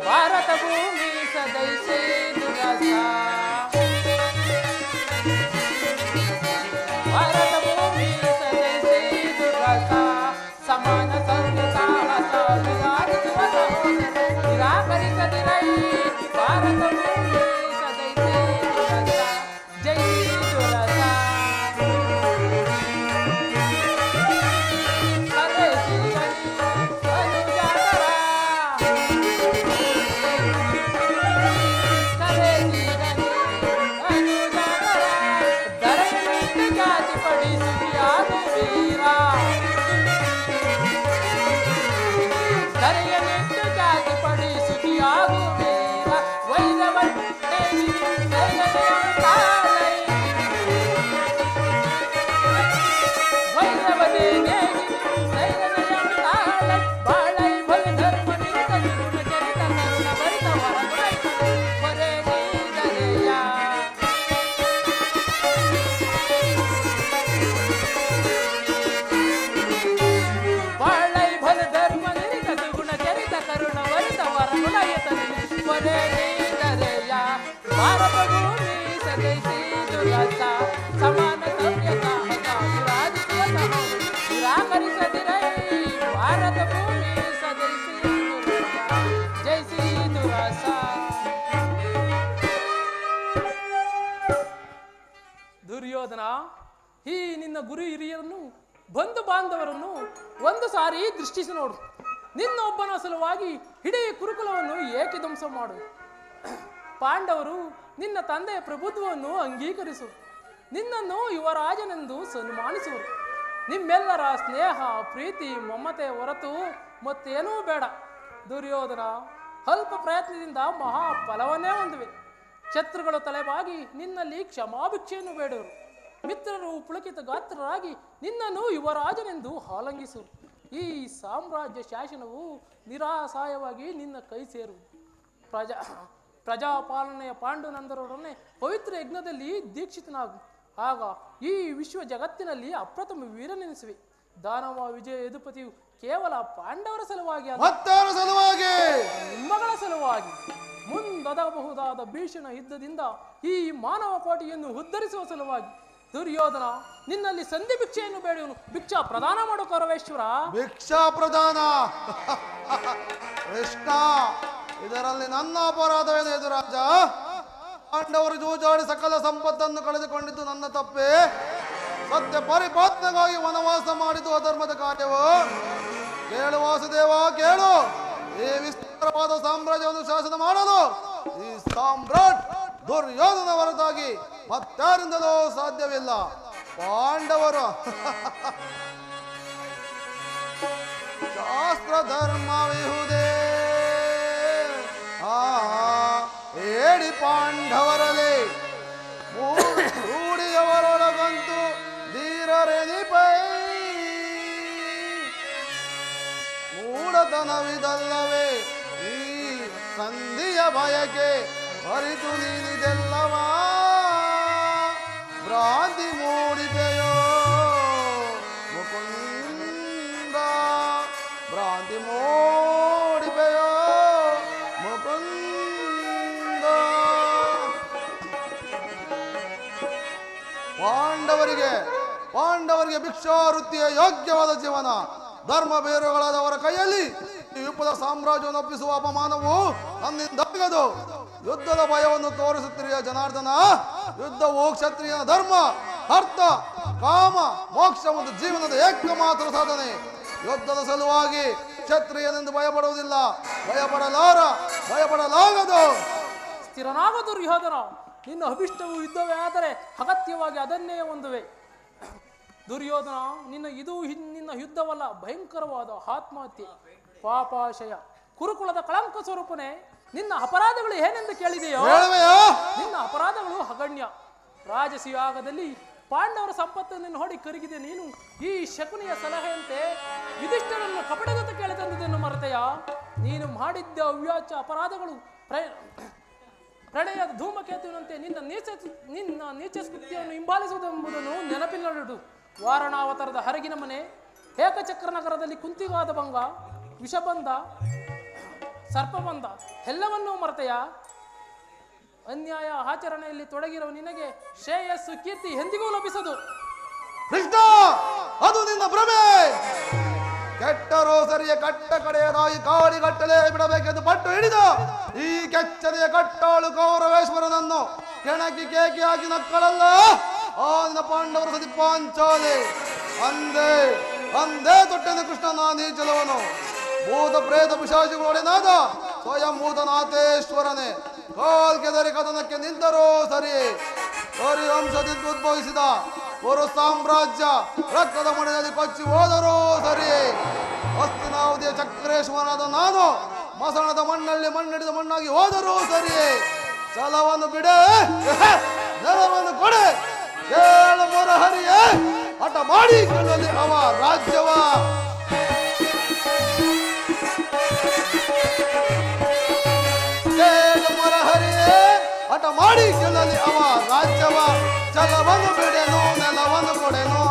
ಭಾರತ ಭೂಮಿ ಸದೈಸೇ ದುರಸ, ಭಾರತ ಭೂಮಿ ಸದೈಸೇ ದುರಸ, ಸಮಾನ ಸೌಮ್ಯ ಸಾಹಸ ವಿರಾಜಿಸುವ ಸಹೋದರ ನಿರಾಕರಿಸದಿರೈ. ಭಾರತ ಭೂಮಿ ಸದೈಸೇ ದುರಸ, ಜೈ ದುರಸ. ಭಾರತ ಭೂಮಿ ಸದೈಸಿ ದುರಸ, ಸಮಾನ ಸೌಮ್ಯ ಸಾಹಸ ವಿರಾಜಿಸುವ ಸಹೋದರ ನಿರಾಕರಿಸದಿರೈ. ಭಾರತ ಭೂಮಿ ಸದೈಸಿ ದುರಸ, ಜೈಸಿ ದುರಸ. ದುರ್ಯೋಧನ, ಈ ನಿನ್ನ ಗುರು ಹಿರಿಯರನ್ನು ಬಂಧು ಬಾಂಧವರನ್ನು ಒಂದು ಸಾರಿ ದೃಷ್ಟಿಸಿ ನೋಡು. ನಿನ್ನ ಒಬ್ಬನ ಸಲುವಾಗಿ ಇಡೀ ಕುರುಕುಲವನ್ನು ಏಕೆ ಧ್ವಂಸ ಮಾಡು. ಪಾಂಡವರು ನಿನ್ನ ತಂದೆಯ ಪ್ರಭುತ್ವವನ್ನು ಅಂಗೀಕರಿಸು. ನಿನ್ನನ್ನು ಯುವರಾಜನೆಂದು ಸನ್ಮಾನಿಸುವರು. ನಿಮ್ಮೆಲ್ಲರ ಸ್ನೇಹ ಪ್ರೀತಿ ಮಮತೆ ಹೊರತು ಮತ್ತೇನೂ ಬೇಡ. ದುರ್ಯೋಧನ, ಅಲ್ಪ ಪ್ರಯತ್ನದಿಂದ ಮಹಾ ಫಲವನ್ನೇ ಹೊಂದಿವೆ. ಶತ್ರುಗಳು ತಲೆಬಾಗಿ ನಿನ್ನಲ್ಲಿ ಕ್ಷಮಾಭಿಕ್ಷೆಯನ್ನು ಬೇಡುವರು. ಮಿತ್ರರು ಪುಳಕಿತ ಗಾತ್ರರಾಗಿ ನಿನ್ನನ್ನು ಯುವರಾಜನೆಂದು ಆಲಂಗಿಸುವರು. ಈ ಸಾಮ್ರಾಜ್ಯ ಶಾಸನವು ನಿರಾಸಾಯವಾಗಿ ನಿನ್ನ ಕೈ ಸೇರುವುದು. ಪ್ರಜಾಪಾಲನೆಯ ಪಾಂಡುನಂದರೊಡನೆ ಪವಿತ್ರ ಯಜ್ಞದಲ್ಲಿ ದೀಕ್ಷಿತನಾಗು. ಆಗ ಈ ವಿಶ್ವ ಜಗತ್ತಿನಲ್ಲಿ ಅಪ್ರಥಮ ವೀರನೆನಿಸುವೆ. ದಾನವ ವಿಜಯ ಯದುಪತಿಯು ಕೇವಲ ಪಾಂಡವರ ಸಲುವಾಗಿ ನಿಮ್ಮಗಳ ಸಲುವಾಗಿ ಮುಂದೊದಗಬಹುದಾದ ಭೀಷಣ ಯುದ್ಧದಿಂದ ಈ ಮಾನವ ಕೋಟಿಯನ್ನು ಉದ್ಧರಿಸುವ ಸಲುವಾಗಿ. ದುರ್ಯೋಧನ, ನಿನ್ನಲ್ಲಿ ಸಂಧಿ ಭಿಕ್ಷೆಯನ್ನು ಬೇಡುವನು. ಭಿಕ್ಷಾ ಪ್ರದಾನ ಮಾಡು ಕೌರವೇಶ್ವರ. ಭಿಕ್ಷಾ ಪ್ರದಾನ? ಕೃಷ್ಣ, ಇದರಲ್ಲಿ ನನ್ನ ಅಪರಾಧವೇನು ಎದುರಾಜ? ಪಾಂಡವರು ಜೂಜಾಡಿ ಸಕಲ ಸಂಪತ್ತನ್ನು ಕಳೆದುಕೊಂಡಿದ್ದು ನನ್ನ ತಪ್ಪೇ? ಸತ್ಯ ಪರಿಪಾಲನೆಗಾಗಿ ವನವಾಸ ಮಾಡಿದ್ದು ಅಧರ್ಮದ ಕಾರ್ಯವು? ಕೇಳು ವಾಸುದೇವ, ಕೇಳು. ಈ ವಿಸ್ತಾರವಾದ ಸಾಮ್ರಾಜ್ಯವನ್ನು ಶಾಸನ ಮಾಡಲು ಈ ಸಾಮ್ರಾಟ್ ದುರ್ಯೋಧನ ಹೊರತಾಗಿ ಮತ್ತಾರಿಂದಲೂ ಸಾಧ್ಯವಿಲ್ಲ. ಪಾಂಡವರು ಶಾಸ್ತ್ರ ಧರ್ಮವಿಹುದೇ ಏಡಿ ಪಾಂಡವರಲ್ಲಿ ರೂಢಿಯವರೊಳಗಂತೂ ಧೀರರೆನಿಪೈ. ಮೂಢತನವಿದಲ್ಲವೇ ಈ ಸಂಧಿಯ ಬಯಕೆ ಅರಿತು ನೀನಿದೆಲ್ಲವ ಭ್ರಾಂತಿ ಮೂಡಿಪೆಯೋ ಮುಕುಂದ, ಭ್ರಾಂತಿ ಮೂಡಿಪೆಯೋ ಮುಕುಂದ. ಪಾಂಡವರಿಗೆ ಭಿಕ್ಷಾವೃತ್ತಿಯ ಯೋಗ್ಯವಾದ ಜೀವನ ಧರ್ಮ ಬೇರುಗಳಾದವರ ಕೈಯಲ್ಲಿ ಈ ವಿಪುಲ ಸಾಮ್ರಾಜ್ಯವನ್ನು ಒಪ್ಪಿಸುವ ಅಪಮಾನವು ನನ್ನಿಂದಾಗದು. ಯುದ್ಧದ ಭಯವನ್ನು ತೋರಿಸುತ್ತಿರುವ ಜನಾರ್ದನ, ಯುದ್ಧವು ಕ್ಷತ್ರಿಯನ ಧರ್ಮ, ಅರ್ಥ, ಕಾಮ, ಮೋಕ್ಷ ಮತ್ತು ಜೀವನದ ಏಕಮಾತ್ರ ಸಾಧನೆ. ಯುದ್ಧದ ಸಲುವಾಗಿ ಕ್ಷತ್ರಿಯನೆಂದು ಭಯಪಡುವುದಿಲ್ಲ, ಭಯಪಡಲಾಗದು. ಸ್ಥಿರನಾಗ ದುರ್ಯೋಧನ, ನಿನ್ನ ಅಭಿಷ್ಟವು ಯುದ್ಧವೇ ಆದರೆ ಅಗತ್ಯವಾಗಿ ಅದನ್ನೇ ಹೊಂದುವೆ. ದುರ್ಯೋಧನ, ನಿನ್ನ ಯುದ್ಧವಲ್ಲ, ಭಯಂಕರವಾದ ಆತ್ಮಹತ್ಯೆ, ಪಾಪಾಶಯ, ಕುರುಕುಲದ ಕಳಂಕ ಸ್ವರೂಪನೇ. ನಿನ್ನ ಅಪರಾಧಗಳು ಏನೆಂದು ಕೇಳಿದೆಯೋ? ನಿನ್ನ ಅಪರಾಧಗಳು ಅಗಣ್ಯ. ರಾಜಸಿಯಾಗದಲ್ಲಿ ಪಾಂಡವರ ಸಂಪತ್ತನ್ನು ನೋಡಿ ಕರಗಿದೆ ನೀನು. ಈ ಶಕುನಿಯ ಸಲಹೆಯಂತೆ ಯುಧಿಷ್ಠರನ್ನು ಕಪಟದತ್ತ ಕೇಳಿ ತಂದುದನ್ನು ಮರೆತೆಯಾ? ನೀನು ಮಾಡಿದ್ದ ಅವ್ಯಾಚ ಅಪರಾಧಗಳು ಪ್ರಣಯದ ಧೂಮಕೇತುವಿನಂತೆ ನಿನ್ನ ನೀಚ ಸ್ಮೃತಿಯನ್ನು ಹಿಂಬಾಲಿಸುವುದೆಂಬುದನ್ನು ನೆನಪಿನಲ್ಲಿಡು. ವಾರಣಾವತಾರದ ಹರಗಿನ ಮನೆ, ಏಕಚಕ್ರ ನಗರದಲ್ಲಿ ಕುಂತಿಗಾದ ಭಂಗ, ವಿಷಬಂಧ, ಸರ್ಪಬಂಧ ಎಲ್ಲವನ್ನೂ ಮರೆತೆಯ. ಅನ್ಯಾಯ ಆಚರಣೆಯಲ್ಲಿ ತೊಡಗಿರುವ ನಿನಗೆ ಶ್ರೇಯಸ್ಸು ಕೀರ್ತಿ ಎಂದಿಗೂ ಲಭಿಸದು. ಕೃಷ್ಣ, ಅದು ನಿನ್ನ ಭ್ರಮೆ. ಕೆಟ್ಟರೋ ಸರಿಯ ಕಟ್ಟ ಕಡೆಯದಾಗಿ ಕಾಡಿಗಟ್ಟಲೆ ಬಿಡಬೇಕೆಂದು ಪಟ್ಟು ಹಿಡಿದ ಈ ಕೆಚ್ಚನೆಯ ಕಟ್ಟಾಳು ಕೌರವೇಶ್ವರನನ್ನು ಕೆಣಕಿ ಕೇಕಿ ಹಾಕಿ ನಕ್ಕಳಲ್ಲ ಆ ನಿನ್ನ ಪಾಂಡವರ ಸತಿ ಪಾಂಚಾಲೆ. ಅಂದೇ ತೊಟ್ಟೆನ ಕೃಷ್ಣನ ನೀಚಲವನು. ಭೂತ ಪ್ರೇತ ಪಿಶಾಚಿಗಳೊಡೆನಾದ ಸ್ವಯಂ ಭೂತನಾಥೇಶ್ವರನೇ ಕಾಲ್ಗೆದರಿ ಕದನಕ್ಕೆ ನಿಂತರೋ ಸರಿ. ಹರಿವಂಶದಿಂದ ಉದ್ಭವಿಸಿದ ಒಂದು ಸಾಮ್ರಾಜ್ಯ ರಕ್ತದ ಮಡಿಯಲ್ಲಿ ಕೊಚ್ಚಿ ಹೋದರೂ ಸರಿ. ಹಸ್ತಿನಾವಧಿಯ ಚಕ್ರೇಶ್ವರನಾದ ನಾನು ಮಸಣದ ಮಣ್ಣಲ್ಲಿ ಮಣ್ಣಿಡಿದ ಮಣ್ಣಾಗಿ ಹೋದರೂ ಸರಿ. ಛಲವನ್ನು ಬಿಡೆ, ನೆಲವನ್ನು ಕೊಡೆ, ಕೇಳು ಮೊರಹರಿಯೇ, ಹಠ ಮಾಡಿ ಕೊಳ್ಳಲಿ ಅವ ರಾಜ್ಯವ. ಕೇಳು ಮೊರಹರಿಯೇ, ಹಠ ಮಾಡಿ ಗೆಲ್ಲಲಿ ಅವ ರಾಜ್ಯವ. ಛಲವನ್ನು ಬಿಡೆನು, ನೆಲವನ್ನು ಕೊಡೆನು.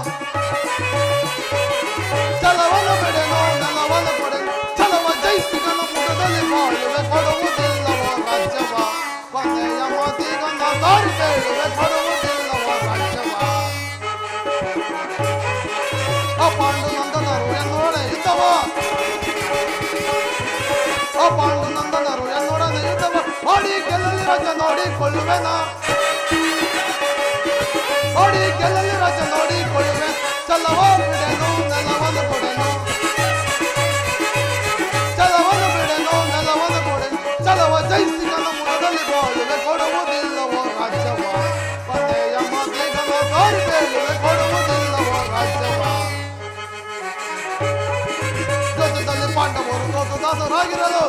ಛಲವನ್ನು ಬಿಡೆನು, ನೆಲವನ್ನು ಕೊಡೆನು. ಛಲವ ಜಯಿಸಿದನು ಮುಖದಲ್ಲಿ ಬಾಳುವೆ, ಕೊಡುವುದಿಲ್ಲವೋ ರಾಜ್ಯವ. ಕೊನೆಯ ಮಾತಿಗನ್ನ ದಾರಿ ಬೇಡುವೆ, ಕೊಡುವುದಿಲ್ಲವೋ ರಾಜ್ಯವ. ಪಾಂಡುನಂದನರು ಎನ್ನೋಡೆ ಇದ್ದವ, ಪಾಂಡುನಂದನರು ಎನ್ನೋಡನೆ ಇದ್ದವ. ಮಾಡಿ ಗೆಲ್ಲಲಿ ರಾಜ್ಯ ನೋಡಿಕೊಳ್ಳುವೆನ, ನೋಡಿ ಗೆಲ್ಲಲಿ ರಾಜ್ಯ ನೋಡಿಕೊಳ್ಳುವೆ. ಛಲವ ಬಿಡೆನು, ನೆಲವನ್ನು ಕೊಡೆನು. ಛಲವನ್ನು ಬಿಡೆನು, ನೆಲವನ್ನು ಕೊಡೆನು. ಛಲವ ಜಯಿಸಿಗನ ಮುಖದಲ್ಲಿ ಬಾಳುವೆ, ಕೊಡುವುದಿಲ್ಲವೋ ರಾಜ್ಯವ. ಕೊನೆಯ ಮಾತಿಗನ ದಾರಿ ಬೇಡುವೆ, ಕೊಡುವುದಿಲ್ಲವೋ ರಾಜ್ಯವ. ಜೊತೆಯಲ್ಲಿ ಪಾಂಡವರು ಸೋತು ದಾಸರಾಗಿರಲು,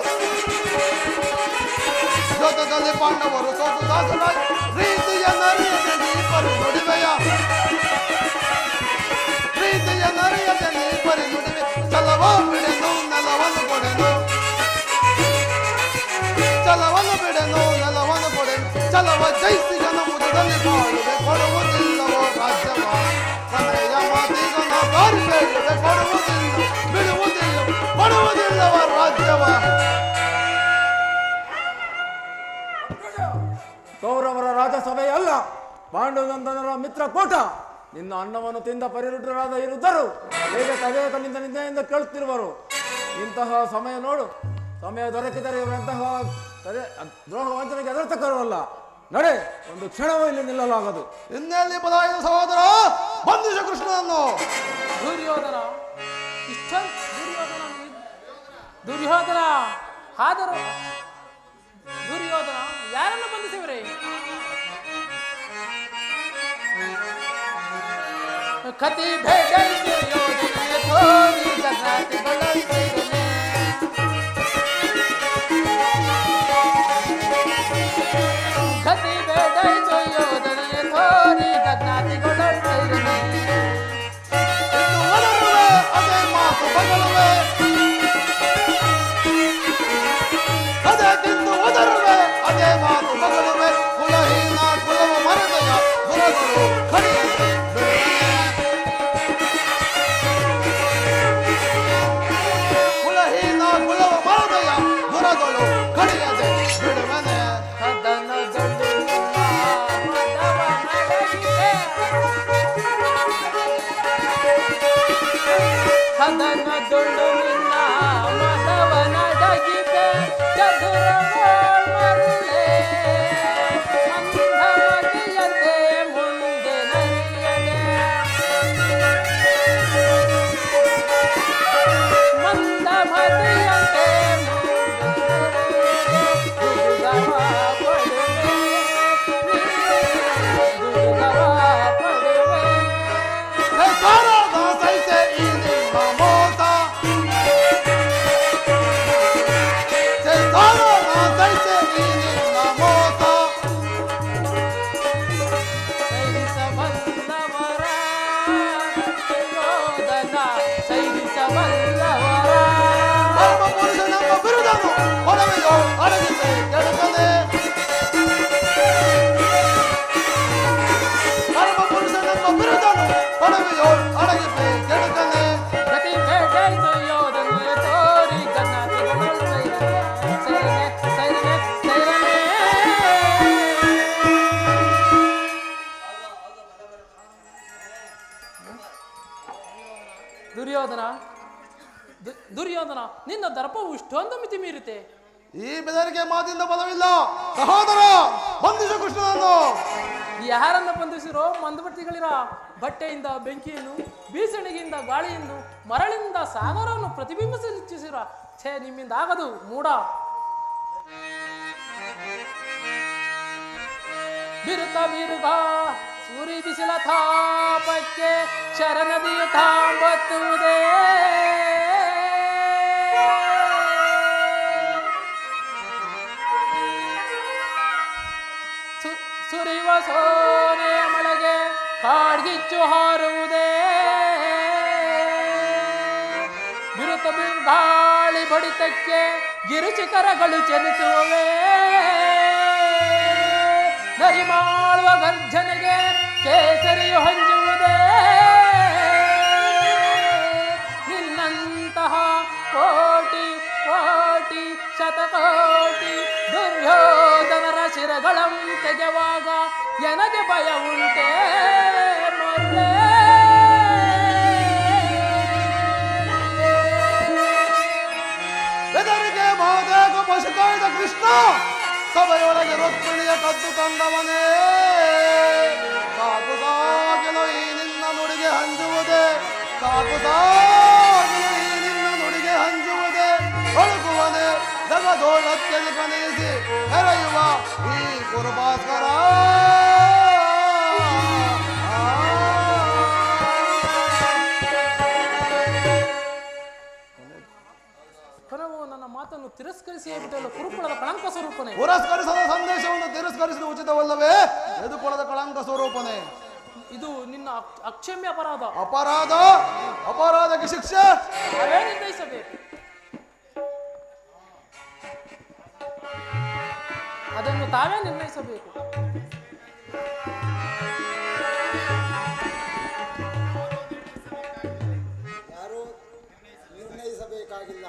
ಜೊತೆಯಲ್ಲಿ ಪಾಂಡವರು ಸೋತು ದಾಸರಾಗಿ ಪ್ರೀತಿಯ ನರಿಯದೆ ನೀಪರಿ ನುಡಿವೆಯ, ಪ್ರೀತಿಯ ನರಿಯದೆ ನೀಪರಿ ನುಡಿವೆ. ಛಲವ ಬಿಡೆನು, ನೆಲವನ್ನು ಕೊಡೆನು. ಛಲವನ್ನು ಬಿಡೆನು, ನೆಲವನ್ನು ಕೊಡೆನು. ಛಲವ ಜಯಿಸಿಗನ ಮುಖದಲ್ಲಿ ಬಾಳುವೆ, ಕೊಡುವುದಿಲ್ಲವೋ ರಾಜ್ಯವ. ಕೊನೆಯ ಮಾತಿಗನ ದಾರಿ ಬೇಡುವೆ, ಕೊಡುವುದಿಲ್ಲ, ಬಿಡುವುದಿಲ್ಲ, ಕೊಡುವುದಿಲ್ಲವ ರಾಜ್ಯವ. ಕೌರವರ ರಾಜಸಭೆಯಲ್ಲ, ಪಾಂಡುನಂದನರ ಮಿತ್ರಕೂಟ. ನಿನ್ನ ಅನ್ನವನ್ನು ತಿಂದ ಪರಿರುದ್ರರಾದ ಇರುದ್ದರು ಹೇಗೆ ತಲೆಯ ಕಲ್ಲಿಂದ ನಿಂದೆಯಿಂದ ಕೇಳುತ್ತಿರುವರು. ಇಂತಹ ಸಮಯ ನೋಡು, ಸಮಯ ದೊರಕಿದರೆ ಇವರಂತಹ ದ್ರೋಹ ವಂಚನೆಗೆ ಎದುರ್ತಕ್ಕರವಲ್ಲ. ನಡೆ, ಒಂದು ಕ್ಷಣವೂ ಇಲ್ಲಿ ನಿಲ್ಲಲಾಗದು. ಇನ್ನೆಲ್ಲಿ ಬದಾಯಿನ ಸಹೋದರ, ಬಂಧಿಸ ಕೃಷ್ಣನನ್ನು. ದುರ್ಯೋಧನ ದುರ್ಯೋಧನ ಆದರೂ ದುರ್ಯೋಧನ ಯಾರನ್ನು ಬಂಧಿಸಿವರೇ? ಕತಿ ಭೇದ ದುರ್ಯೋಧನ ಥೋರಿ ಜಗತ್ತಿಗೊಳ್ಳುತ್ತಿರನೆ. ಕತಿ ಭೇದ ದುರ್ಯೋಧನ ಥೋರಿ ಜಗತ್ತಿಗೊಳ್ಳುತ್ತಿರನೆ. ಇನ್ನು ಒಲರುವೆ ಅದೇ ಮಾತು ಬಗಲುವೆ, ಅದೇ ತಿಂದು ಒದರುವೆ ಅದೇ ಮಾತು ಬಗಲುವೆ. ಕುಲಹೀನ ಕುಲವ ಮರೆತೆಯ ಕುಲಗಳು ಕಡಿಯದೆ ಬಿಡುವೆ. ದರ್ಪವು ಇಷ್ಟೊಂದು ಮಿತಿ ಮೀರುತ್ತೆ. ಈ ಬೆದರಿಕೆ ಮಾತಿಂದ ಬಲವಿಲ್ಲ. ಸಹೋದರ, ಬಂಧಿಸು ಕೃಷ್ಣನನ್ನು. ಯಾರನ್ನ ಬಂಧಿಸಿರೋ ಮಂದವರ್ತಿಗಳಿರ. ಬಟ್ಟೆಯಿಂದ ಬೆಂಕಿಯನ್ನು, ಬೀಸಣಿಗೆಯಿಂದ ಗಾಳಿಯನ್ನು, ಮರಳಿನಿಂದ ಸಾಗರವನ್ನು ಪ್ರತಿಬಿಂಬಿಸಲಿಚ್ಛಿಸಿರ. ಛೇ, ನಿಮ್ಮಿಂದ ಆಗದು ಮೂಢ. ಬಿರುತ ಬಿರುಗ ಸೂರಿ ಬಿಸಿಲ ತಾಪಕ್ಕೆ ಶರಣದಿಯು ತಾಂಬತ್ತುವುದೇ. ಸುರಿವ ಸೋನೆಯ ಮಳೆಗೆ ಕಾಡ್ಗಿಚ್ಚು ಹಾರುವುದೇ. ಬಿರುತ ಗಾಳಿ ಬಡಿತಕ್ಕೆ ಗಿರುಚಿಕರಗಳು ಚಲಿಸುವವೇ. ನರಿಮಾಳುವ ಗರ್ಜನೆಗೆ ಕೇಸರಿಯು ಹಂಜುವುದೇ. ನಿನ್ನಂತಹ ಕೋಟಿ ಕೋಟಿ ಶತಕೋಟಿ ದುರ್ಯೋಧನರ ಶಿರಗಳಂ ತೆಗೆವಾಗ ನನಗೆ ಭಯ ಉಂಟೆ ಮೊಲ್ಲೆ. ಬೆದರಿಕೆ ಮಾದೇಗ ಪಶು ಕಾಯ್ದ ಕೃಷ್ಣ, ಸಭೆಯೊಳಗೆ ರೊಕ್ಕಿಣಿಯ ಕದ್ದು ತಂದವನೇ. ಸಾಕು ಸಾಗಿಲು ಈ ನಿನ್ನ ನುಡಿಗೆ ಹಂಜುವುದೇ. ಸಾಕು ಸಾಗಿಲು ಈ ನಿನ್ನ ನುಡಿಗೆ ಹಂಜುವುದೇ. ಒಳಗುವನೆ ಜಗದೋಳತ್ತೆಲ್ಲಿ ಕನಿಸಿ ಕರೆಯುವ ಈ ಕುರುಭಾಸ್ಕರ. ನನ್ನ ಮಾತನ್ನು ತಿರಸ್ಕರಿಸಿ ಬಿಟ್ಟಲ್ಲ ಕುರುಕುಲದ ಕಳಂಕ ಸ್ವರೂಪನೇ. ಪುರಸ್ಕರಿಸದ ಸಂದೇಶವನ್ನು ತಿರಸ್ಕರಿಸಿದ ಉಚಿತವಲ್ಲವೇ? ಎದುಕೊಳದ ಕಳಂಕ ಸ್ವರೂಪನೇ. ಇದು ನಿನ್ನ ಅಕ್ಷಮ್ಯ ಅಪರಾಧ. ಅಪರಾಧಕ್ಕೆ ಶಿಕ್ಷೆ ಅವೇ ನಿರ್ಣಯಿಸಬೇಕು. ಅದನ್ನು ತಾವೇ ನಿರ್ಣಯಿಸಬೇಕು. ಯಾರು ನಿರ್ಣಯಿಸಬೇಕಾಗಿಲ್ಲ,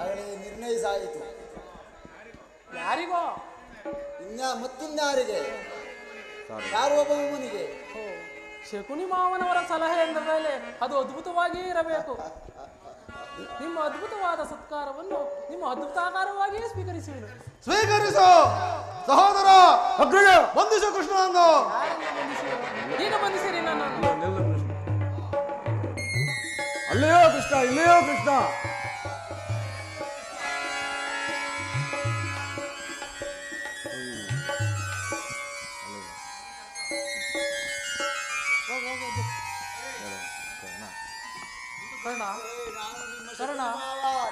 ಆಗಲೇ ನಿರ್ಣಯಿಸಾಯಿತು. ಯಾರಿಗೋ ಮತ್ತಿನ್ಯಾರಿಗೆ? ಸಾರ್ವಭೌಮನಿಗೆ. ಶಕುನಿ ಮಾವನವರ ಸಲಹೆ ಎಂದ ಮೇಲೆ ಅದು ಅದ್ಭುತವಾಗಿಯೇ ಇರಬೇಕು. ನಿಮ್ಮ ಅದ್ಭುತವಾದ ಸತ್ಕಾರವನ್ನು ನಿಮ್ಮ ಅದ್ಭುತಾಕಾರವಾಗಿಯೇ ಸ್ವೀಕರಿಸುವೆನು. ಸ್ವೀಕರಿಸು ಸಹೋದರ. ಬಂಧಿಸು ಕೃಷ್ಣನನ್ನು. ಈಗ ಬಂಧಿಸಿರಿ ನನ್ನನ್ನು. ಅಲ್ಲಿಯೋ ಕೃಷ್ಣ, ಇಲ್ಲಿಯೋ ಕೃಷ್ಣ. ಕರ್ಣ, ಕರ್ಣ,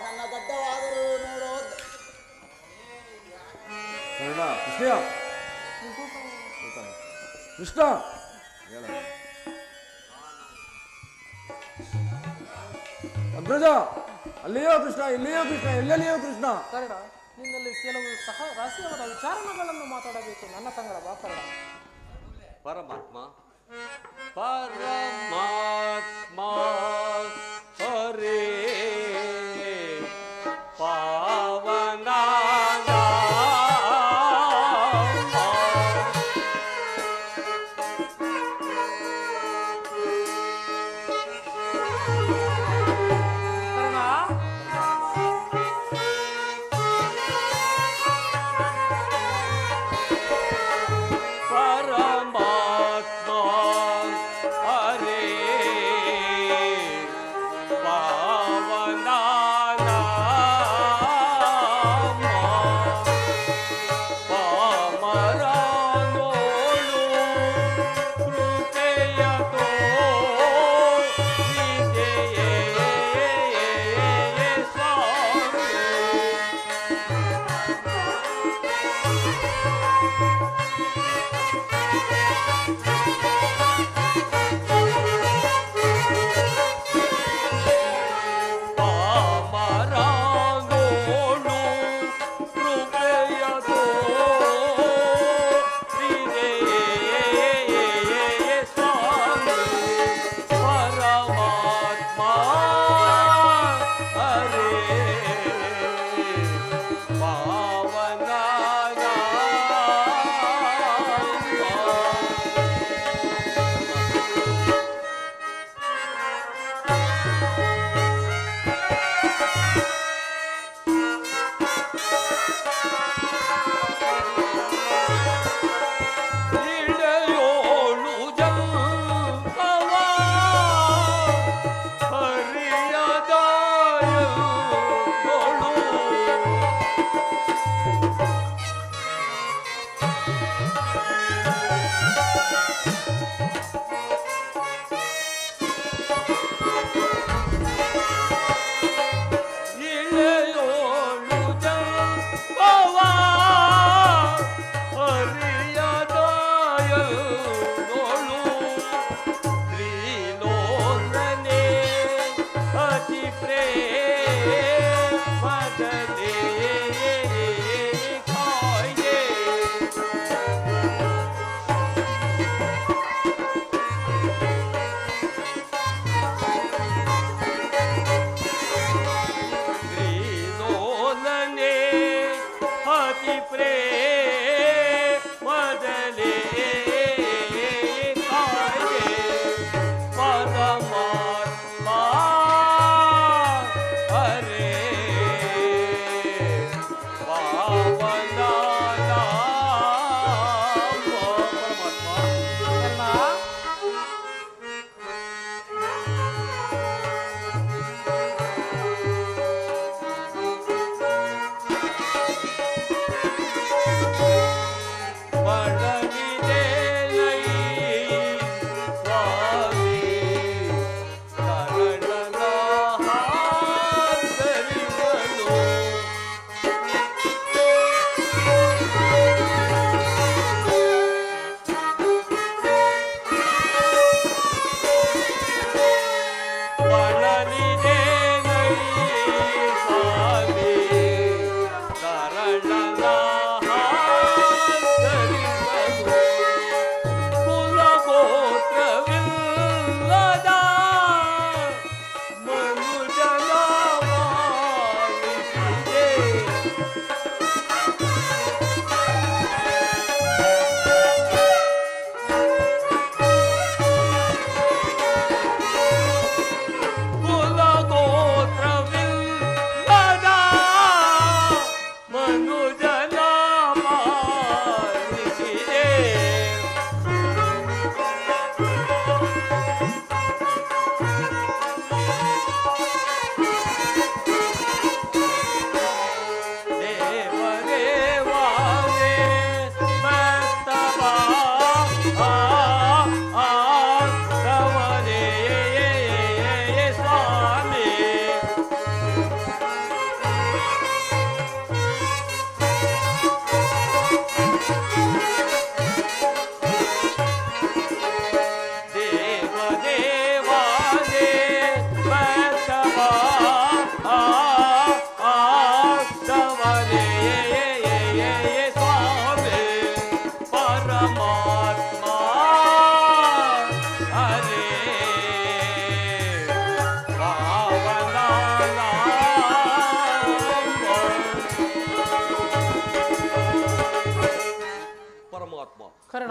ನನ್ನ ಗಡ್ಡವಾದರೂ ನೋಡೋ. ಕರ್ಣ, ಕೃಷ್ಣ, ಕೃಷ್ಣ, ಅಗ್ರಜ, ಅಲ್ಲಿಯೋ ಕೃಷ್ಣ, ಇಲ್ಲಿಯೋ ಕೃಷ್ಣ, ಎಲ್ಲೆಲ್ಲಿಯೋ ಕೃಷ್ಣ. ಕರ್ಣ, ನಿನ್ನಲ್ಲಿ ಕೆಲವು ರಹಸ್ಯವಾದ ವಿಚಾರಣೆಗಳನ್ನು ಮಾತಾಡಬೇಕು. ನನ್ನ ಸಂಗಡ ಬಾ ಕರ್ಣ. ಪರಮಾತ್ಮ ಪರಮಾತ್ಮ ಹರೇ ಪಾವನ ಕರ್ಣ,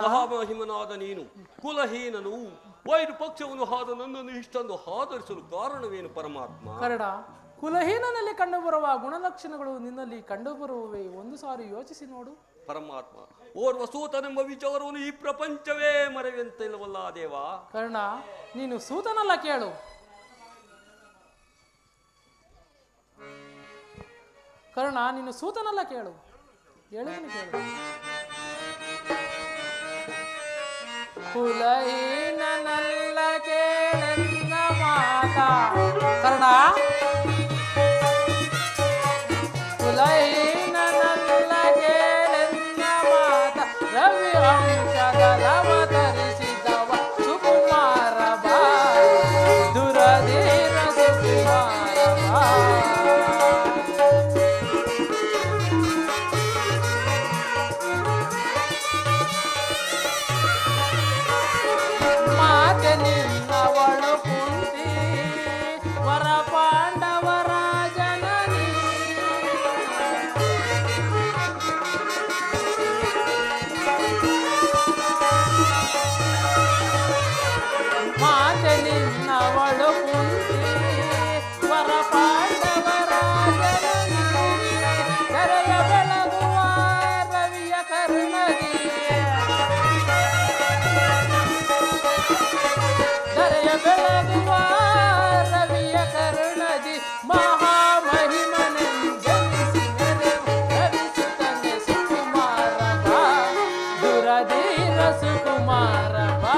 ಮಹಾಮಹಿಮನಾದ ನೀನು ಕುಲಹೀನನು ವೈರು ಪಕ್ಷವನ್ನು ಹಾದ ನನ್ನನ್ನು ಇಷ್ಟೊಂದು ಆದರಿಸಲು ಕಾರಣವೇನು ಪರಮಾತ್ಮ? ಕರಡ, ಕುಲಹೀನನಲ್ಲಿ ಕಂಡುಬರುವ ಗುಣಲಕ್ಷಣಗಳು ನಿನ್ನಲ್ಲಿ ಕಂಡುಬರುವವೇ? ಒಂದು ಸಾರಿ ಯೋಚಿಸಿ ನೋಡು. ಪರಮಾತ್ಮ, ಓರ್ವ ಸೂತನೆಂಬ ವಿಚಾರವನ್ನು ಈ ಪ್ರಪಂಚವೇ ಮರೆಯುವಂತಿಲ್ಲವಲ್ಲ ದೇವ. ಕರ್ಣ, ನೀನು ಸೂತನಲ್ಲ, ಕೇಳು. ಕರ್ಣ, ನೀನು ಸೂತನಲ್ಲ, ಕೇಳು. ಹೇಳಿದನು ಕೇಳು. ಕುಲಹೀನನಲ್ಲ ಕೇಳೆನ್ನ ಮಾತ. ಕರ್ಣ, ಕುಲಹೀನನಲ್ಲ ಕೇಳೆನ್ನ ಮಾತ. ರವಿ ಅಂಶದವತರಿಸಿದವ ಸುಕುಮಾರ ಬಾ, ದುರಧೀರ ಸುಕುಮಾರ ಬಾ. ಮಾತೆ ನಿನ್ನವಳು ಕುಂತಿ ವರ ಪಾಂಡವರ ಜನನಿ. ಮಾತೆ ನಿನ್ನವಳು ಕುಂತಿ ವರ ಪಾಂಡವರ ಜನನಿ. ಕರೆಯ ಬೆಳಗುವ ರವಿಯ ಕರುಣದಿ, ಕರೆಯ ಬೆಳಗುವ ರವಿಯ ಕರುಣದಿ. ಮಹಾಮಹಿಮನೆಂದೆನಿಸಿ ಮೆರೆವು ರವಿಸುತ್ತನೆ ಸುಕುಮಾರ ಬಾ, ದುರಧೀರ ಸುಕುಮಾರ ಬಾ.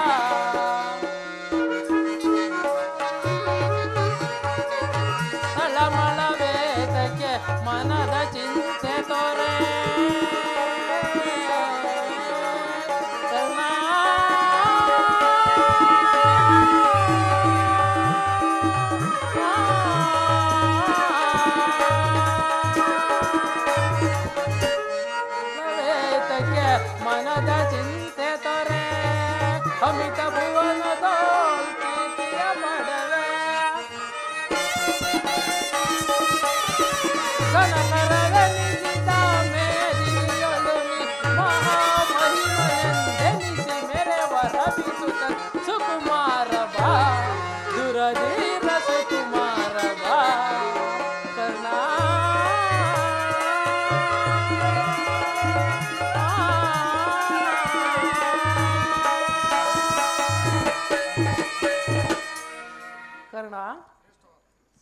ತಳಮಳ ವೇದಕ್ಕೆ ಮನದ ಚಿಂತೆ ತೋರೆ. ಕರ್ಣ, ವೇದಕ್ಕೆ ಮನದ ಚಿಂತೆ ತೊರೆ. ಅಮಿತ ಭುವನದೋಳ್ತಿಯ ಪಡವೆ. ಕನಕರವೆನಿಸಿದ ಮೇದಿನಿಯೊಡನೆ ಮಹಾಮಹಿಮನೆಂದೆನಿಸಿ ಮೆರೆವ ರವಿಸುತ್ತ ಸುಕುಮಾರ ಬಾ, ದುರಧೀರ ಸುಕುಮಾರ ಬಾ. ಕರ್ಣ, ಕರ್ಣ,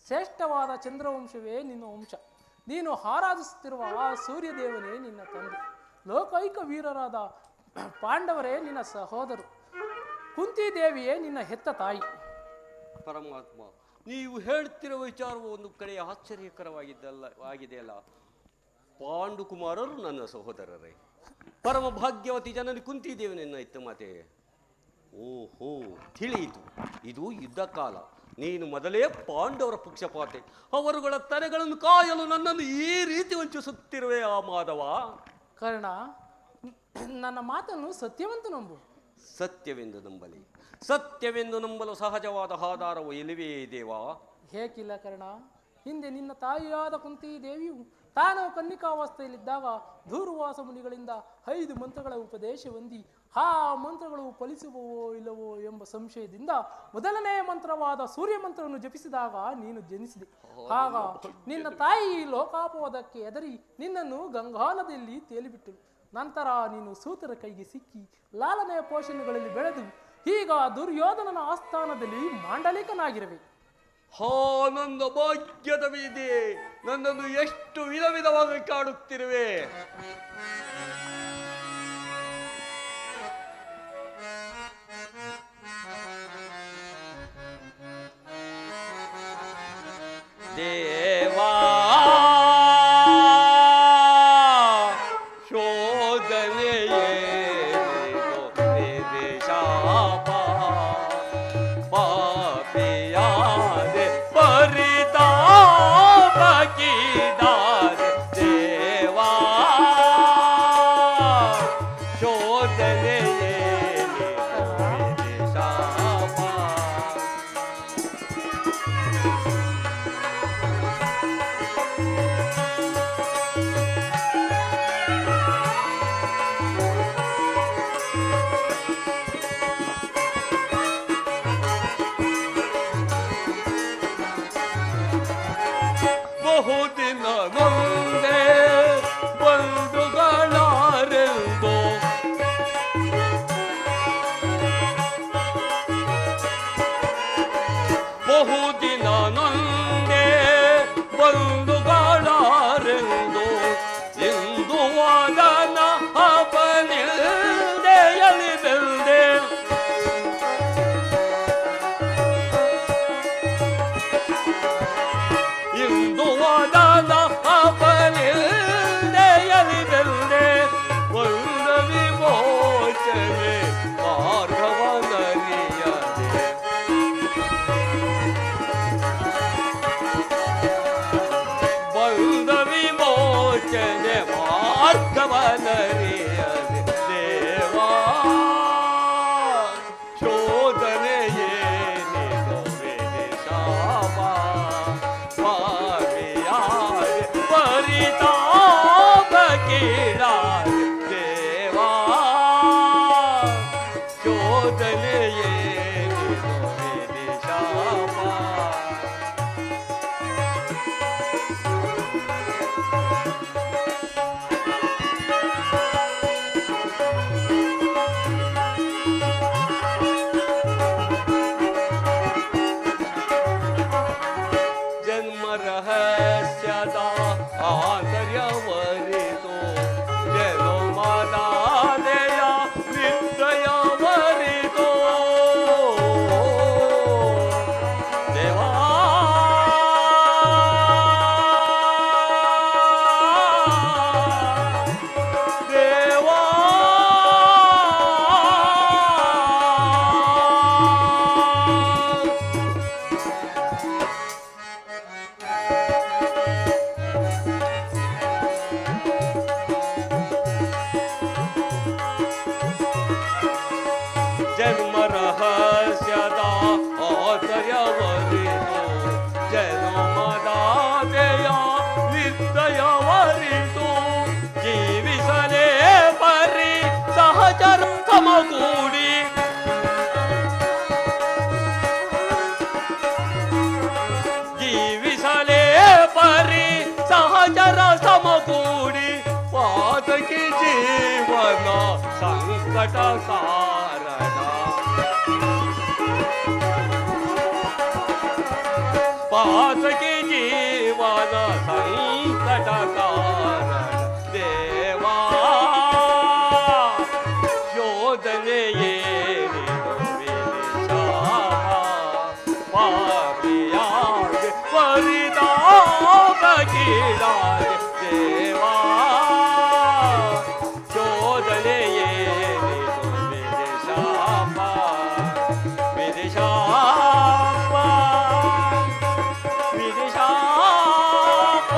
ಶ್ರೇಷ್ಠವಾದ ಚಂದ್ರವಂಶವೇ ನಿನ್ನ ವಂಶ. ನೀನು ಆರಾಧಿಸುತ್ತಿರುವ ಆ ಸೂರ್ಯದೇವನೇ ನಿನ್ನ ತಂದೆ. ಲೋಕೈಕ ವೀರರಾದ ಪಾಂಡವರೇ ನಿನ್ನ ಸಹೋದರು. ಕುಂತಿದೇವಿಯೇ ನಿನ್ನ ಹೆತ್ತ ತಾಯಿ. ಪರಮಾತ್ಮ, ನೀವು ಹೇಳ್ತಿರುವ ವಿಚಾರವು ಒಂದು ಕಡೆ ಆಗಿದೆಯಲ್ಲ. ಪಾಂಡುಕುಮಾರರು ನನ್ನ ಸಹೋದರರೇ. ಪರಮ ಭಾಗ್ಯವತಿ ಜನನಿ ಕುಂತಿದ್ದೇವೆ ನಿನ್ನ ಇತ್ತ ಮಾತೆ. ಓಹೋ, ತಿಳಿಯಿತು. ಇದು ಯುದ್ಧ ಕಾಲ. ನೀನು ಮೊದಲೇ ಪಾಂಡವರ ಪಕ್ಷಪಾತೆ. ಅವರುಗಳ ತಲೆಗಳನ್ನು ಕಾಯಲು ನನ್ನನ್ನು ಈ ರೀತಿ ವಂಚಿಸುತ್ತಿರುವೆ ಆ ಮಾಧವ. ಕರ್ಣ, ನನ್ನ ಮಾತನ್ನು ಸತ್ಯವಂತ ನಂಬು. ಸತ್ಯವೆಂದು ನಂಬಲಿ. ಸತ್ಯವೆಂದು ನಂಬಲು ಸಹಜವಾದ ಆಧಾರವು ಎಲ್ಲಿವೇ ದೇವಾ? ಹೇಗಿಲ್ಲ ಕರ್ಣ. ಹಿಂದೆ ನಿನ್ನ ತಾಯಿಯಾದ ಕುಂತಿ ದೇವಿಯು ತಾನು ಕನ್ನಿಕಾವಸ್ಥೆಯಲ್ಲಿದ್ದಾಗ ದೂರ್ವಾಸ ಮುನಿಗಳಿಂದ 5 ಮಂತ್ರಗಳ ಉಪದೇಶ ಹೊಂದಿ ಆ ಮಂತ್ರಗಳು ಫಲಿಸುವವೋ ಇಲ್ಲವೋ ಎಂಬ ಸಂಶಯದಿಂದ ಮೊದಲನೇ ಮಂತ್ರವಾದ ಸೂರ್ಯ ಮಂತ್ರವನ್ನು ಜಪಿಸಿದಾಗ ನೀನು ಜನಿಸಿದೆ. ಆಗ ನಿನ್ನ ತಾಯಿ ಲೋಕಾಪವಾದಕ್ಕೆ ಎದರಿ ನಿನ್ನನ್ನು ಗಂಗಾ ನದಿಯಲ್ಲಿ ತೇಲಿಬಿಟ್ಟಳು. ನಂತರ ನೀನು ಸೂತರ ಕೈಗೆ ಸಿಕ್ಕಿ ಲಾಲನೆಯ ಪೋಷಣೆಗಳಲ್ಲಿ ಬೆಳೆದು ಈಗ ದುರ್ಯೋಧನನ ಆಸ್ಥಾನದಲ್ಲಿ ಮಾಂಡಲಿಕನಾಗಿರವೆ. ಹಾ, ನನ್ನ ಭಾಗ್ಯದ ಬೀದಿ ನನ್ನನ್ನು ಎಷ್ಟು ವಿಧ ವಿಧವಾಗಿ ಕಾಡುತ್ತಿರುವೆ. ದೇವಾ ಶೋಧನೆಯೇ ಶಾಪ ಪಾಪಿಯಾದೆ ಪರಿತಾಪಕಿದಾದೆ ದೇವಾ ದಿನ ನೊಂದೆ ಬಂಧುಗಳಾರೆಂದು ಬಹುದಿನ ನೊಂದೆ ಬಂಧುಗಳಾರೆಂದು ಇಂದು ವಾದನ ಹಬ್ಬನಿಲ್ದೆಯಲಿಬೆಲ್ದೆ ಇಂದು ವಾದನ ಹಬ್ಬನಿಲ್ದೆಯಲಿಬೆಲ್ದೆ ಬಂದ ವಿಮೋಚನೆ ಮಾರ್ಗವನರಿಯದೆ ಬಂದ ವಿಮೋಚನೆ ಮಾರ್ಗವನರಿಯದೆ ದೇವಾ ಶೋಧನೆಯೇನಿದು ವಿನಿಶಾಪ ಸ್ವಾಮಿಯಾದೆ ಪರಿತಾಪ ಕೀಡಾದೆ ದೇವಾ ಶೋಧನೆಯೇನಿದು ವಿನಿಶಾಪ ಜನ್ಮ ರಹಸ್ಯದ ಆಂತರ್ಯವರಿತು ಜನ್ಮದಾದೆಯ ನಿರ್ದಯವರಿತು ದೇವಾ ದೇವಾ ಜನ್ಮ ರಹಸ್ಯದ ಆತರ್ಯವರಿತು ಜನ್ಮದಾದೆಯ ನಿರ್ದಯವರಿತು ಜೀವಿಸಲೇ ಪರಿ ಸಹಚರ ಸಮಗೂಡಿ ಜೀವಿಸಲೇ ಪರಿ ಸಹಚರ ಸಮಗೂಡಿ ಪಾತಕಿ ಜೀವನ ಸಂಕಟ ಕಾರಣ ಪಾತಕಿ ಜೀವನ ಸಂಕಟ ಕಾರಣ ದೇವಾ ಶೋಧನೆಯೇನಿದು ವಿನಿಶಾಪ ಪಾಪಿಯಾದೆ ಪರಿತಾಪ ಕೀಡಾದೆ ದೇವಾ ಶೋಧನೆಯೇನಿದು ವಿನಿಶಾಪ ವಿನಿಶಾಪ ವಿನಿಶಾಪ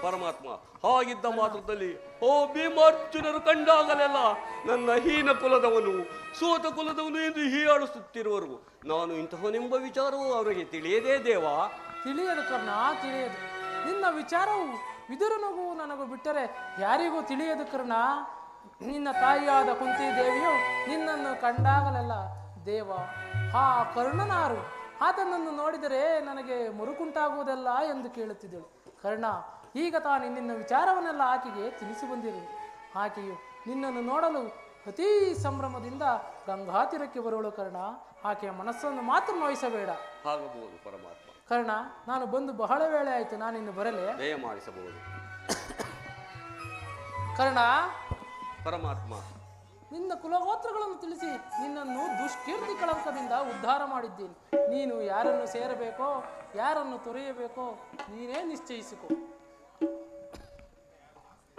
ಪರಮಾತ್ಮ ಹಾಗಿದ್ದ ಮಾತ್ರದಲ್ಲಿ ಓ ಭೀಮಾರ್ಜುನರು ಕಂಡಾಗಲೆಲ್ಲ ನನ್ನ ಹೀನ ಕುಲದವನು ಸೋತ ಕುಲದವನು ಎಂದು ಹೀಯಾಡಿಸುತ್ತಿರುವರು. ನಾನು ಇಂತಹನೆಂಬ ವಿಚಾರವು ಅವರಿಗೆ ತಿಳಿಯದೇ ದೇವಾ? ತಿಳಿಯದು ಕರ್ಣ, ತಿಳಿಯದು. ನಿನ್ನ ವಿಚಾರವು ವಿದುರನಿಗೂ ನನಗೂ ಬಿಟ್ಟರೆ ಯಾರಿಗೂ ತಿಳಿಯದು ಕರ್ಣ. ನಿನ್ನ ತಾಯಿಯಾದ ಕುಂತಿ ದೇವಿಯು ನಿನ್ನನ್ನು ಕಂಡಾಗಲೆಲ್ಲ ದೇವ ಆ ಕರ್ಣನಾರು, ಆತನನ್ನು ನೋಡಿದರೆ ನನಗೆ ಮುರುಕುಂಟಾಗುವುದಲ್ಲ ಎಂದು ಕೇಳುತ್ತಿದ್ದಳು. ಕರ್ಣ, ಈಗ ತಾನು ನಿನ್ನ ವಿಚಾರವನ್ನೆಲ್ಲ ಆಕೆಗೆ ತಿಳಿಸಿ ಬಂದಿರು. ಆಕೆಯು ನಿನ್ನನ್ನು ನೋಡಲು ಅತೀ ಸಂಭ್ರಮದಿಂದ ಗಂಗಾತೀರಕ್ಕೆ ಬರುವಳು ಕರ್ಣ. ಆಕೆಯ ಮನಸ್ಸನ್ನು ಮಾತ್ರ ನೋಯಿಸಬೇಡ. ಆಗಬಹುದು ಪರಮಾತ್ಮ. ಕರ್ಣ, ನಾನು ಬಂದು ಬಹಳ ವೇಳೆ ಆಯಿತು, ನಾನಿನ್ನು ಬರಲೇ? ದಯ ಮಾಡಿಸಬಹುದು ಕರ್ಣ. ಪರಮಾತ್ಮ, ನಿನ್ನ ಕುಲಗೋತ್ರಗಳನ್ನು ತಿಳಿಸಿ ನಿನ್ನನ್ನು ದುಷ್ಕೀರ್ತಿ ಕಳಂಕದಿಂದ ಉದ್ಧಾರ ಮಾಡಿದ್ದೇನೆ. ನೀನು ಯಾರನ್ನು ಸೇರಬೇಕೋ ಯಾರನ್ನು ತೊರೆಯಬೇಕೋ ನೀನೇ ನಿಶ್ಚಯಿಸಿಕೊ.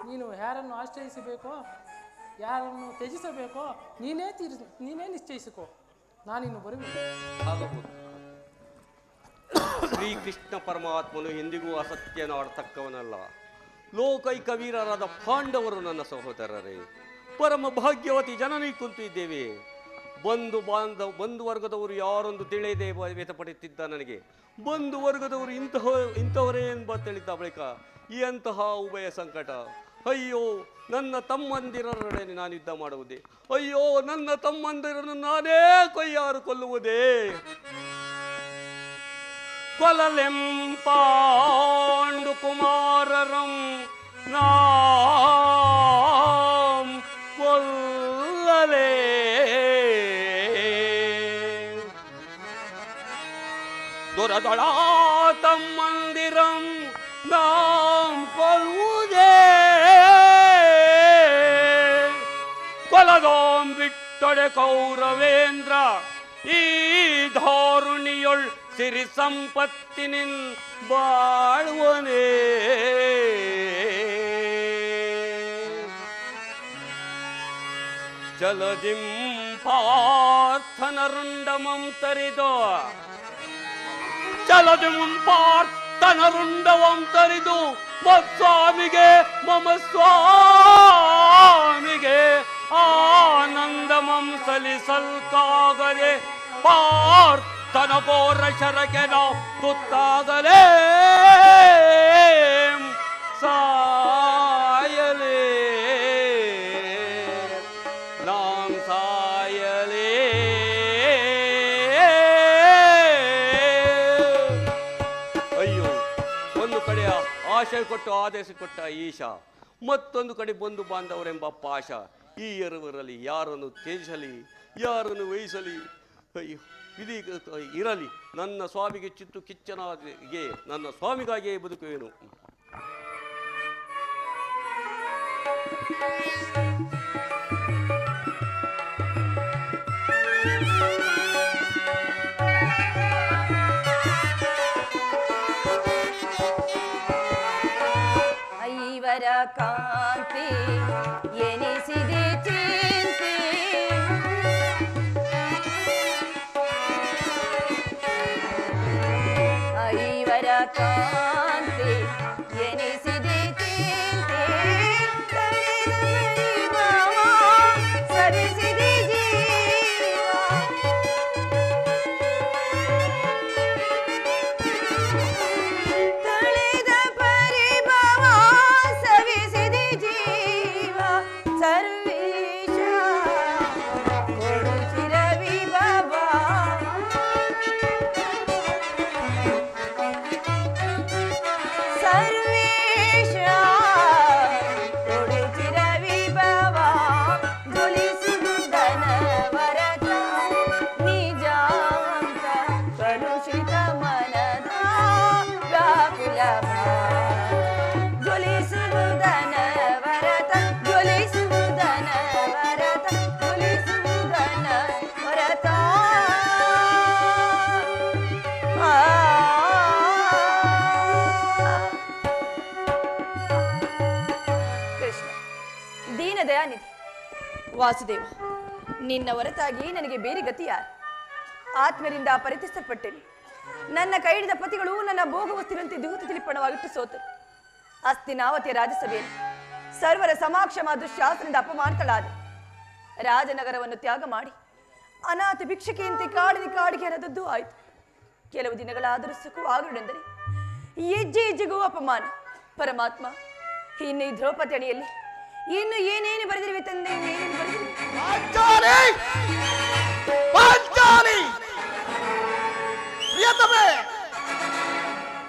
ನೀನು ಯಾರನ್ನು ಆಶ್ರಯಿಸಬೇಕೋ ಯಾರನ್ನು ತ್ಯಜಿಸಬೇಕೋ ನೀನೇ ನಿಶ್ಚಯಿಸಿಕೊ. ನಾನಿನ್ನು ಬರುವೆ. ಆಗಬಹುದು. ಶ್ರೀಕೃಷ್ಣ ಪರಮಾತ್ಮನು ಎಂದಿಗೂ ಅಸತ್ಯನಾಡತಕ್ಕವನಲ್ಲ. ಲೋಕೈಕ ವೀರರಾದ ಪಾಂಡವರು ನನ್ನ ಸಹೋದರರೇ, ಪರಮ ಭಾಗ್ಯವತಿ ಜನನಿ ಕುಂತಿದ್ದೇವೆ. ಬಂಧು ವರ್ಗದವರು ಯಾರೊಂದು ತಿಳಿಯದೆ ವ್ಯಥಪಡುತ್ತಿದ್ದ ನನಗೆ ಬಂಧು ವರ್ಗದವರು ಇಂತಹವರೇ ಎಂಬ ತಿಳಿದ ಬಳಿಕ ಈ ಅಂತಹ ಉಭಯ ಸಂಕಟ ಅಯ್ಯೋ ನನ್ನ ತಮ್ಮಂದಿರರೊಡನೆ ನಾನು ಯುದ್ಧ ಮಾಡುವುದೇ? ಅಯ್ಯೋ ನನ್ನ ತಮ್ಮಂದಿರನ್ನು ನಾನೇ ಕೊಯ್ಯಾರು ಕೊಲ್ಲುವುದೇ? ಕೊಲಲೆಂಪಾಂಡು ಕುಮಾರರಂ ನಾಂ ಕೊಲ್ಲಲೇ ದೊರದೊಳ ತಮ್ಮಂದಿರಂ ನಾಂ ಕೊಲ್ಲುವುದೇ? ಕೊಲದೋಂ ಬಿಟ್ಟೊಡೆ ಕೌರವೇಂದ್ರ ಈ ಧಾರುಣಿಯೊಳ್ ಸಿರಿ ಸಂಪತ್ತಿನಿನ್ ಬಾಳುವನೇ. ಜಲಜಿಂ ಪಾರ್ಥನರುಂಡಮಂ ತರಿದೋ ಜಲಜಿಂ ಪಾರ್ಥನರುಂಡವಂ ತರಿದು ಮತ್ಸ್ವಾಮಿಗೆ ಮಮ ಸ್ವಾಮಿಗೆ ಆನಂದಮಂ ಸಲಿಸಲ್ಕಾಗದೆ ಪಾರ್ಥನ ಘೋರ ಶರಕ್ಕೆ ನಾವು ತುತ್ತಾಗಲೇ ಸಾಯಲೇ ನಾಂ ಸಾಯಲೇ. ಅಯ್ಯೋ, ಒಂದು ಕಡೆ ಆಶಯ ಕೊಟ್ಟು ಆದೇಶ ಕೊಟ್ಟ ಈಶ, ಮತ್ತೊಂದು ಕಡೆ ಬಂಧು ಬಾಂಧವರೆಂಬ ಪಾಶ. ಈ ಎರವರಲ್ಲಿ ಯಾರನ್ನು ತ್ಯಜಿಸಲಿ, ಯಾರನ್ನು ವಹಿಸಲಿ? ಅಯ್ಯೋ, ಇದೀಗ ಇರಲಿ, ನನ್ನ ಸ್ವಾಮಿಗೆ ಚಿತ್ತು ಕಿಚ್ಚನಾಗೆ ನನ್ನ ಸ್ವಾಮಿಗಾಗಿಯೇ ಬದುಕುವೇನು. ಐವರ ಕಾಂತಿ ಎನಿಸಿದೆ ಚಿಂತೆ, ಐವರ ಕಾಂತಿ ಎನಿಸಿದೆ ಚಿಂತೆ, ಸರಿಸಿದೆ ಜೀವ, ತಳೆದ ಪರಿಭವ ಸವಿಸಿದೆ ಜೀವ, ಸರ್ವೇಶ ಕೊಡು ಚಿರವಿಭವ, ಸರ್ವೇಶ ಕೊಡು ಚಿರವಿಭವ, ಜ್ವಲಿಸುವುದನ ವರದ ನಿಜಾಂತ ಕಲುಷಿತ ಮನದ ವ್ಯಾಕುಲ ಭಾವ, ಜ್ವಲಿಸುವುದನ ವರದ, ಜ್ವಲಿಸುವುದನ ವರದ, ಜ್ವಲಿಸುವುದನ ವರದ. ಕೃಷ್ಣ ದೀನದಯಾನಿಧಿ ವಾಸುದೇವ, ನಿನ್ನ ಹೊರತಾಗಿ ನನಗೆ ಬೇರೆ ಗತಿ ಯಾರು? ಆತ್ಮರಿಂದ ಪರಿತಿಸಲ್ಪಟ್ಟೆನು. ನನ್ನ ಕೈ ಹಿಡಿದ ಪತಿಗಳು ನನ್ನ ಭೋಗವಸ್ತಿನಂತೆ ದೂತ ತಿಳಿಪಣವಾಗಿಟ್ಟು ಸೋತರು. ಅಸ್ತಿನಾವತಿಯ ರಾಜಸಭೆಯಲ್ಲಿ ಸರ್ವರ ಸಮಾಕ್ಷಮ ದುಶ್ಯಾಸನದಿಂದ ಅಪಮಾನಿತಳಾದೆ. ರಾಜನಗರವನ್ನು ತ್ಯಾಗ ಮಾಡಿ ಅನಾಥ ಭಿಕ್ಷಕೆಯಂತೆ ಕಾಡಿನ ಕಾಡಿಗೆ ಹರದದ್ದು ಆಯಿತು. ಕೆಲವು ದಿನಗಳಾದರೂ ಸುಖವಾಗಲೆಂದರೆ ಹೆಜ್ಜೆ ಹೆಜ್ಜೆಗೂ ಅಪಮಾನ. ಪರಮಾತ್ಮ, ಇನ್ನು ಈ ದ್ರೌಪದಿ ಅಣಿಯಲ್ಲಿ ಇನ್ನು ಏನೇನು ಬರೆದಿರುವೆ ತಂದೆ, ಏನೇನು ಬರೆದಿರುವೆ?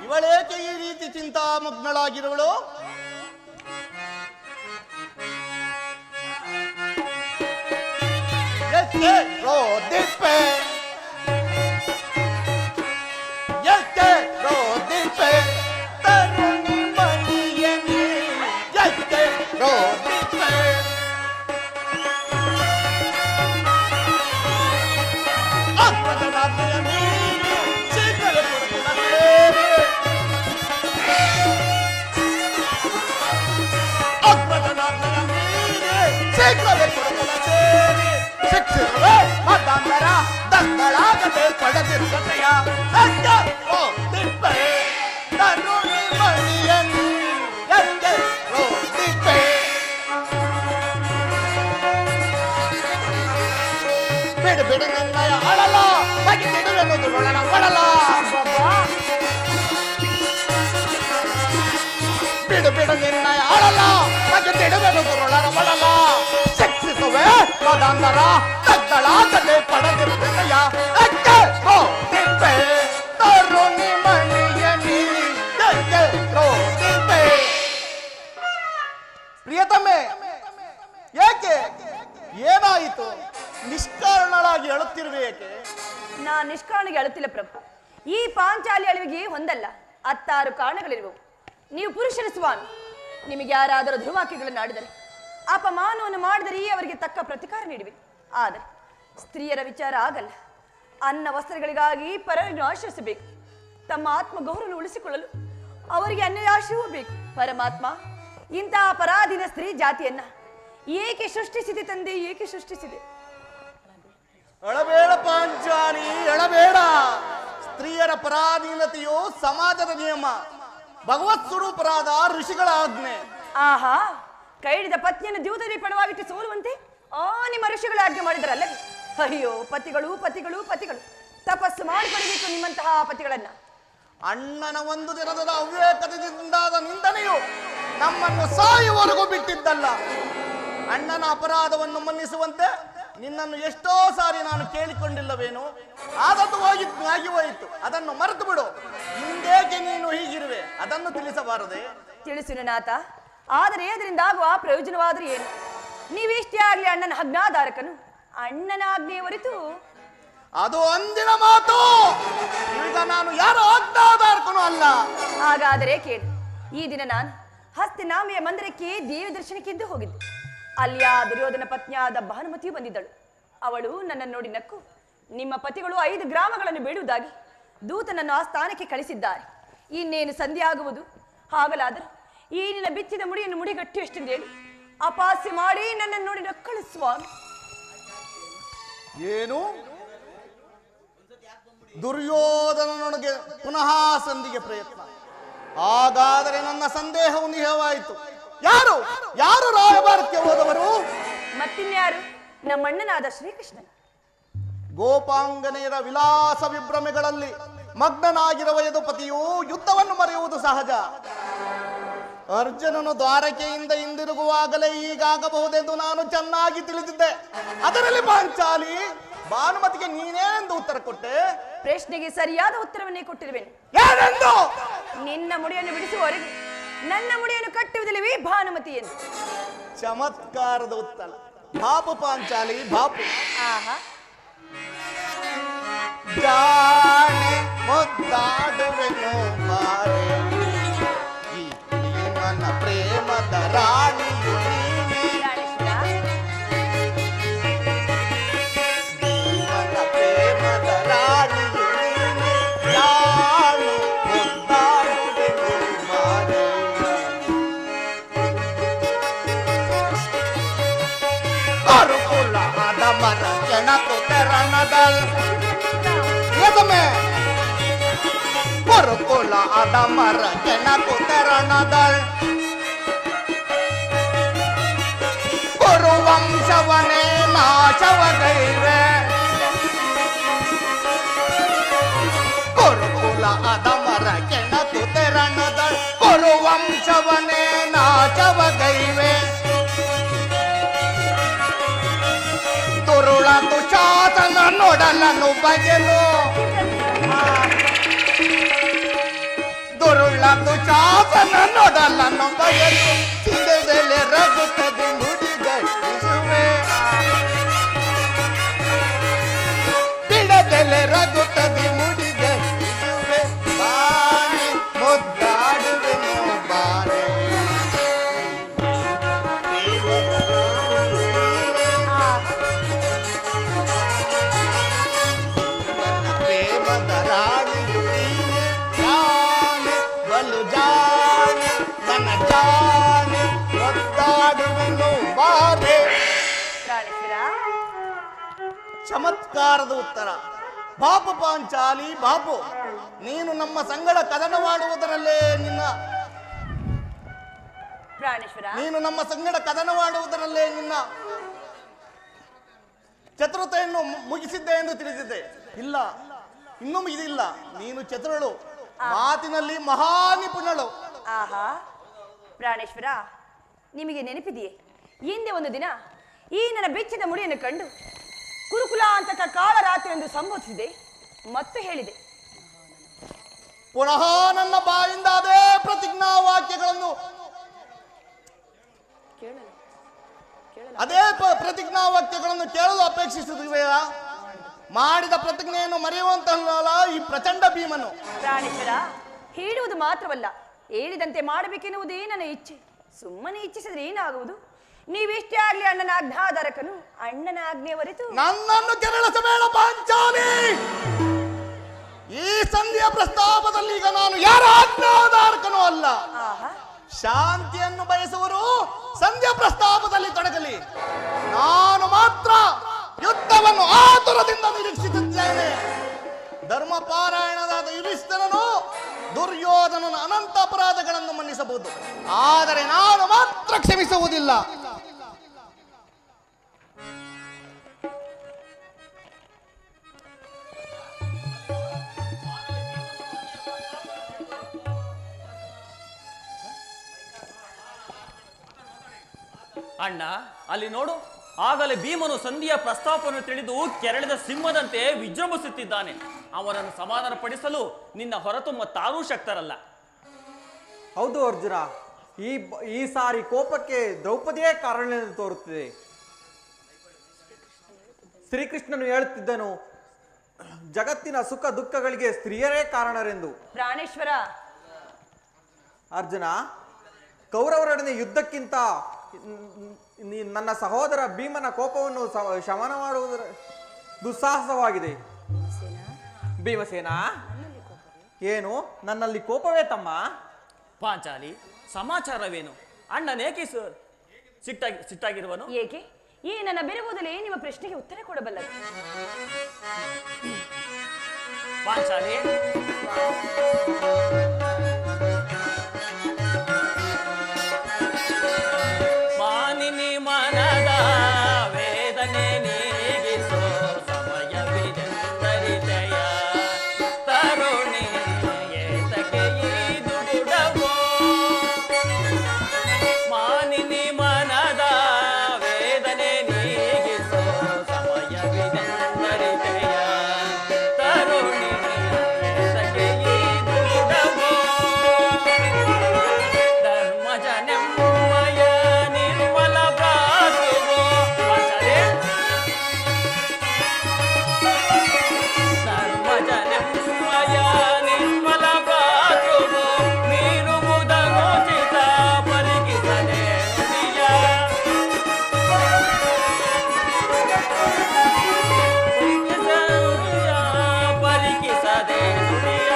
ಇವಳೇಕೆ ಈ ರೀತಿ ಚಿಂತಾಮಗ್ನಳಾಗಿರುವಳು? ರೋದಿಪ್ಪೆ ಎಷ್ಟೇ ರೋದಿಪ್ಪೆ ತರುಣಿ ಮಣಿಯನಿ ಎಷ್ಟೇ ರೋದಿಪ್ಪೆ ಅಗ್ರಜನಾಥೆಯ ನೀನು ಶೀಘ್ರ ಕೊಡುತ್ತಿನ ಸೇವೆ, ಅಗ್ರಜನಾಥೆಯ ನೀನು ಶೀಘ್ರ ಕೊಡುತ್ತಿನ ಸೇವೆ, ಶಿಕ್ಷಿಸುವೆ ಮತಾಂತರ ದಂಗಳಾಗದೆ ಪಡೆದಿರುತ್ತಯ ರೋದಿಪ್ಪೆ ತರುಣಿ ಮಣಿಯನಿ ಎಷ್ಟೇ ರೋದಿಪ್ಪೆ. ಬಿಡು ಬಿಡು ನಿನ್ನಯ ಅಳಲ ಬಗೆದಿಡುವೆನ್ನುವುದು ಒಳನ ಒಳಲ, ಬಿಡು ಬಿಡು ನಿನ್ನಯ ಅಳಲ ಬಗೆ ತಿಡುವೆನು ದುರುಳರವಳಲ್ಲ ಶಿಕ್ಷಿಸುವೆ ಮದಂದರ ತದ್ದಳಾಗದೆ ಪಡೆದಿರುವೆಯ ಅಕ್ಕೆ ಹೋದಿಪ್ಪೆ ತರುಣಿ ಮಣಿಯ ನೀ ಅಕ್ಕೆ ಹೋದಿಪ್ಪೆ. ಪ್ರಿಯತಮೆ, ಏಕೆ ಏನಾಯಿತು? ನಿಷ್ಕಾರಣಳಾಗಿ ಅಳುತ್ತಿರುವೆ ಏಕೆ? ನಾ ನಿಷ್ಕಾರಣಿಗೆ ಅಳುತ್ತಿಲ್ಲ ಪ್ರಭು. ಈ ಪಾಂಚಾಲಿ ಅಳಿವಿಗೆ ಹೊಂದಲ್ಲ 10 ಕಾರಣಗಳಿರುವವು. ನೀವು ಪುರುಷರ ಸ್ವಾಮಿ, ನಿಮಗೆ ಯಾರಾದರೂ ದುರ್ವಾಕ್ಯಗಳನ್ನು ಆಡಿದರೆ ಅಪಮಾನವನ್ನು ಮಾಡಿದರೆ ಅವರಿಗೆ ತಕ್ಕ ಪ್ರತಿಕಾರ ನೀಡುವೆ. ಆದರೆ ಸ್ತ್ರೀಯರ ವಿಚಾರ ಆಗಲ್ಲ. ಅನ್ನ ವಸ್ತ್ರಗಳಿಗಾಗಿ ಪರರನ್ನು ಆಶ್ರಯಿಸಬೇಕು. ತಮ್ಮ ಆತ್ಮಗೌರವ ಉಳಿಸಿಕೊಳ್ಳಲು ಅವರಿಗೆ ಅನ್ಯಾಶ್ರಯವೂ ಬೇಕು. ಪರಮಾತ್ಮ ಇಂತಹ ಅಪರಾಧಿನ ಸ್ತ್ರೀ ಜಾತಿಯನ್ನ ಏಕೆ ಸೃಷ್ಟಿಸಿದೆ ತಂದೆ, ಏಕೆ ಸೃಷ್ಟಿಸಿದೆ? ಅಳಬೇಡ ಪಾಂಚಾಲಿ, ಅಳಬೇಡ. ಸ್ತ್ರೀಯರ ಪರಾಧೀನತೆಯು ಸಮಾಜದ ನಿಯಮ, ಭಗವತ್ ಸ್ವರೂಪರಾದ ಋಷಿಗಳ ಆಜ್ಞೆ. ಆಹಾ, ಕೈಡಿದ ಪತ್ನಿಯನ್ನು ದ್ಯೂತದಲ್ಲಿ ಪಣವಾಗಿಟ್ಟು ಸೋಲುವಂತೆ ನಿಮ್ಮ ಋಷಿಗಳ ಆಜ್ಞೆ ಮಾಡಿದರಲ್ಲ? ಅಯ್ಯೋ, ಪತಿಗಳು ಪತಿಗಳು ಪತಿಗಳು ತಪಸ್ಸು ಮಾಡಿಕೊಳ್ಳಬೇಕು ನಿಮ್ಮಂತಹ ಪತಿಗಳನ್ನ. ಅಣ್ಣನ ಒಂದು ದಿನದ ಅವಿವೇಕದಿಂದಾದ ನಿಂದನೆಯು ನಮ್ಮನ್ನು ಸಾಯುವವರೆಗೂ ಬಿಟ್ಟಿದ್ದಲ್ಲ. ಅಣ್ಣನ ಅಪರಾಧವನ್ನು ಮನ್ನಿಸುವಂತೆ ನಿನ್ನನ್ನು ಎಷ್ಟೋ ಸಾರಿ ನಾನು ಕೇಳಿಕೊಂಡಿಲ್ಲವೇನು? ಆದದ್ದು ಆಗಿ ಹೋಯಿತು, ಅದನ್ನು ಮರೆತು ಬಿಡು. ಹಿಂದೇಕೆ ನೀನು ಹೀಗಿರುವೆ ಅದನ್ನು ತಿಳಿಸಬಾರದೆ? ತಿಳಿಸಿನ ನಾಥ, ಆದರೆ ಅದರಿಂದ ಆಗುವ ಪ್ರಯೋಜನವಾದರೂ ಏನು? ನೀವೆಷ್ಟೇ ಆಗ್ಲಿ ಅಣ್ಣನ ಆಜ್ಞಾಧಾರಕನು. ಅಣ್ಣನ ಆಜ್ಞೆಯ ಹೊರತು ಅದು ಅಂದಿನ ಮಾತು. ಈಗ ನಾನು ಯಾರೋ ಆಜ್ಞಾಧಾರಕನು ಅಲ್ಲ. ಹಾಗಾದರೆ ಕೇಳು, ಈ ದಿನ ನಾನು ಹಸ್ತಿನಾಮೆಯ ಮಂದಿರಕ್ಕೆ ದೇವಿ ದರ್ಶನಕ್ಕೆಂದು ಹೋಗಿದ್ದೆ. ಅಲ್ಲಿ ಆ ದುರ್ಯೋಧನ ಪತ್ನಿಯಾದ ಭಾನುಮತಿಯು ಬಂದಿದ್ದಳು. ಅವಳು ನನ್ನನ್ನು ನೋಡಿ ನಕ್ಕು, ನಿಮ್ಮ ಪತಿಗಳು 5 ಗ್ರಾಮಗಳನ್ನು ಬೇಡುವುದಾಗಿ ದೂತನನ್ನು ಆ ಸ್ಥಾನಕ್ಕೆ ಕಳಿಸಿದ್ದಾರೆ. ಇನ್ನೇನು ಸಂಧಿ ಆಗುವುದು. ಹಾಗಲಾದರೂ ಈ ನಿನ್ನ ಬಿಚ್ಚಿದ ಮುಡಿಯನ್ನು ಮುಡಿಗಟ್ಟಿ ಎಷ್ಟೆಂದು ಹೇಳಿ ಅಪಾಸ್ಯ ಮಾಡಿ ನನ್ನನ್ನು ನೋಡಿ ನಕ್ಕಳು ಸ್ವಾಮಿ. ಏನು? ದುರ್ಯೋಧನನೊಳಗೆ ಪುನಃ ಸಂಧಿಗೆ ಪ್ರಯತ್ನ? ಹಾಗಾದರೆ ನನ್ನ ಸಂದೇಹವು ನಿಜವಾಯಿತು. ಯಾರು ಯಾರು ರಾಯಭಾರಕ್ಕೆ ಹೋದವರು? ಮತ್ತಿನ್ಯಾರು? ನಮ್ಮಣ್ಣನಾದ ಶ್ರೀಕೃಷ್ಣ. ಗೋಪಾಂಗನೆಯರ ವಿಲಾಸ ವಿಭ್ರಮೆಗಳಲ್ಲಿ ಮಗ್ನನಾಗಿರುವ ಯದುಪತಿಯು ಯುದ್ಧವನ್ನು ಮರೆಯುವುದು ಸಹಜ. ಅರ್ಜುನನು ದ್ವಾರಕೆಯಿಂದ ಹಿಂದಿರುಗುವಾಗಲೇ ಹೀಗಾಗಬಹುದೆಂದು ನಾನು ಚೆನ್ನಾಗಿ ತಿಳಿದಿದ್ದೆ. ಅದರಲ್ಲಿ ಪಾಂಚಾಲಿ, ಭಾನುಮತಿಗೆ ನೀನೇನೆಂದು ಉತ್ತರ ಕೊಟ್ಟೆ? ಪ್ರಶ್ನೆಗೆ ಸರಿಯಾದ ಉತ್ತರವನ್ನೇ ಕೊಟ್ಟಿರುವೆನು. ಯಾರೆಂದು? ನಿನ್ನ ಮುಡಿಯನ್ನು ಬಿಡಿಸುವವರೆಗೆ ನನ್ನ ಮುಡಿಯನ್ನು ಕಟ್ಟುವುದಿಲ್ಲವೇ ಭಾನುಮತಿ ಎಂದು. ಚಮತ್ಕಾರದ ಉತ್ತರ. ಬಾಪು ಪಾಂಚಾಲಿ, ಬಾಪು. ಆಹಾ, ಜಾಣೆ ಮುದ್ದಾಡುವೆನು ಬಾರೆ, ಈ ನನ್ನ ಪ್ರೇಮದ ರಾಣಿಯು ನೀನೆ. ನನ್ನ ಪ್ರೇಮದ ರಾಣಿಯು ನೀನೆ, ಜಾಣೆ ಮುದ್ದಾಡುವೆನು ಬಾರೆ. ಅರುಕುಲ ಅದಮರ ಕೆಣಕು ತೆರಣದಲ್ ಪೊರುಕುಲ ಅದಮರ ಕೆಣಕು ತೆರಣದಲ್ ಕುರುವಂಶವನೇ ನಾಶವಗೈವೆ. ಕುರುಕುಲ ಅದಮರ ಕೆಣಕು ತೆರಣದಲ್ ಕುರುವಂಶವನೇ ನಾಶವಗೈವೆ. ದುರುಳ ದುಶಾಸನ ನೋಡಲನು ಬಗೆಲು, ದುರುಳ ದುಶಾಸನ ನೋಡಲನು ಬಗೆಲು. ಚಿಡೆದೆಲೆ ರಗುತ್ತದೆ ಮುಡಿಗಟ್ಟಿಸುವೆ, ಬಿಡದೆಲೆ ರಗುತ್ತದೆ ಮುಡಿಗಟ್ಟಿಸುವೆ. ಬಾರೆ ಮುದ್ದಾಡುವೆನು ಬಾರೆ, ಪ್ರೇಮದ ರಾಣಿಯು ನೀನೆ, ಜಾಣೆ ಬಲು ಜಾಣೆ ನನ್ನ ಜಾಣೆ ಒದ್ದಾಡುವೆನು ಬಾರೆ. ಚಮತ್ಕಾರದ ಉತ್ತರ. ಬಾಪು ಪಾಂಚಾಲಿ, ಬಾಪು. ನೀನು ನಮ್ಮ ಸಂಗಡ ಕದನವಾಡುವುದರಲ್ಲೇ ನೀನು ನಮ್ಮ ಸಂಗಡ ಕದನವಾಡುವುದರಲ್ಲೇ ನಿನ್ನ ಚತುರತೆಯನ್ನು ಮುಗಿಸಿದ್ದೆ ಎಂದು ತಿಳಿದಿದ್ದೆ. ಇಲ್ಲ, ಇನ್ನೂ ಮುಗಿದಿಲ್ಲ. ನೀನು ಚತುರಳು, ಮಾತಿನಲ್ಲಿ ಮಹಾ ನಿಪುಣಳು. ಆಹಾ ಪ್ರಾಣೇಶ್ವರ, ನಿಮಗೆ ನೆನಪಿದೆಯೇ? ಹಿಂದೆ ಒಂದು ದಿನ ಈ ನನ್ನ ಬೆಚ್ಚದ ಮುಡಿಯನ್ನು ಕಂಡು ಕುರುಕುಲ ಅಂತ ಕಾಳರಾತ್ರಿ ಎಂದು ಸಂಬೋಧಿಸಿದೆ ಮತ್ತು ಹೇಳಿದೆ. ಪುನಃ ನನ್ನ ಬಾಯಿಂದ ಅದೇ ಪ್ರತಿಜ್ಞಾ ವಾಕ್ಯಗಳನ್ನು ಕೇಳಲು ಅಪೇಕ್ಷಿಸುತ್ತಿವೆಯಾ? ಮಾಡಿದ ಪ್ರತಿಜ್ಞೆಯನ್ನು ಮರೆಯುವಂತಲ್ಲ ಈ ಪ್ರಚಂಡ ಭೀಮನು. ಪ್ರಾಣೇಶ್ವರ, ಹೇಳುವುದು ಮಾತ್ರವಲ್ಲ, ಹೇಳಿದಂತೆ ಮಾಡಬೇಕೆನ್ನುವುದೇ ನನ್ನ ಇಚ್ಛೆ. ಸುಮ್ಮನೆ ಇಚ್ಛಿಸಿದ್ರೆ ಏನಾಗುವುದು? ನೀವೆಷ್ಟೇ ಆಗ್ಲಿ ಅಣ್ಣನ ಆಜ್ಞಾಧಾರಕನು, ಅಣ್ಣನ ಆಜ್ಞೆ ಹೊರತು ನನ್ನನ್ನು ಕೆರಳಿಸಬೇಡ ಪಾಂಚಾಲಿ. ಈ ಸಂಧಿಯ ಪ್ರಸ್ತಾಪದಲ್ಲಿ ಈಗ ನಾನು ಯಾರ ಆಜ್ಞಾಧಾರಕನೂ ಅಲ್ಲ. ಶಾಂತಿಯನ್ನು ಬಯಸುವರು ಸಂಧ್ಯಾ ಪ್ರಸ್ತಾಪದಲ್ಲಿ ತೊಡಗಲಿ. ನಾನು ಮಾತ್ರ ಯುದ್ಧವನ್ನು ಆತುರದಿಂದ ನಿರೀಕ್ಷಿಸುತ್ತೇನೆ. ಧರ್ಮಪಾರಾಯಣರಾದ ಯುಧಿಷ್ಠಿರನು ದುರ್ಯೋಧನನ ಅನಂತ ಅಪರಾಧಗಳನ್ನು ಮನ್ನಿಸಬಹುದು, ಆದರೆ ನಾನು ಮಾತ್ರ ಕ್ಷಮಿಸುವುದಿಲ್ಲ. ಅಣ್ಣ, ಅಲ್ಲಿ ನೋಡು, ಆಗಲೇ ಭೀಮನು ಸಂಧಿಯ ಪ್ರಸ್ತಾಪವನ್ನು ತಿಳಿದು ಕೆರಳಿದ ಸಿಂಹದಂತೆ ವಿಜೃಂಭಿಸುತ್ತಿದ್ದಾನೆ. ಅವನನ್ನು ಸಮಾಧಾನ ಪಡಿಸಲು ನಿನ್ನ ಹೊರತು ಮತ್ತಾರೂ ಶಕ್ತರಲ್ಲ. ಹೌದು ಅರ್ಜುನ, ಈ ಸಾರಿ ಕೋಪಕ್ಕೆ ದ್ರೌಪದಿಯೇ ಕಾರಣವೆಂದು ತೋರುತ್ತಿದೆ. ಶ್ರೀಕೃಷ್ಣನು ಹೇಳುತ್ತಿದ್ದನು, ಜಗತ್ತಿನ ಸುಖ ದುಃಖಗಳಿಗೆ ಸ್ತ್ರೀಯರೇ ಕಾರಣರೆಂದು. ಪ್ರಾಣೇಶ್ವರ, ಅರ್ಜುನ, ಕೌರವರೊಡನೆ ಯುದ್ಧಕ್ಕಿಂತ ನನ್ನ ಸಹೋದರ ಭೀಮನ ಕೋಪವನ್ನು ಶಮನ ಮಾಡುವುದರ ದುಸ್ಸಾಹಸವಾಗಿದೆ. ಭೀಮಸೇನ, ಏನು ನನ್ನಲ್ಲಿ ಕೋಪವೇ ತಮ್ಮ? ಪಾಂಚಾಲಿ, ಸಮಾಚಾರವೇನು? ಅಣ್ಣನೇಕೆ ಸಿಟ್ಟಾಗಿರುವನು? ಏಕೆ? ಈ ನನ್ನ ಬೆರಗುವುದಲೇ ನಿಮ್ಮ ಪ್ರಶ್ನೆಗೆ ಉತ್ತರ ಕೊಡಬಲ್ಲದು. ಪಾಂಚಾಲಿ, ಮಾನಿನಿ ಮನದ ವೇದನೆ ನೀಗಿಸೋ ಸಮಯವಿದೆಂದರಿದೆಯ ತರುಣಿ ಏತಕ್ಕೆ ಈ ದುಡುಡವೋ. ಮಾನಿನಿ ಮನದ ವೇದನೆ ನೀಗಿಸೋ ಸಮಯವಿದೆಂದರಿದೆಯ ತರುಣಿ ಏತಕ್ಕೆ ಈ ದುಡುಡವೋ. ಧರ್ಮಜನೆಮ್ಮಯ ನಿರ್ಮಲ ಪ್ರಾತುವೋ. ಧರ್ಮಜನೆಮ್ಮಯ ನಿರ್ಮಲ ಪ್ರಾತುವೋ. ನೀರುವುದನೋಚಿತ ಪರಿಗಿಸದೆ ನುಡಿಯ. ಪರಿಗಿಸದೆ ನುಡಿಯ.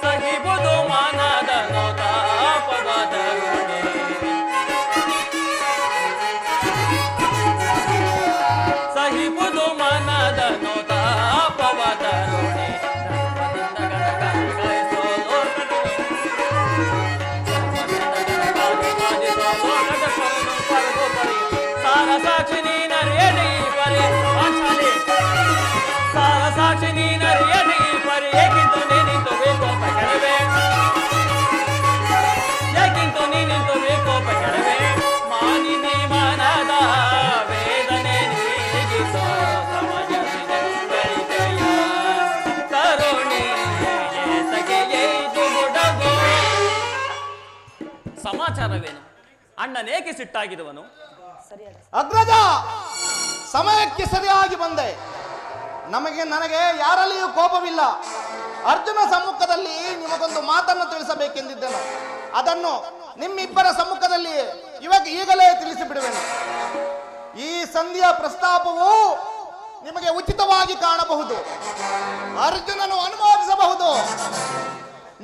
ಸಹಿಬುದು ಮನದ ನೋತಾಪವಾದ ನುಡಿ. ಸಹಿಬುದು ಮನದ ನೋತಾಪವಾದ ನುಡಿ. ಧರ್ಮದಿಂದ ಗಣಗಾಯಿಸೋ ಲೋಕದ ಸಾರ ಸಾಕ್ಷಿ ನೀನರಿಯದೆ ಈ ಪರಿ. ಪಾಂಚಾಲಿ, ಸಾರ ಸಾಕ್ಷಿ ನೀನರಿಯದೆ ಈ ಪರಿ. ಏಕಿಂತು ನೀನಿಂತು ಬೇಕೋಪ ಕೆಳವೆ. ಏಕಿಂತು ನೀನಿಂತು ಬೇಕೋಪ ಕೆಳವೆ. ಮಾನಿನಿ ಮನದ ವೇದನೆ ನೀಗಿಸೋ ಸಮಯವಿದೆಂದರಿದೆಯ ತರುಣಿ ಏತಕ್ಕೆ ಏದು ಗುಡಗೋ. ಸಮಾಚಾರವೇನು? ಅಣ್ಣನೇಕೆ ಸಿಟ್ಟಾಗಿರುವನು? ಅಗ್ರಜ, ಸಮಯಕ್ಕೆ ಸರಿಯಾಗಿ ಬಂದೆ. ನನಗೆ ಯಾರಲ್ಲಿಯೂ ಕೋಪವಿಲ್ಲ. ಅರ್ಜುನ ಸಮ್ಮುಖದಲ್ಲಿ ನಿಮಗೊಂದು ಮಾತನ್ನು ತಿಳಿಸಬೇಕೆಂದಿದ್ದೆನು. ಅದನ್ನು ನಿಮ್ಮಿಬ್ಬರ ಸಮ್ಮುಖದಲ್ಲಿ ಈಗಲೇ ತಿಳಿಸಿಬಿಡುವೆನು. ಈ ಸಂಧಿಯ ಪ್ರಸ್ತಾಪವು ನಿಮಗೆ ಉಚಿತವಾಗಿ ಕಾಣಬಹುದು. ಅರ್ಜುನನು ಅನುಮೋದಿಸಬಹುದು,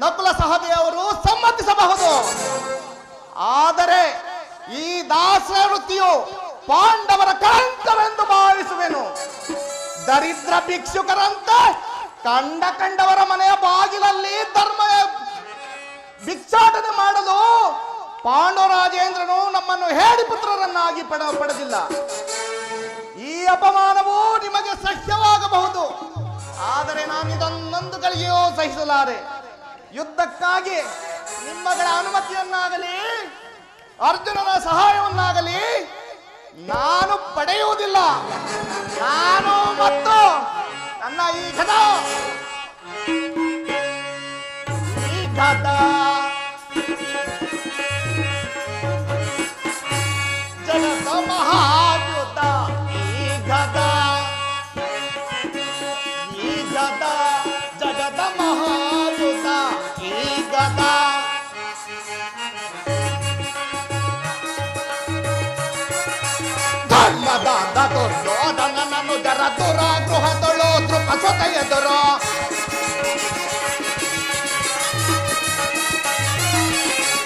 ನಕುಲ ಸಹದೇವರು ಸಮ್ಮತಿಸಬಹುದು. ಆದರೆ ಈ ದಾಸವೃತ್ತಿಯು ಪಾಂಡವರ ಕಳಂಕವೆಂದು ಭಾವಿಸುವೆನು. ದರಿದ್ರ ಭಿಕ್ಷುಕರಂತೆ ಕಂಡವರ ಮನೆಯ ಬಾಗಿಲಲ್ಲಿ ಧರ್ಮ ಭಿಕ್ಷಾಟನೆ ಮಾಡಲು ಪಾಂಡವರಾಜೇಂದ್ರನು ನಮ್ಮನ್ನು ಹೇಳಿ ಪುತ್ರರನ್ನಾಗಿ ಪಡೆದಿಲ್ಲ. ಈ ಅಪಮಾನವು ನಿಮಗೆ ಸಹ್ಯವಾಗಬಹುದು, ಆದರೆ ನಾನು ಇದನ್ನೊಂದು ಗಳಿಗೆಯೂ ಸಹಿಸಲಾರೆ. ಯುದ್ಧಕ್ಕಾಗಿ ನಿಮ್ಮಗಳ ಅನುಮತಿಯನ್ನಾಗಲಿ ಅರ್ಜುನನ ಸಹಾಯವನ್ನಾಗಲಿ ನಾನು ಪಡೆಯುವುದಿಲ್ಲ. ನಾನು ಮತ್ತು ನನ್ನ ಈ ಗದ ಜಗದ ಮಹಾಯುದ್ಧ, ಈ ಗದ ಜಗದ ಮಹಾಯುದ್ಧ, ಈ ಗದ ಧರ್ಮದ ದುರ್ಯೋಧನನನ್ನು ಜರ ದುರಾಗೃಹದೊಳು ದೃಪಸೊತ ಎದುರು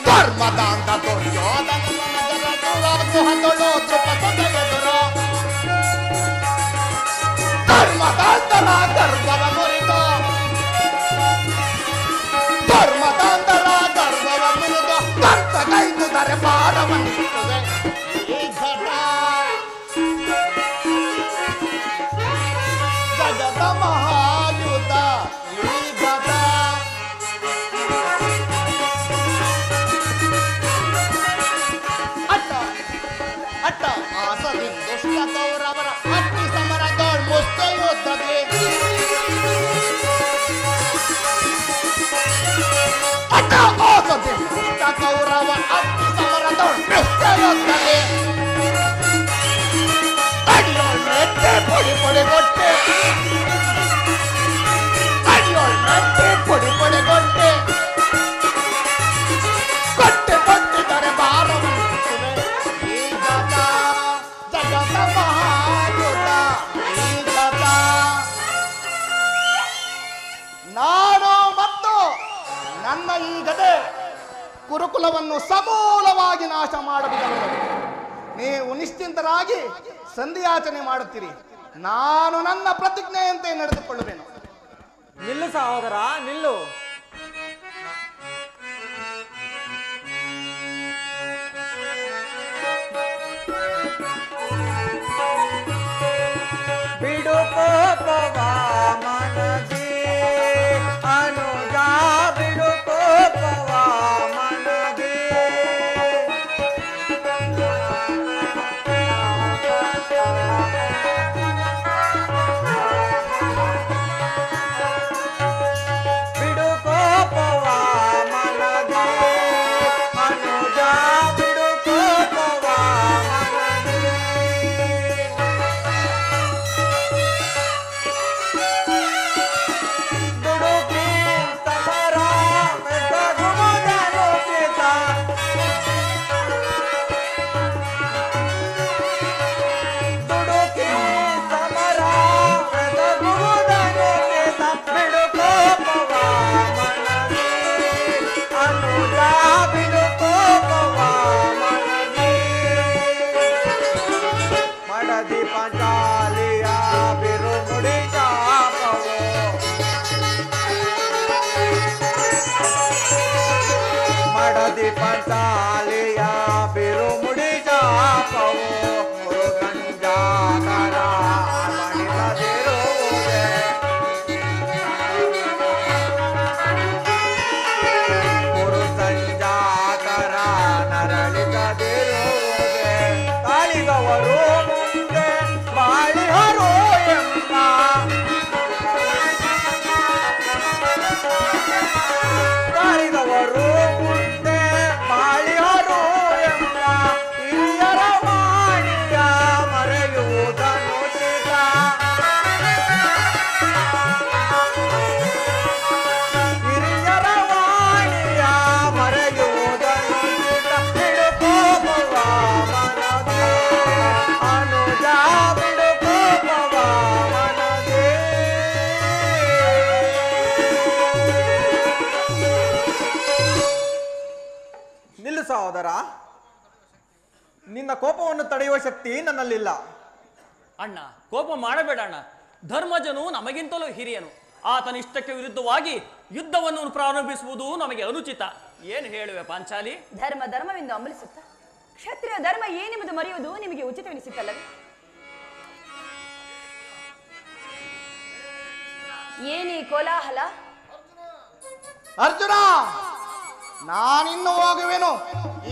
ಧರ್ಮದಾಂತ ದುರ್ಯೋಧನನನ್ನು ಜರ ದುರಾಗೃಹದೊಳು ದೃಪಸೊತ ಎದುರು ಧರ್ಮದಾಂತರ ಗರ್ಭವ ಮುರಿದು ಧರ್ಮದಾಂತರ ಗರ್ಭವ ಮುರಿದು ಕರ್ತಗೈದು ದರಬಾರವನ್ನಿಸುವೆ. ಈ ಘಟ ಜಗದ ಮಹಾಯುದ್ಧ, ಈ ಘಟ ಅಟ್ಟ ಅಟ್ಟ ಆಸದಿ ದುಷ್ಟ ಕೌರವರ ಅಟ್ಟಿ ಸಮರದೋಳ್ ಮುಷ್ಟ ಯುದ್ಧಕ್ಕೆ ಅಟ್ಟ ಆಸದಿ ದುಷ್ಟ ಕೌರವ ಅಟ್ಟಿ ಸಮರದೋಳ್ ಮುಷ್ಟ ಯುದ್ಧಕ್ಕೆ ಅಡಿಯೋಳ್ ಮೆತ್ತೆ ಪೊಡಿ ಪೊಡಿ ಕೊಟ್ಟೆ ಅಡಿಯೋಳ್ ಮೆತ್ತೆ ಪೊಡಿ ಪೊಡಿ ಕೊಟ್ಟೆ ಕೊಟ್ಟೆ ಕೊಟ್ಟಿದ್ದಾರೆ ಭಾರವನ್ನಿಸುವೆ. ಈ ಗದ ಜಗದ ಮಹಾಯುದ್ಧ, ಈ ಗದ ನಾನು ಮತ್ತು ನನ್ನ ಈ ಗದೆ ಕುರುಕುಲವನ್ನು ಸಮೂಲವಾಗಿ ನಾಶ ಮಾಡಬಹುದು. ನೀವು ನಿಶ್ಚಿಂತರಾಗಿ ಸಂಧಿಯಾಚನೆ ಮಾಡುತ್ತೀರಿ, ನಾನು ನನ್ನ ಪ್ರತಿಜ್ಞೆಯಂತೆ ನಡೆದುಕೊಳ್ಳುವೆನು. ನಿಲ್ಲು ಸಹೋದರ, ನಿಲ್ಲು. ಬಿಡು ಕೋಪವ ಮನದಿ ಅನುಜ, ಬಿಡು ಕೋಪವ ಮನದಿ ಬಿಡು ಕೋಪವ ಮನದಿ ಅನುಜ, ಬಿಡು ಕೋಪವ ಮನದಿ ದುಡುಕಿ ಸಮರ ಮೆಸಗುವುದನು ಪಿತ ದುಡುಕಿ ಸಮರ ಮೆಸಗುವುದನು ಪಿತ ಬಿಡು ಕೋಪವ ಮನದಿ ಅನುಜ, ಬಿಡು ಕೋಪವ ಮನದಿ ಮಡದಿ ಪಾಂಚಾಲಿಯ ಬಿರು ನುಡಿ ಶಾಪವು ಮಡದಿ ಪಾಂಚಾಲಿಯ ಬಿರು ಮುಡಿ ಶಾಪವು ಮುರುಗಂಜಾಕರ ಮಣಿಸದಿರುವುದೇ ಮುರುಗಂಜಾಕರ ನರಳಿಸದಿರುವುದೇ ಕಾಳಿಗವರು ಮುಂದೆ ಬಾಳಿಹರು ಎಂಬ ಕಾಳಿಗವರು ಮುಂದೆ ಬಾಳಿಹರು ಎಂಬ ಹಿರಿಯರ ವಾಣಿಯ ಮರೆಯುವುದನ್ನು ಚಿತ ಹಿರಿಯರ ವಾಣಿಯ ಮರೆಯುವುದನ್ನು ಚಿತ ಬಿಡು ಕೋಪವ ಮನದಿ ಅನುಜ, ಬಿಡು ಕೋಪವ ಮನದಿ ನಿಲ್ಲು ಸಹೋದರ, ನಿನ್ನ ಕೋಪವನ್ನು ತಡೆಯುವ ಶಕ್ತಿ ನನ್ನಲ್ಲಿಲ್ಲ. ಅಣ್ಣ, ಕೋಪ ಮಾಡಬೇಡ ಅಣ್ಣ. ಧರ್ಮಜನು ನಮಗಿಂತಲೂ ಹಿರಿಯನು. ಆತನ ಇಷ್ಟಕ್ಕೆ ವಿರುದ್ಧವಾಗಿ ಯುದ್ಧವನ್ನು ಪ್ರಾರಂಭಿಸುವುದು ನಮಗೆ ಅನುಚಿತ. ಏನು ಹೇಳುವೆ ಪಾಂಚಾಲಿ? ಧರ್ಮವೆಂದು ಅಮಲಿಸುತ್ತ ಕ್ಷತ್ರಿಯ ಧರ್ಮ ಏನೆಂಬುದು ಮರೆಯುವುದು ನಿಮಗೆ ಉಚಿತವೆನಿಸುತ್ತಲ್ಲವೇ? ಏನೇ ಕೋಲಾಹಲ? ಅರ್ಜುನ, ನಾನಿನ್ನು ಹೋಗುವೆನು.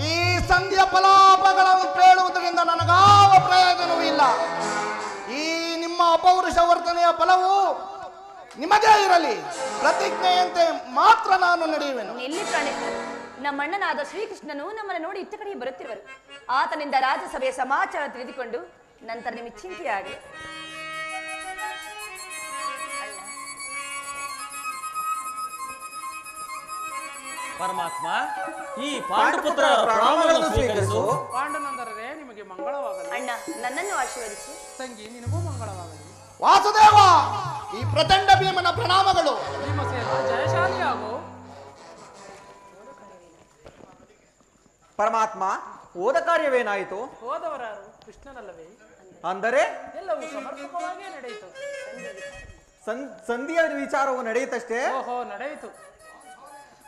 ಈ ಸಂಧಿಯ ಫಲಾಪಗಳನ್ನು ಕೇಳುವುದರಿಂದ ನನಗಾವ ಪ್ರಯೋಜನವೂ ಇಲ್ಲ. ಈ ನಿಮ್ಮ ಅಪೌರುಷ ವರ್ತನೆಯ ಫಲವು ನಿಮಗೇ ಇರಲಿ. ಪ್ರತಿಜ್ಞೆಯಂತೆ ಮಾತ್ರ ನಾನು ನಡೆಯುವೆನು. ನಿಲ್ಲಿ ಪ್ರಾಣೇಶ್ವರ, ನಮ್ಮಣ್ಣನಾದ ಶ್ರೀಕೃಷ್ಣನು ನಮ್ಮನ್ನು ನೋಡಿ ಇತ್ತ ಕಡೆಗೆ ಬರುತ್ತಿರುವರು. ಆತನಿಂದ ರಾಜ್ಯಸಭೆಯ ಸಮಾಚಾರ ತಿಳಿದುಕೊಂಡು ನಂತರ ನಿಮಗೆ ಚಿಂತೆಯಾಗಲಿ. ಪರಮಾತ್ಮ, ಈ ಪಾಂಡುಪುತ್ರ ಪ್ರಣಾಮಗಳನ್ನು ಸ್ವೀಕರಿಸು. ಪಾಂಡುನಂದರೇ, ನಿಮಗೆ ಮಂಗಳವಾಗಲಿ. ಅಣ್ಣ, ನನ್ನನ್ನು ಆಶೀರ್ವದಿಸು. ತಂಗಿ, ನಿನಗೂ ಮಂಗಳವಾಗಲಿ. ವಾಸುದೇವ, ಈ ಪ್ರಚಂಡ ಭೀಮನ ಪ್ರಣಾಮಗಳು. ಭೀಮಸೇನ, ಜಯಶಾಲಿಯಾಗು. ಪರಮಾತ್ಮ, ಹೋದ ಕಾರ್ಯವೇನಾಯಿತು? ಹೋದವರಾರು ಕೃಷ್ಣನಲ್ಲವೇ? ಅಂದರೆ ಎಲ್ಲವೂ ಸಮರ್ಪಕವಾಗಿಯೇ ನಡೆಯಿತು. ಸಂಧಿಯ ವಿಚಾರವು ನಡೆಯಿತಷ್ಟೇ. ಓಹೋ, ನಡೆಯಿತು.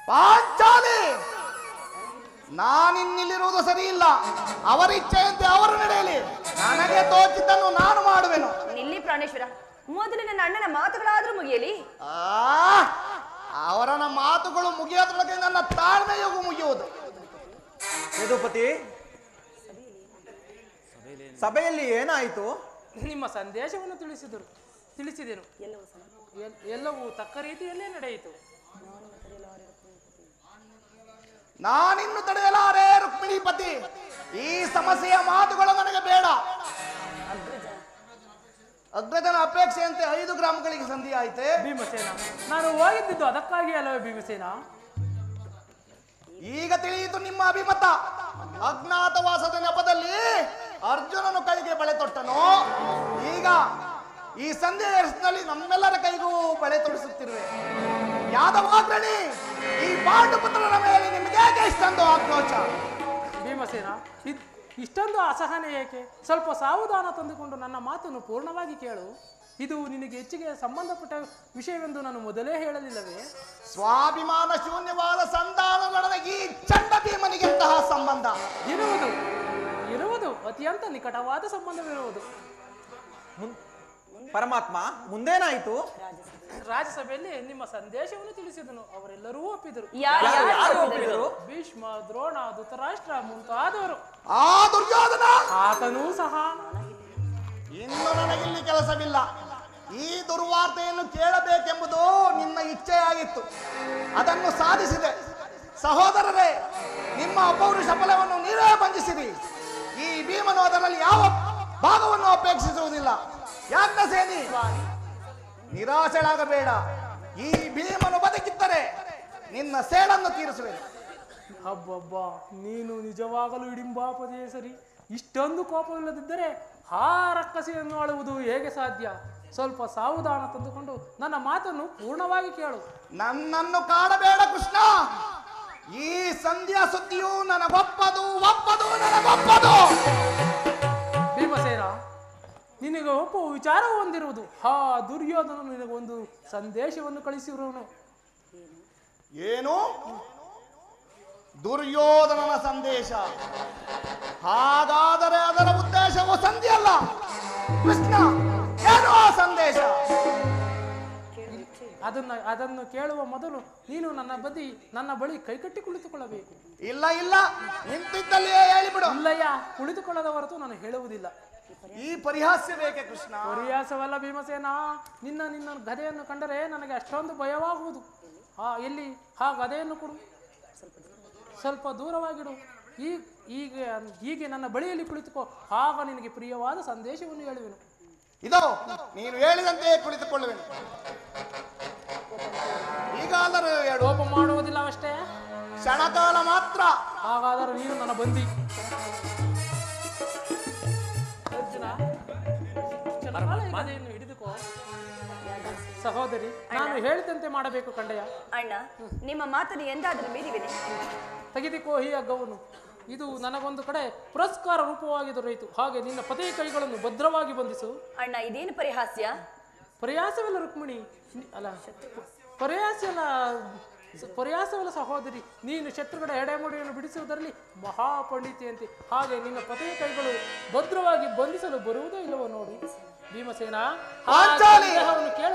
ಪಾಂಚಾಲಿ, ನಾನಿನ್ನಿಲ್ಲಿರುವುದು ಸರಿ ಇಲ್ಲ. ಅವರ ಇಚ್ಛೆಯಂತೆ ಅವರು ನಡೆಯಲಿ. ನನಗೆ ತೋಚಿದ್ದನ್ನು ನಾನು ಮಾಡುವೆನು. ನಿಲ್ಲಿ ಪ್ರಾಣೇಶ್ವರ, ಮೊದಲು ನನ್ನ ಅಣ್ಣನ ಮಾತುಗಳಾದ್ರೂ ಮುಗಿಯಲಿ. ಅವರನ ಮಾತುಗಳು ಮುಗಿಯೋದ್ರೊಳಗೆ ನನ್ನ ತಾಳ್ಮೆಯೂ ಮುಗಿಯುವುದು. ಯದುಪತಿ, ಸಭೆಯಲ್ಲಿ ಏನಾಯಿತು? ನಿಮ್ಮ ಸಂದೇಶವನ್ನು ತಿಳಿಸಿದೆನು. ಎಲ್ಲವೂ ತಕ್ಕ ರೀತಿಯಲ್ಲೇ ನಡೆಯಿತು. ನಾನಿನ್ನು ತಡೆಯಲಾರೆ ರುಕ್ಮಿಣೀಪತಿ. ಈ ಸಮಸ್ಯೆಯ ಮಾತುಗಳು ನನಗೆ ಬೇಡ. ಅಗ್ರಜನ ಅಪೇಕ್ಷೆಯಂತೆ 5 ಗ್ರಾಮಗಳಿಗೆ ಸಂಧಿ ಆಯ್ತೆ. ಭೀಮಸೇನ, ನಾನು ಹೋಗಿದ್ದು ಅದಕ್ಕಾಗಿ ಅಲ್ಲವೇ ಭೀಮಸೇನ? ಈಗ ತಿಳಿಯಿತು ನಿಮ್ಮ ಅಭಿಮತ. ಅಜ್ಞಾತವಾಸದ ನೆಪದಲ್ಲಿ ಅರ್ಜುನನು ಕೈಗೆ ಬಳೆ ತೊಟ್ಟನು. ಈಗ ಈ ಸಂದೇಶದಲ್ಲಿ ನಮ್ಮೆಲ್ಲರ ಕೈಗೂ ಬಳೆ ತೊಡಿಸುತ್ತಿರುವೆ. ಯಾದವಾಗ್ರಣಿ, ಈ ಪಾಂಡುಪುತ್ರನ ಮೇಲೆ ನಿಮಗೆ ಇಷ್ಟೊಂದು ಆಕ್ರೋಶ? ಭೀಮಸೇನ, ಇಷ್ಟೊಂದು ಅಸಹನೆ ಏಕೆ? ಸ್ವಲ್ಪ ಸಾವಧಾನ ತಂದುಕೊಂಡು ನನ್ನ ಮಾತನ್ನು ಪೂರ್ಣವಾಗಿ ಕೇಳು. ಇದು ನಿನಗೆ ಹೆಚ್ಚಿಗೆ ಸಂಬಂಧಪಟ್ಟ ವಿಷಯವೆಂದು ನಾನು ಮೊದಲೇ ಹೇಳಲಿಲ್ಲವೇ? ಸ್ವಾಭಿಮಾನ ಶೂನ್ಯವಾದ ಸಂಧಾನ ನಡೆದ ಈ ಚಂಡ ಭೀಮನಿಗೆಂತಹ ಸಂಬಂಧ ಇರುವುದು ಅತ್ಯಂತ ನಿಕಟವಾದ ಸಂಬಂಧವಿರುವುದು. ಪರಮಾತ್ಮ, ಮುಂದೇನಾಯಿತು? ರಾಜ್ಯಸಭೆಯಲ್ಲಿ ನಿಮ್ಮ ಸಂದೇಶವನ್ನು ತಿಳಿಸಿದನು. ಅವರೆಲ್ಲರೂ ಒಪ್ಪಿದರು. ಯಾರು ಒಪ್ಪಿದರು? ಭೀಷ್ಮ, ದ್ರೋಣ, ಧೃತರಾಷ್ಟ್ರ ಮುಂತಾದವರು. ಆ ದುರ್ಯೋಧನ ಆತನೂ ಸಹ. ಇನ್ನು ನನಗಿಲ್ಲಿ ಕೆಲಸವಿಲ್ಲ. ಈ ದುರ್ವಾರ್ತೆಯನ್ನು ಕೇಳಬೇಕೆಂಬುದು ನಿನ್ನ ಇಚ್ಛೆಯಾಗಿತ್ತು. ಅದನ್ನು ಸಾಧಿಸಿದೆ. ಸಹೋದರರೇ, ನಿಮ್ಮ ಅಪೌರುಷ ಫಲವನ್ನು ನೀವೇ ಬಂಧಿಸಿರಿ. ಈ ಭೀಮನು ಅದರಲ್ಲಿ ಯಾವ ಭಾಗವನ್ನು ಅಪೇಕ್ಷಿಸುವುದಿಲ್ಲ. ಯಾಜ್ಞಸೇನಿ, ನಿರಾಶೆಯಾಗಬೇಡ. ಈ ಭೀಮನು ಬದುಕಿದ್ದರೆ ನಿನ್ನ ಸೇಡನ್ನು ತೀರಿಸುವೆ. ಹಬ್ಬಬ್ಬ, ನೀನು ನಿಜವಾಗಲೂ ಇಡಿಂಬಾಪದೆಯೇ ಸರಿ. ಇಷ್ಟೊಂದು ಕೋಪವಿಲ್ಲದಿದ್ದರೆ ಆ ರಕ್ಕಸೆಯನ್ನು ಆಳುವುದು ಹೇಗೆ ಸಾಧ್ಯ? ಸ್ವಲ್ಪ ಸಾವಧಾನ ತಂದುಕೊಂಡು ನನ್ನ ಮಾತನ್ನು ಪೂರ್ಣವಾಗಿ ಕೇಳು. ನನ್ನನ್ನು ಕಾಡಬೇಡ ಕೃಷ್ಣ. ಈ ಸಂಧ್ಯಾ ಸುದ್ದಿಯು ನನಗೊಪ್ಪದು ನನಗೊಪ್ಪದು. ಭೀಮಸೇನ, ನಿನಗೆ ಒಪ್ಪುವ ವಿಚಾರವು ಹೊಂದಿರುವುದು. ದುರ್ಯೋಧನ ನಿನಗೊಂದು ಸಂದೇಶವನ್ನು ಕಳಿಸಿರುವನು. ಏನು? ದುರ್ಯೋಧನನ ಸಂದೇಶ? ಹಾಗಾದರೆ ಅದರ ಉದ್ದೇಶವು ಸಂಧಿಯಲ್ಲ ಕೃಷ್ಣ. ಏನು ಆ ಸಂದೇಶ? ಅದನ್ನು ಕೇಳುವ ಮೊದಲು ನೀನು ನನ್ನ ಬಳಿ ಕೈಕಟ್ಟಿ ಕುಳಿತುಕೊಳ್ಳಬೇಕು. ಇಲ್ಲ, ನಿಂತಿದ್ದಲ್ಲಿಯೇ ಹೇಳಿಬಿಡು. ಇಲ್ಲಯ್ಯ, ಕುಳಿತುಕೊಳ್ಳದ ಹೊರತು ನಾನು ಹೇಳುವುದಿಲ್ಲ. ಈ ಪರಿಹಾಸ್ಯ ಬೇಕೆ ಕೃಷ್ಣ? ಪರಿಹಾಸವಲ್ಲ ಭೀಮಸೇನ. ನಿನ್ನ ಗದೆಯನ್ನು ಕಂಡರೆ ನನಗೆ ಅಷ್ಟೊಂದು ಭಯವಾಗುವುದು. ಎಲ್ಲಿ ಆ ಗದೆಯನ್ನು ಕೊಡು, ಸ್ವಲ್ಪ ದೂರವಾಗಿಡು. ಹೀಗೆ ನನ್ನ ಬಳಿಯಲ್ಲಿ ಕುಳಿತುಕೋ. ಆಗ ನಿನಗೆ ಪ್ರಿಯವಾದ ಸಂದೇಶವನ್ನು ಹೇಳುವೆನು. ಇದೋ ನೀನು ಹೇಳಿದಂತೆಯೇ ಕುಳಿತುಕೊಳ್ಳುವೆನು. ಈಗಾದರೂ ಕೋಪ ಮಾಡುವುದಿಲ್ಲ ಅಷ್ಟೇ, ಕ್ಷಣಕಾಲ ಮಾತ್ರ. ಹಾಗಾದರೆ ನೀನು ನನ್ನ ಬಂದಿ. ಅರ್ಜುನ, ಗದೆಯನ್ನು ಹಿಡಿದುಕೋ. ಸಹೋದರಿ, ನಾನು ಹೇಳಿದಂತೆ ಮಾಡಬೇಕು ಕಂಡೆಯ. ಅಣ್ಣ, ನಿಮ್ಮ ಮಾತನ್ನು ಎಂದಾದರೂ ಮೀರಿವೆನೆ? ತೆಗೆದುಕೋ ಈ ಹಗ್ಗವನ್ನು. ಇದು ನನಗೊಂದು ಕಡೆ ಪುರಸ್ಕಾರ ರೂಪವಾಗಿ ದೊರೆಯಿತು. ಹಾಗೆ ನಿನ್ನ ಪತಿ ಕೈಗಳನ್ನು ಭದ್ರವಾಗಿ ಬಂಧಿಸು. ಅಣ್ಣ, ಇದೇನು ಪರಿಹಾಸ್ಯ? ಪರಿಹಾಸವಲ್ಲ ರುಕ್ಮಿಣಿ, ಅಲ್ಲ ಪರಿಹಾಸವಲ್ಲ ಸಹೋದರಿ. ನೀನು ಶತ್ರುಗಳ ಎಡೆಮುಡಿಯನ್ನು ಬಿಡಿಸುವುದರಲ್ಲಿ ಮಹಾಪಂಡಿತಿಯಂತೆ. ಹಾಗೆ ನಿನ್ನ ಪತಿಯ ಕೈಗಳು ಭದ್ರವಾಗಿ ಬಂಧಿಸಲು ಬರುವುದೋ ಇಲ್ಲವೋ ನೋಡಿ. ಭೀಮಸೇನ,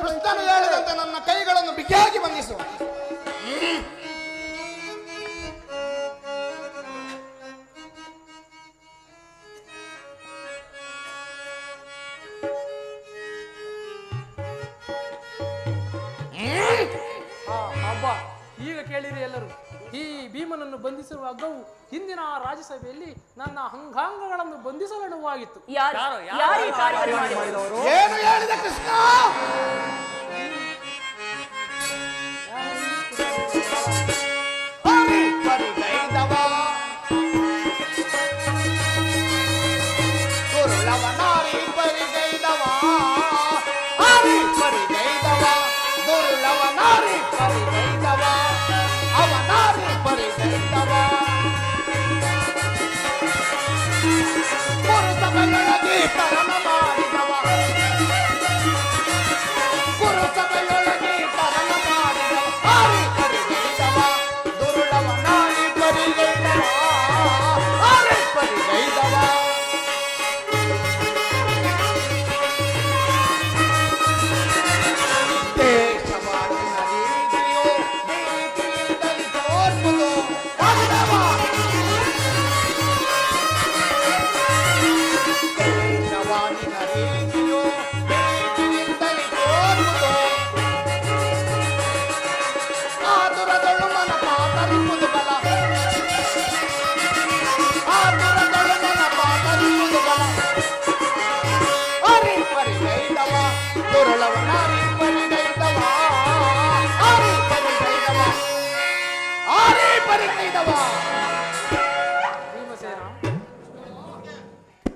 ಕೃಷ್ಣನು ಹೇಳಿದಂತೆ ನನ್ನ ಕೈಗಳನ್ನು ಬಿಗಿಯಾಗಿ ಬಂಧಿಸು. ಅಬ್ಬಾ, ಈಗ ಕೇಳಿರಿ ಎಲ್ಲರೂ. ಈ ಭೀಮನನ್ನು ಬಂಧಿಸಿರುವ ಹಗ್ಗವು ಹಿಂದಿನ ರಾಜ್ಯಸಭೆಯಲ್ಲಿ ನನ್ನ ಅಂಗಾಂಗಗಳನ್ನು ಬಂಧಿಸಲನುವಾಗಿತ್ತು. ಏನು ಹೇಳಿದ ಕೃಷ್ಣ?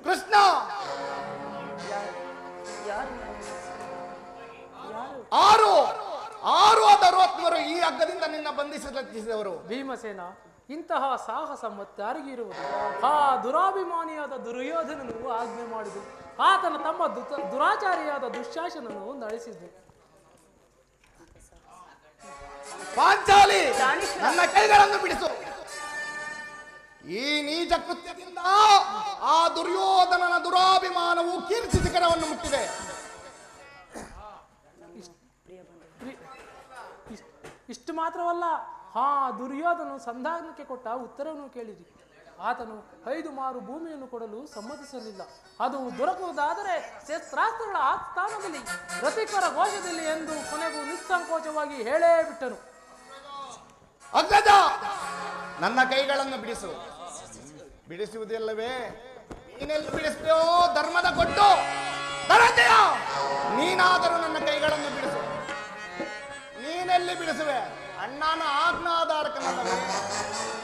ಕೃಷ್ಣ, ಆರು ಅಧರ್ವಾತ್ಮರು ಈ ಹಗ್ಗದಿಂದ ನಿನ್ನ ಬಂಧಿಸಲತ್ತಿಸಿದವರು. ಭೀಮಸೇನ, ಇಂತಹ ಸಾಹಸ ಮತ್ತಾರಿಗೆ ಇರುವುದು? ಆ ದುರಾಭಿಮಾನಿಯಾದ ದುರ್ಯೋಧನನು ಆಜ್ಞೆ ಮಾಡಿದು, ಆತನ ತಮ್ಮ ದುರಾಚಾರಿಯಾದ ದುಶ್ಯಾಸನನು ನಡೆಸಿದ್ದು. ಪಾಂಚಾಲಿ, ನನ್ನ ಕೈಗಳನ್ನು ಬಿಡಿಸು. ಈ ನೀಚ ಕೃತ್ಯದಿಂದ ಆ ದುರ್ಯೋಧನನ ದುರಾಭಿಮಾನವು ಕೀರ್ತಿ ಶಿಖರವನ್ನು ಮುಟ್ಟಿದೆ. ಇಷ್ಟು ಮಾತ್ರವಲ್ಲ, ಆ ದುರ್ಯೋಧನು ಸಂಧಾನಕ್ಕೆ ಕೊಟ್ಟ ಉತ್ತರವನ್ನು ಕೇಳಿರಿ. ಆತನು 5 ಮಾರು ಭೂಮಿಯನ್ನು ಕೊಡಲು ಸಮ್ಮತಿಸಲಿಲ್ಲ. ಅದು ದೊರಕುವುದಾದರೆ ಶಸ್ತ್ರಾಸ್ತ್ರಗಳ ಆಸ್ಥಾನದಲ್ಲಿ ರತಿಕರ ಘೋಷದಲ್ಲಿ ಎಂದು ಕೊನೆಗೂ ನಿಸ್ಸಂಕೋಚವಾಗಿ ಹೇಳೇ ಬಿಟ್ಟನು. ಅಗ್ರಜ, ನನ್ನ ಕೈಗಳನ್ನು ಬಿಡಿಸು. ಬಿಡಿಸುವುದಿಲ್ಲವೇ? ನೀನೆಲ್ಲಿ ಬಿಡಿಸ್ತೀಯೋ ಧರ್ಮದ ಕೊಟ್ಟು ಧನಂಜಯ, ನೀನಾದರೂ ನನ್ನ ಕೈಗಳನ್ನು ಬಿಡಿಸು. ನೀನೆಲ್ಲಿ ಬಿಡಿಸುವೆ? ಅಣ್ಣನ ಆಜ್ಞಾಧಾರಕನಲ್ಲವೇ?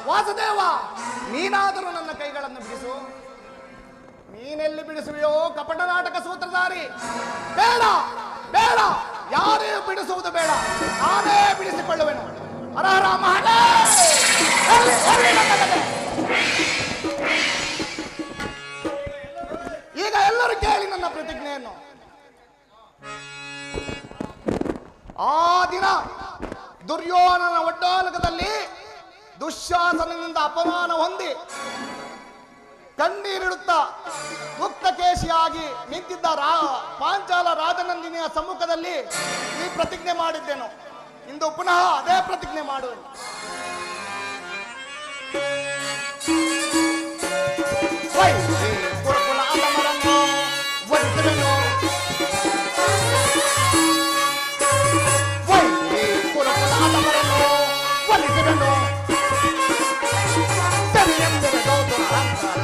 ವಾಸುದೇವ, ನೀನಾದರೂ ನನ್ನ ಕೈಗಳನ್ನು ಬಿಡಿಸು. ನೀನೆಲ್ಲಿ ಬಿಡಿಸುವೆಯೋ ಕಪಟ ನಾಟಕ ಸೂತ್ರಧಾರಿ? ಬೇಡ ಬೇಡ, ಯಾರೇ ಬಿಡಿಸುವುದು ಬೇಡ, ನಾನೇ ಬಿಡಿಸಿಕೊಳ್ಳುವೆನು. ಹರಹರ ಮಹಾದೇವ. ಈಗ ಎಲ್ಲರೂ ಕೇಳಿ ನನ್ನ ಪ್ರತಿಜ್ಞೆಯನ್ನು. ಆ ದಿನ ದುರ್ಯೋಧನನ ಒಡ್ಡಾಲಕದಲ್ಲಿ ದುಶ್ಯಾಸನದಿಂದ ಅಪಮಾನ ಹೊಂದಿ ಕಣ್ಣೀರಿಡುತ್ತಾ ಮುಕ್ತಕೇಶಿಯಾಗಿ ನಿಂತಿದ್ದ ಪಾಂಚಾಲ ರಾಜನಂದಿನಿಯ ಸಮ್ಮುಖದಲ್ಲಿ ಈ ಪ್ರತಿಜ್ಞೆ ಮಾಡಿದ್ದೇನು. ಇಂದು ಪುನಃ ಅದೇ ಪ್ರತಿಜ್ಞೆ ಮಾಡುವೆನು. ಗುರುಕುಲ ಆದಮರನ್ನು ವರಿಸುವೆನು. ಗುರುಕುಲ ಆದಮರನ್ನು ವರಿಸುವೆನು. ಸರಿಯೆಂದರೆ ಗೌತಮ ಅಹಂಕಾರ,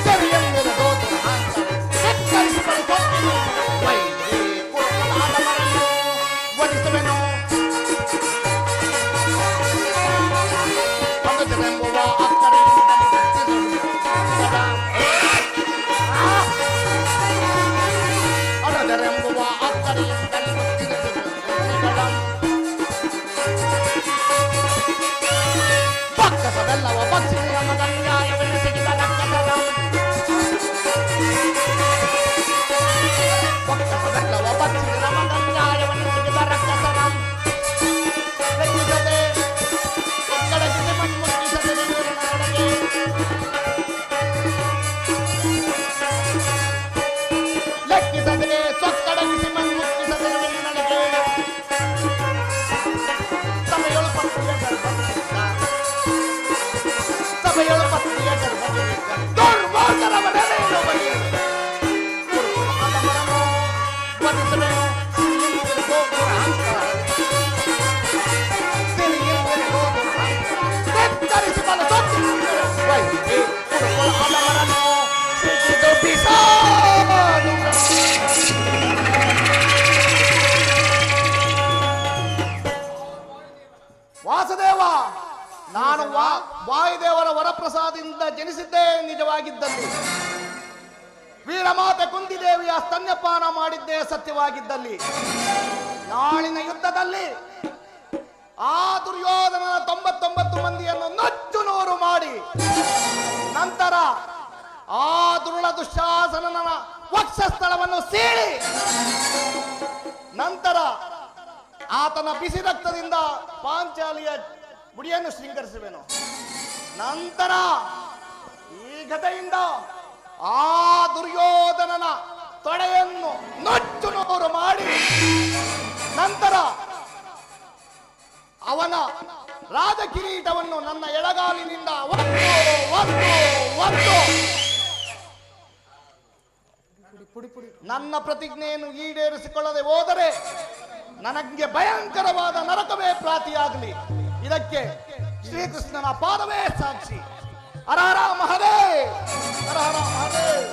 ಸರಿಯೆಂದರೆ ಗೌತಮ ಅಹಂಕಾರ ಎಕ್ಕರಿಸಿಕೊಳ್ಳು ಕೊಟ್ಟಿನು. ಗುರುಕುಲ ಆದಮರನ್ನು ವರಿಸುವೆನು. ಅದರೆಂಬುವ ಅಕ್ಕರೆ ಅದರೆಂಬುವ ಅಕ್ಕರೆಯಿಂದಲೇ ಬಕ್ಕಸವೆಲ್ಲವ ಬಕ್ಷಿಸಿದ ಮಗನ್ಯಾಯವೆನಿಸಿದ ರಕ್ಕಸರಂ. ಬಕ್ಕಸವೆಲ್ಲವ ಬಕ್ಷಿಸಿದ ಮಗನ್ಯಾಯವೆನಿಸಿದ ರಕ್ಕಸರಂ. ಲೆಕ್ಕಿಸದೆ ಒಕ್ಕಡಗಿಸಿ ಮಣ್ಮುಟ್ಟಿಸದೆ ನೀರಿನೊಳಗೆ ಲೆಕ್ಕಿಸದೆ ಸೊಕ್ಕಡಗಿಸಿ ಮಣ್ಮುಟ್ಟಿಸದೆ ನೀರಿನೊಳಗೆ ಸಭೆಯೊಳು ಪತ್ರಿಯ ಗರ್ಭವಿದ್ದ ಸಭೆಯೊಳು ಪತ್ರಿಯ ಗರ್ಭವಿದ್ದ ದುರ್ಮಾರ್ಗರ ಮನೆಯನ್ನು ಬಗೆಯಿದೆ. ಗುರುಕುಲ ಆದಮರನ್ನು ವರಿಸುವೆನು. ಗೋಪುರ ಅಹಂಕಾರ ಜನಿಸಿದ್ದೇ ನಿಜವಾಗಿದ್ದಲ್ಲಿ, ವೀರಮಾತೆ ಕುಂತಿದೇವಿಯ ಸ್ತನ್ಯಪಾನ ಮಾಡಿದ್ದೇ ಸತ್ಯವಾಗಿದ್ದಲ್ಲಿ, ನಾಳಿನ ಯುದ್ಧದಲ್ಲಿ ಆ ದುರ್ಯೋಧನನ 99 ಮಂದಿಯನ್ನು ನುಚ್ಚು ನೂರು ಮಾಡಿ ನಂತರ ಆ ದುರುಳ ದುಶ್ಯಾಸನನ ವಕ್ಷಸ್ಥಳವನ್ನು ಸೀಳಿ ನಂತರ ಆತನ ಬಿಸಿ ರಕ್ತದಿಂದ ಪಾಂಚಾಲಿಯ ಗುಡಿಯನ್ನು ಶೃಂಗರಿಸುವೆನು. ನಂತರ ಈ ಗದೆಯಿಂದ ಆ ದುರ್ಯೋಧನನ ತೊಡೆಯನ್ನು ನುಚ್ಚು ನೂರು ಮಾಡಿ ನಂತರ ಅವನ ರಾಜಕಿರೀಟವನ್ನು ನನ್ನ ಎಡಗಾಲಿನಿಂದ ನನ್ನ ಪ್ರತಿಜ್ಞೆಯನ್ನು ಈಡೇರಿಸಿಕೊಳ್ಳದೆ ಹೋದರೆ ನನಗೆ ಭಯಂಕರವಾದ ನರಕವೇ ಪ್ರಾಪ್ತಿಯಾಗಲಿ. ಇದಕ್ಕೆ ಶ್ರೀಕೃಷ್ಣನ ಪಾದವೇ ಸಾಕ್ಷಿ. ಹರ ಹರ ಮಹದೇವ್, ಹರ ಹರ ಮಹದೇವ್.